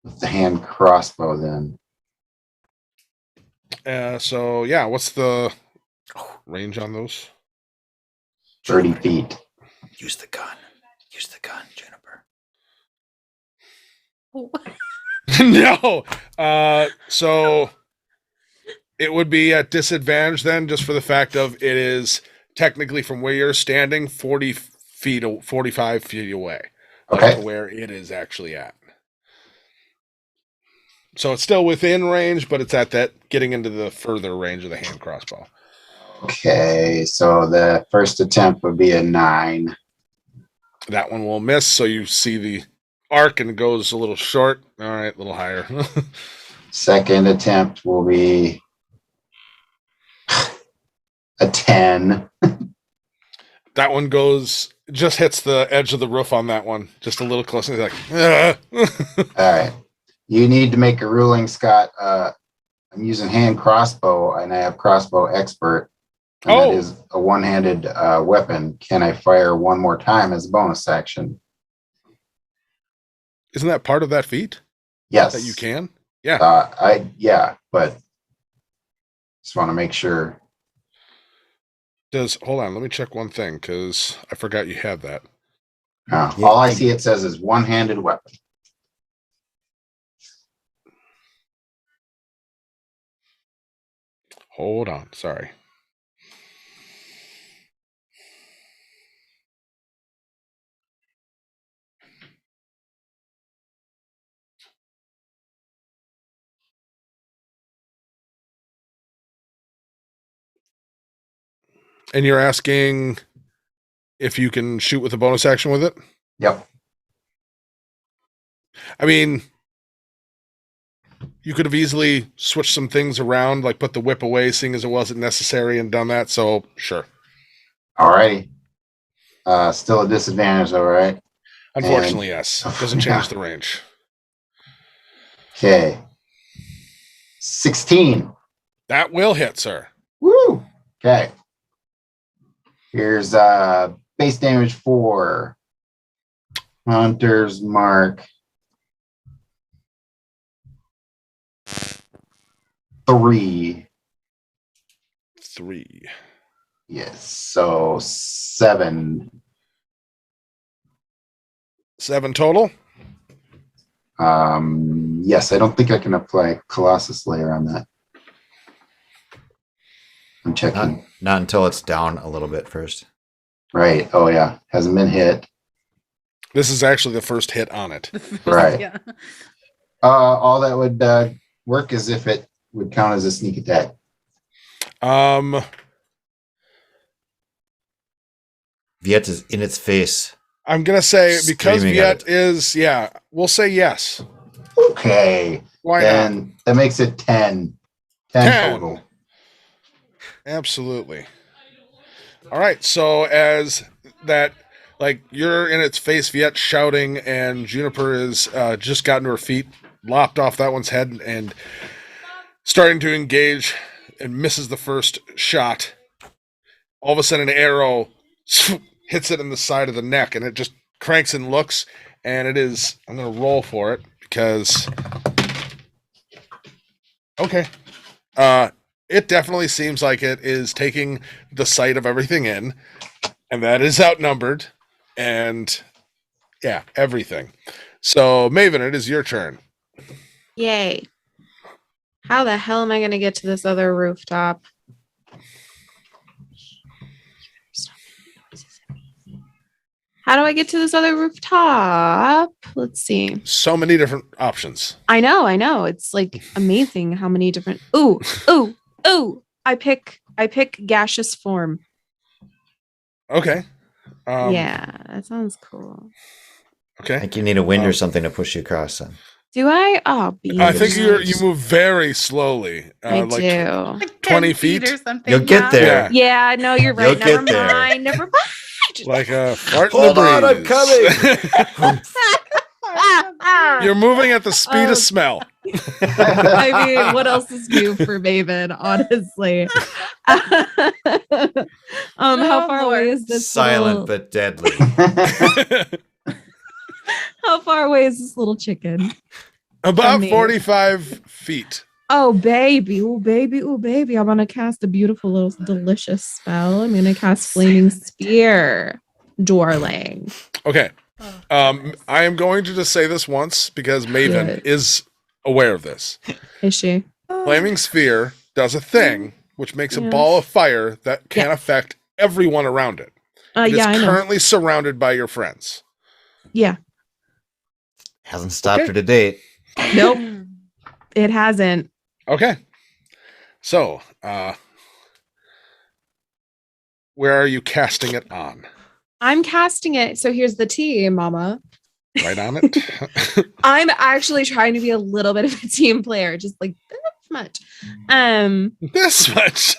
with the hand crossbow then. So yeah, what's the range on those? 30 feet. Use the gun. Use the gun, Juniper. No. So it would be at disadvantage then, just for the fact of it is technically from where you're standing 40 feet, 45 feet away, like Okay. to where it is actually at. So it's still within range, but it's at that getting into the further range of the hand crossbow. Okay. So the first attempt would be a 9. That one will miss, so you see the arc and it goes a little short. All right, a little higher. Second attempt will be a 10. That one goes, just hits the edge of the roof on that one, just a little closer. It's like, "Ugh." All right. You need to make a ruling, Scott. I'm using hand crossbow and I have crossbow expert. And Oh. that is a one-handed weapon. Can I fire one more time as a bonus action? Isn't that part of that feat Yes. that you can? Yeah. But just want to make sure. Hold on, let me check one thing because I forgot you had that. All I see it says is one-handed weapon. Hold on. Sorry. And you're asking if you can shoot with a bonus action with it? Yep. I mean, you could have easily switched some things around, like put the whip away, seeing as it wasn't necessary, and done that. So, sure. Alrighty. Still a disadvantage, though, right? Unfortunately, yes. Doesn't change the range. Okay. 16. That will hit, sir. Woo! Okay. Here's base damage 4. Hunter's Mark. 3. 3. Yes. So 7. 7 total? Yes, I don't think I can apply Colossus layer on that. I'm checking. Not until it's down a little bit first. Right. Oh yeah. Hasn't been hit. This is actually the first hit on it. Right. Yeah. All that would work is if it would count as a sneak attack. Viet is in its face. I'm going to say, because Screaming at Viet is, we'll say yes. Okay. Why then not? that makes it 10. 10 total. Absolutely. All right. So as that, like, you're in its face, Viet shouting, and Juniper is just gotten to her feet, lopped off that one's head, and starting to engage, and misses the first shot. All of a sudden, an arrow hits it in the side of the neck, and it just cranks and looks, and it is, I'm going to roll for it, because, okay. It definitely seems like it is taking the sight of everything in, and that is outnumbered, and yeah, everything. So, Maven, it is your turn. Yay. How the hell am I going to get to this other rooftop? How do I get to this other rooftop? Let's see. So many different options. I know. It's like amazing how many different. Ooh. I pick gaseous form. Okay. Yeah, that sounds cool. I Okay. think you need a wind or something to push you across. Then. Do I? Oh, I think you move very slowly. I like do. Like 20 10 feet? or something. You'll get there. Yeah, no, you're right. You'll Never get there. mind. Never mind. Like a fart in Hold the on, I'm breeze. You're moving at the speed Oh. of smell. I mean, what else is new for Maven, honestly? How far away is this? Silent little, but deadly. How far away is this little chicken? About me. 45 feet. Oh baby, oh baby, oh baby! I'm gonna cast a beautiful little delicious spell. I'm gonna cast Flaming Spear, darling. Okay. I am going to just say this once because Maven Good. is aware of this. Is she? Flaming Sphere does a thing which makes a Yes. ball of fire that can Yeah. affect everyone around it. It is Yeah, I know. currently surrounded by your friends. Yeah. Hasn't stopped Okay. her to date. Nope. It hasn't. Okay. So, where are you casting it on? I'm casting it. So here's the tea, Mama. Right on it? I'm actually trying to be a little bit of a team player, just like this much. This much.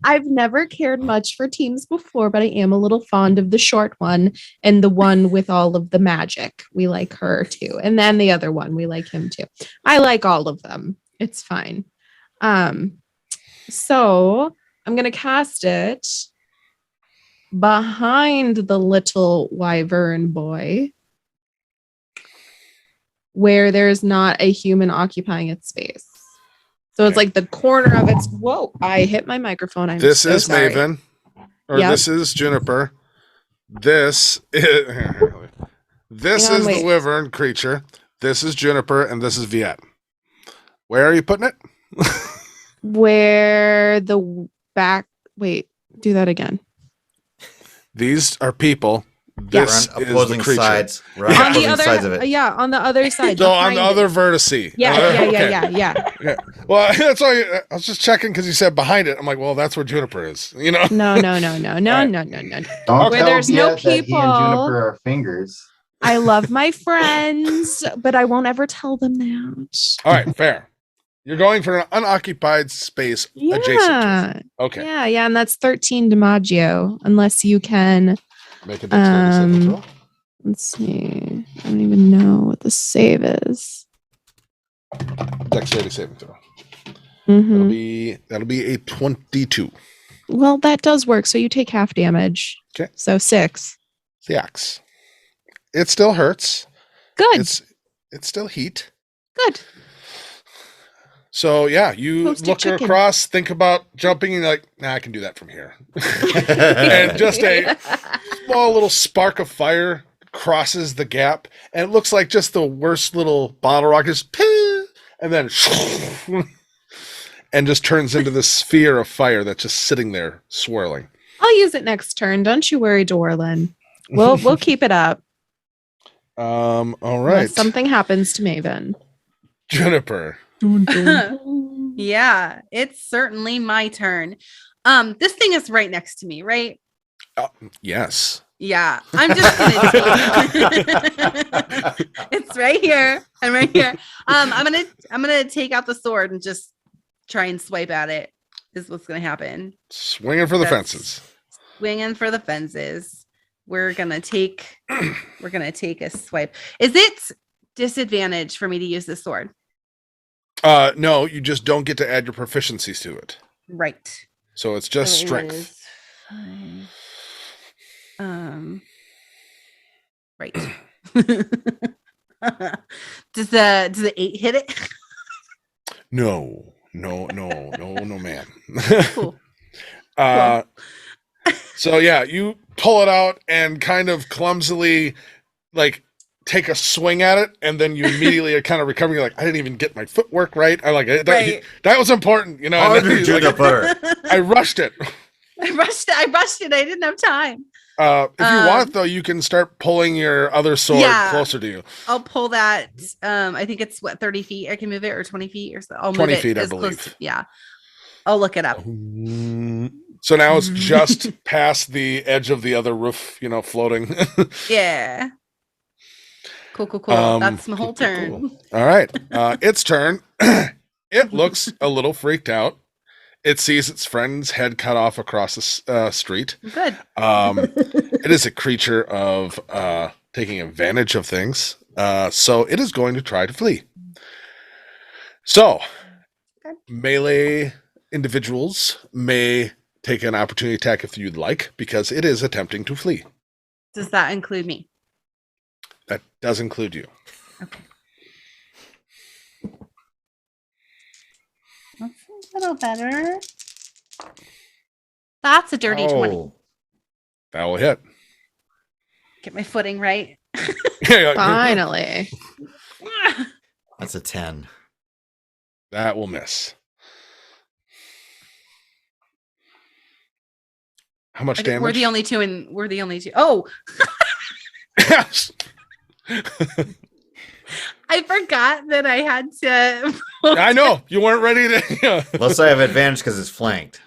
I've never cared much for teams before, but I am a little fond of the short one and the one with all of the magic. We like her too. And then the other one, we like him too. I like all of them. It's fine. So I'm going to cast it behind the little wyvern boy where there's not a human occupying its space. So it's like the corner of its. Whoa! I hit my microphone. I'm This so is sorry. Maven. Or Yep. this is Juniper. this is, this Hang on, is the wait. wyvern creature. This is Juniper, and this is Viet. Where are you putting it? Where the back? Wait, do that again. These are people. We're This on is the opposing creature. sides. We're on On the opposing sides of other, it. yeah, on the other side. So on the behind other it. vertice. Yeah. Okay. Yeah. Well, that's why I was just checking because you said behind it. I'm like, well, that's where Juniper is. You know. No. Don't Okay. tell there's no Viet that he and people. Juniper are fingers. I love my friends, but I won't ever tell them that. All right, fair. You're going for an unoccupied space adjacent to Yeah. it. Okay. Yeah, and that's 13 DiMaggio, unless you can. Make a dexterity saving throw. Let's see. I don't even know what the save is. Dexterity saving throw. Mhm. That'll be a 22. Well, that does work. So you take half damage. Okay. So 6. The axe. It still hurts. Good. It's still heat. Good. So yeah, you Toasted look chicken. across, think about jumping, and you're like, nah, I can do that from here. And just a small little spark of fire crosses the gap, and it looks like just the worst little bottle rocket, just and then and just turns into this sphere of fire that's just sitting there swirling. I'll use it next turn. Don't you worry, Dorlin. We'll keep it up. All Unless right, something happens to Maven. Juniper. Yeah, it's certainly my turn. This thing is right next to me, right? Yes. Yeah, I'm just gonna take it's right here. I'm right here. I'm gonna take out the sword and just try and swipe at it. Is what's gonna happen. Swinging for the That's- fences. Swinging for the fences. We're gonna take a swipe. Is it disadvantage for me to use this sword? No, you just don't get to add your proficiencies to it. Right. So it's just So it strength. is right. Does the 8 hit it? No, man. Cool. So yeah, you pull it out and kind of clumsily, like, take a swing at it, and then you immediately are kind of recovering. You're like, I didn't even get my footwork right. I like that. Right. That was important, you know. and then Harder, he's like, Juniper. I rushed it. I rushed it. I didn't have time. If you want, though, you can start pulling your other sword Yeah. closer to you. I'll pull that. I think it's 30 feet. I can move it, or 20 feet, or so. I'll 20 move it feet, I as close. believe. Yeah, I'll look it up. So now it's just past the edge of the other roof, you know, floating. Yeah. Cool. That's my whole turn. Cool. All right. Its turn. It looks a little freaked out. It sees its friend's head cut off across the street. Good. It is a creature of taking advantage of things. So it is going to try to flee. So Okay. melee individuals may take an opportunity attack if you'd like, because it is attempting to flee. Does that include me? That does include you. Okay. That's a little better. That's a dirty 20. Oh. That will hit. Get my footing right. Finally. That's a 10. That will miss. How much damage? We're the only two. Oh, I forgot that I had to. I know. You weren't ready to. Unless I have advantage because it's flanked.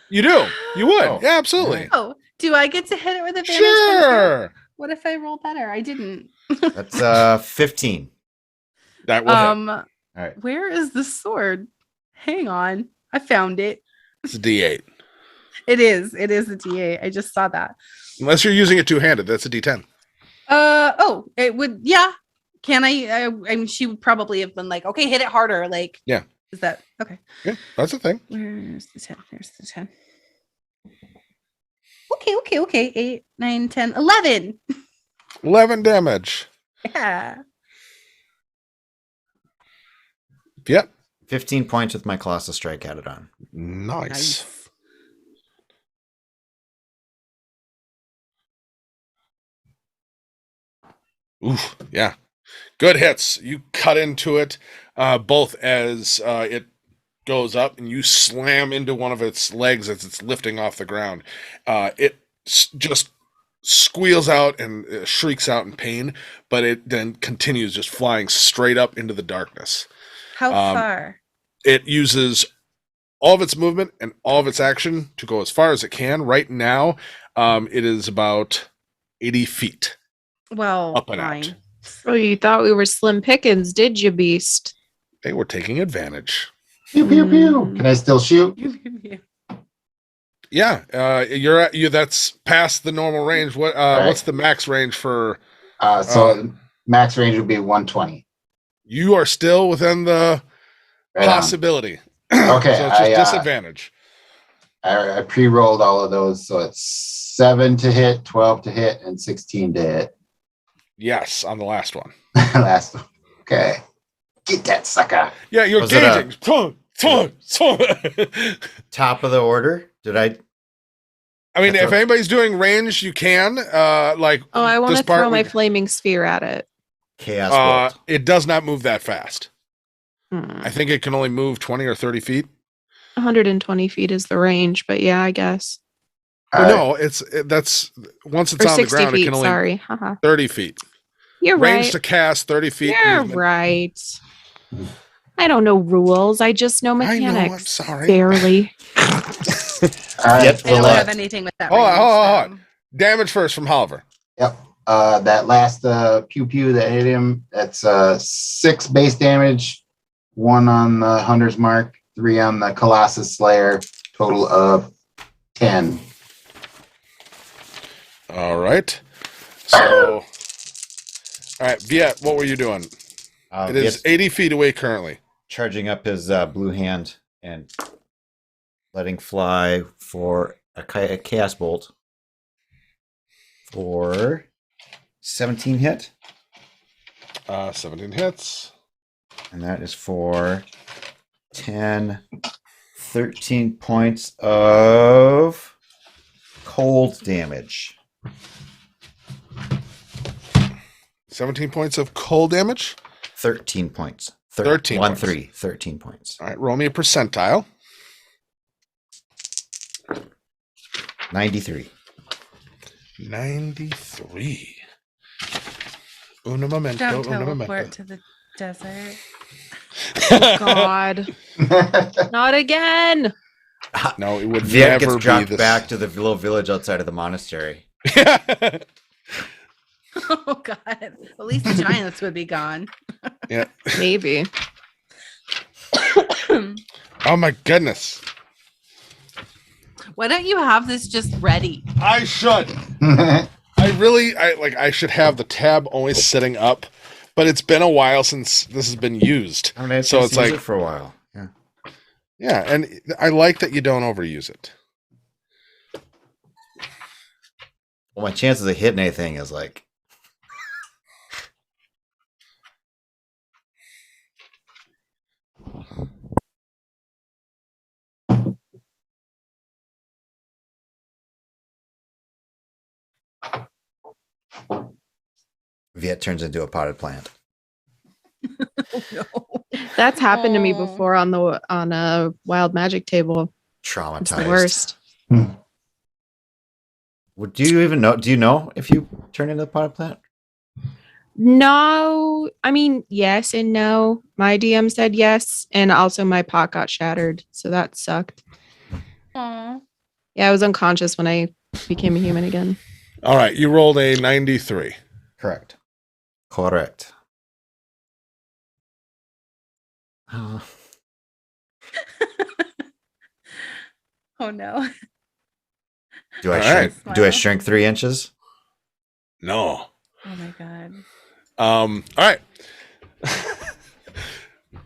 You do. You would. Oh. Yeah, absolutely. Oh, do I get to hit it with advantage? Sure. What if I roll better? I didn't. That's 15. That will hit. All right. Where is the sword? Hang on. I found it. It's a D8. It is a D8. I just saw that. Unless you're using it two-handed, that's a D10. Oh, it would. Yeah. Can I mean, she would probably have been like, okay, hit it harder. Like, Yeah. Is that okay? Yeah, that's a thing. Where's the 10? There's the 10. Okay. 8, 9, 10, 11. 11 damage. Yeah. Yep. 15 points with my Colossal Strike added on. Nice. Ooh, yeah. Good hits. You cut into it, both as it goes up and you slam into one of its legs as it's lifting off the ground. It just squeals out and shrieks out in pain, but it then continues just flying straight up into the darkness. How Um, far? It uses all of its movement and all of its action to go as far as it can. Right now, it is about 80 feet Well, up and fine. out. Oh, you thought we were slim pickings, did you, beast? They were taking advantage. Pew pew pew. Mm. Can I still shoot? Yeah, you're at you. That's past the normal range. Right. What's the max range for? So max range would be 120. You are still within the Right on. possibility. Okay, So it's just I disadvantage. I pre-rolled all of those, so it's 7 to hit, 12 to hit, and 16 to hit. Yes, on the last one. Last one. Okay. Get that sucker. Yeah, you're Was it a- gauging. Top of the order. Did I? I mean, That's if what- anybody's doing range, you can. Like, Oh, I want this to part throw my we- flaming sphere at it. Chaos bolt. it does not move that fast. Hmm. I think it can only move 20 or 30 feet. 120 feet is the range, but yeah, I guess. Well, no, that's once it's Or on the 60 ground, it feet, can only sorry. Haha. 30 feet. You're Range right. to cast 30 feet. You're movement. right. I don't know rules. I just know I know, mechanics. I'm sorry. Barely. All right. Yet I don't Well, have anything with that. Hold on, range, hold on, so- Damage first from Oliver. Yep. That last pew pew that hit him, that's 6 base damage, 1 on the Hunter's Mark, 3 on the Colossus Slayer, total of 10. All right. So, all right, Viet, what were you doing? It is It's 80 feet away currently. charging up his blue hand and letting fly for a chaos bolt for 17 hit, 17 hits. and that is for 10, 13 points of cold damage. 17 points of cold damage. 13 points. 13 1 points. 3. 13 points. All right, roll me a percentile. 93. 93. Una momento, Don't una teleport momento. to the desert. God. Not again. No, it would Viet never gets be dropped this. back to the little village outside of the monastery. Oh God! At least the giants would be gone. Yeah. Maybe. Oh my goodness. Why don't you have this just ready? I should. I should have the tab always sitting up, but it's been a while since this has been used. I mean, So it's like- it for a while. Yeah. Yeah, and I like that you don't overuse it. Well, my chances of hitting anything is like Viet turns into a potted plant. No. That's happened to me Oh. before on a wild magic table. It's Traumatized. the worst. Do you even know? Do you know if you turn into a potted plant? No, I mean, yes and no. My DM said yes, and also my pot got shattered, so that sucked. Aw. Yeah, I was unconscious when I became a human again. All right, you rolled a 93. Correct. Correct. Uh, Oh no! do I All shrink? right. Do I shrink 3 inches? No. Oh my God! All right.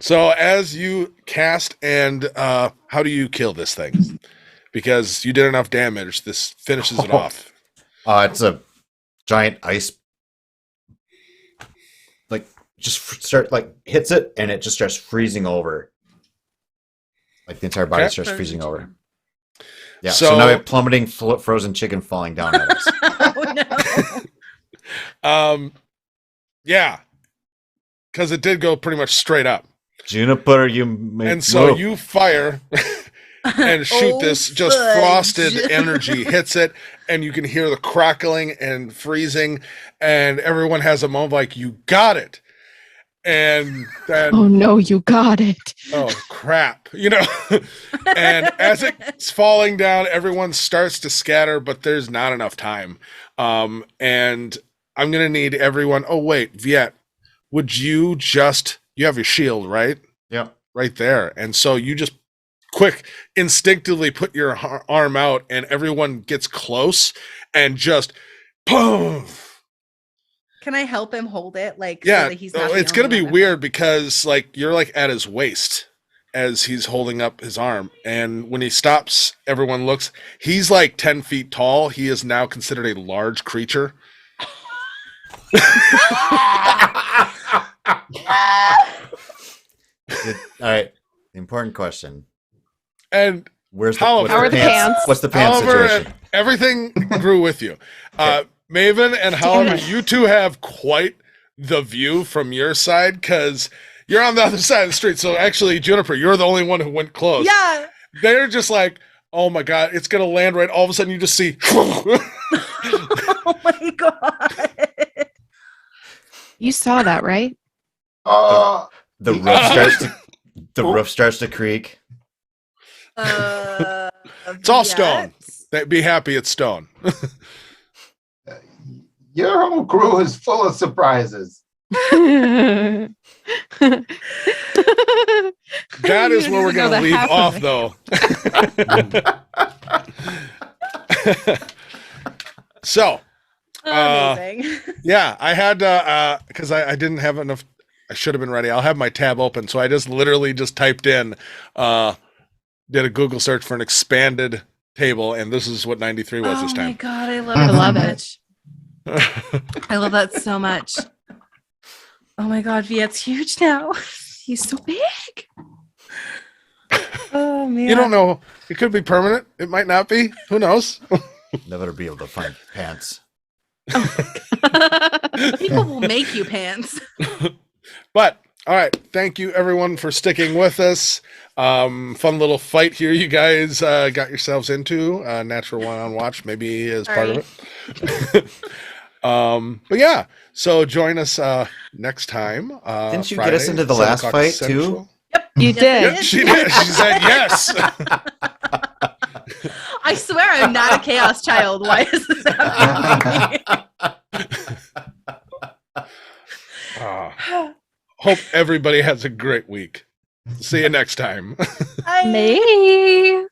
So as you cast and how do you kill this thing? Because you did enough damage, this finishes it Oh. off. It's a giant ice. Like hits it and it just starts freezing over. Like the entire body Okay. starts freezing Frozen over. chicken. Yeah. So- So, now we have plummeting frozen chicken falling down at us. Oh no! Yeah, because it did go pretty much straight up. Juniper, you make And so move. you fire and shoot Oh, this just fudge. frosted energy hits it, and you can hear the crackling and freezing, and everyone has a moment like, you got it. And then, Oh no, you got it. oh crap, and as it's falling down, everyone starts to scatter, but there's not enough time. And I'm gonna need everyone. Oh wait, Viet, would you have your shield, right? Yep. Right there. And so you just quick instinctively put your arm out, and everyone gets close and just boom. Can I help him hold it? Like, Yeah, so that he's not it's the gonna be only one weird because like you're like at his waist as he's holding up his arm, and when he stops, everyone looks. He's like 10 feet tall. He is now considered a large creature. All right. The important question. And Where's How what's are the pants? What's the pants however, situation? everything grew with you. Maven, and however, it. you two have quite the view from your side because you're on the other side of the street. So actually, Juniper, you're the only one who went close. Yeah. They're just like, oh my God, it's going to land right. All of a sudden, you just see. Oh my god. You saw that, right? The roof starts to creak. It's all stone. Be happy it's stone. Your whole crew is full of surprises. That is where we're Know going the to leave half off, of though. So, Amazing. yeah, I had because I didn't have enough. I should have been ready. I'll have my tab open, so I just literally just typed in, did a Google search for an expanded table, and this is what 93 was this Oh my time. god, I love I it. love so it. much. I love that so much. Oh my god, Viet's huge now. He's so big. Oh man. You don't know. It could be permanent. It might not be. Who knows? Never be able to find pants. People will make you pants. But all right, thank you everyone for sticking with us. Fun little fight here you guys got yourselves into. Natural One on Watch maybe as part of it. But yeah, so join us next time. Didn't you Friday, get us into the 7 last o'clock fight, Central. You did. Yep, she did. She said yes. I swear I'm not a chaos child. Why is this happening? Hope everybody has a great week. See you next time. Bye. May.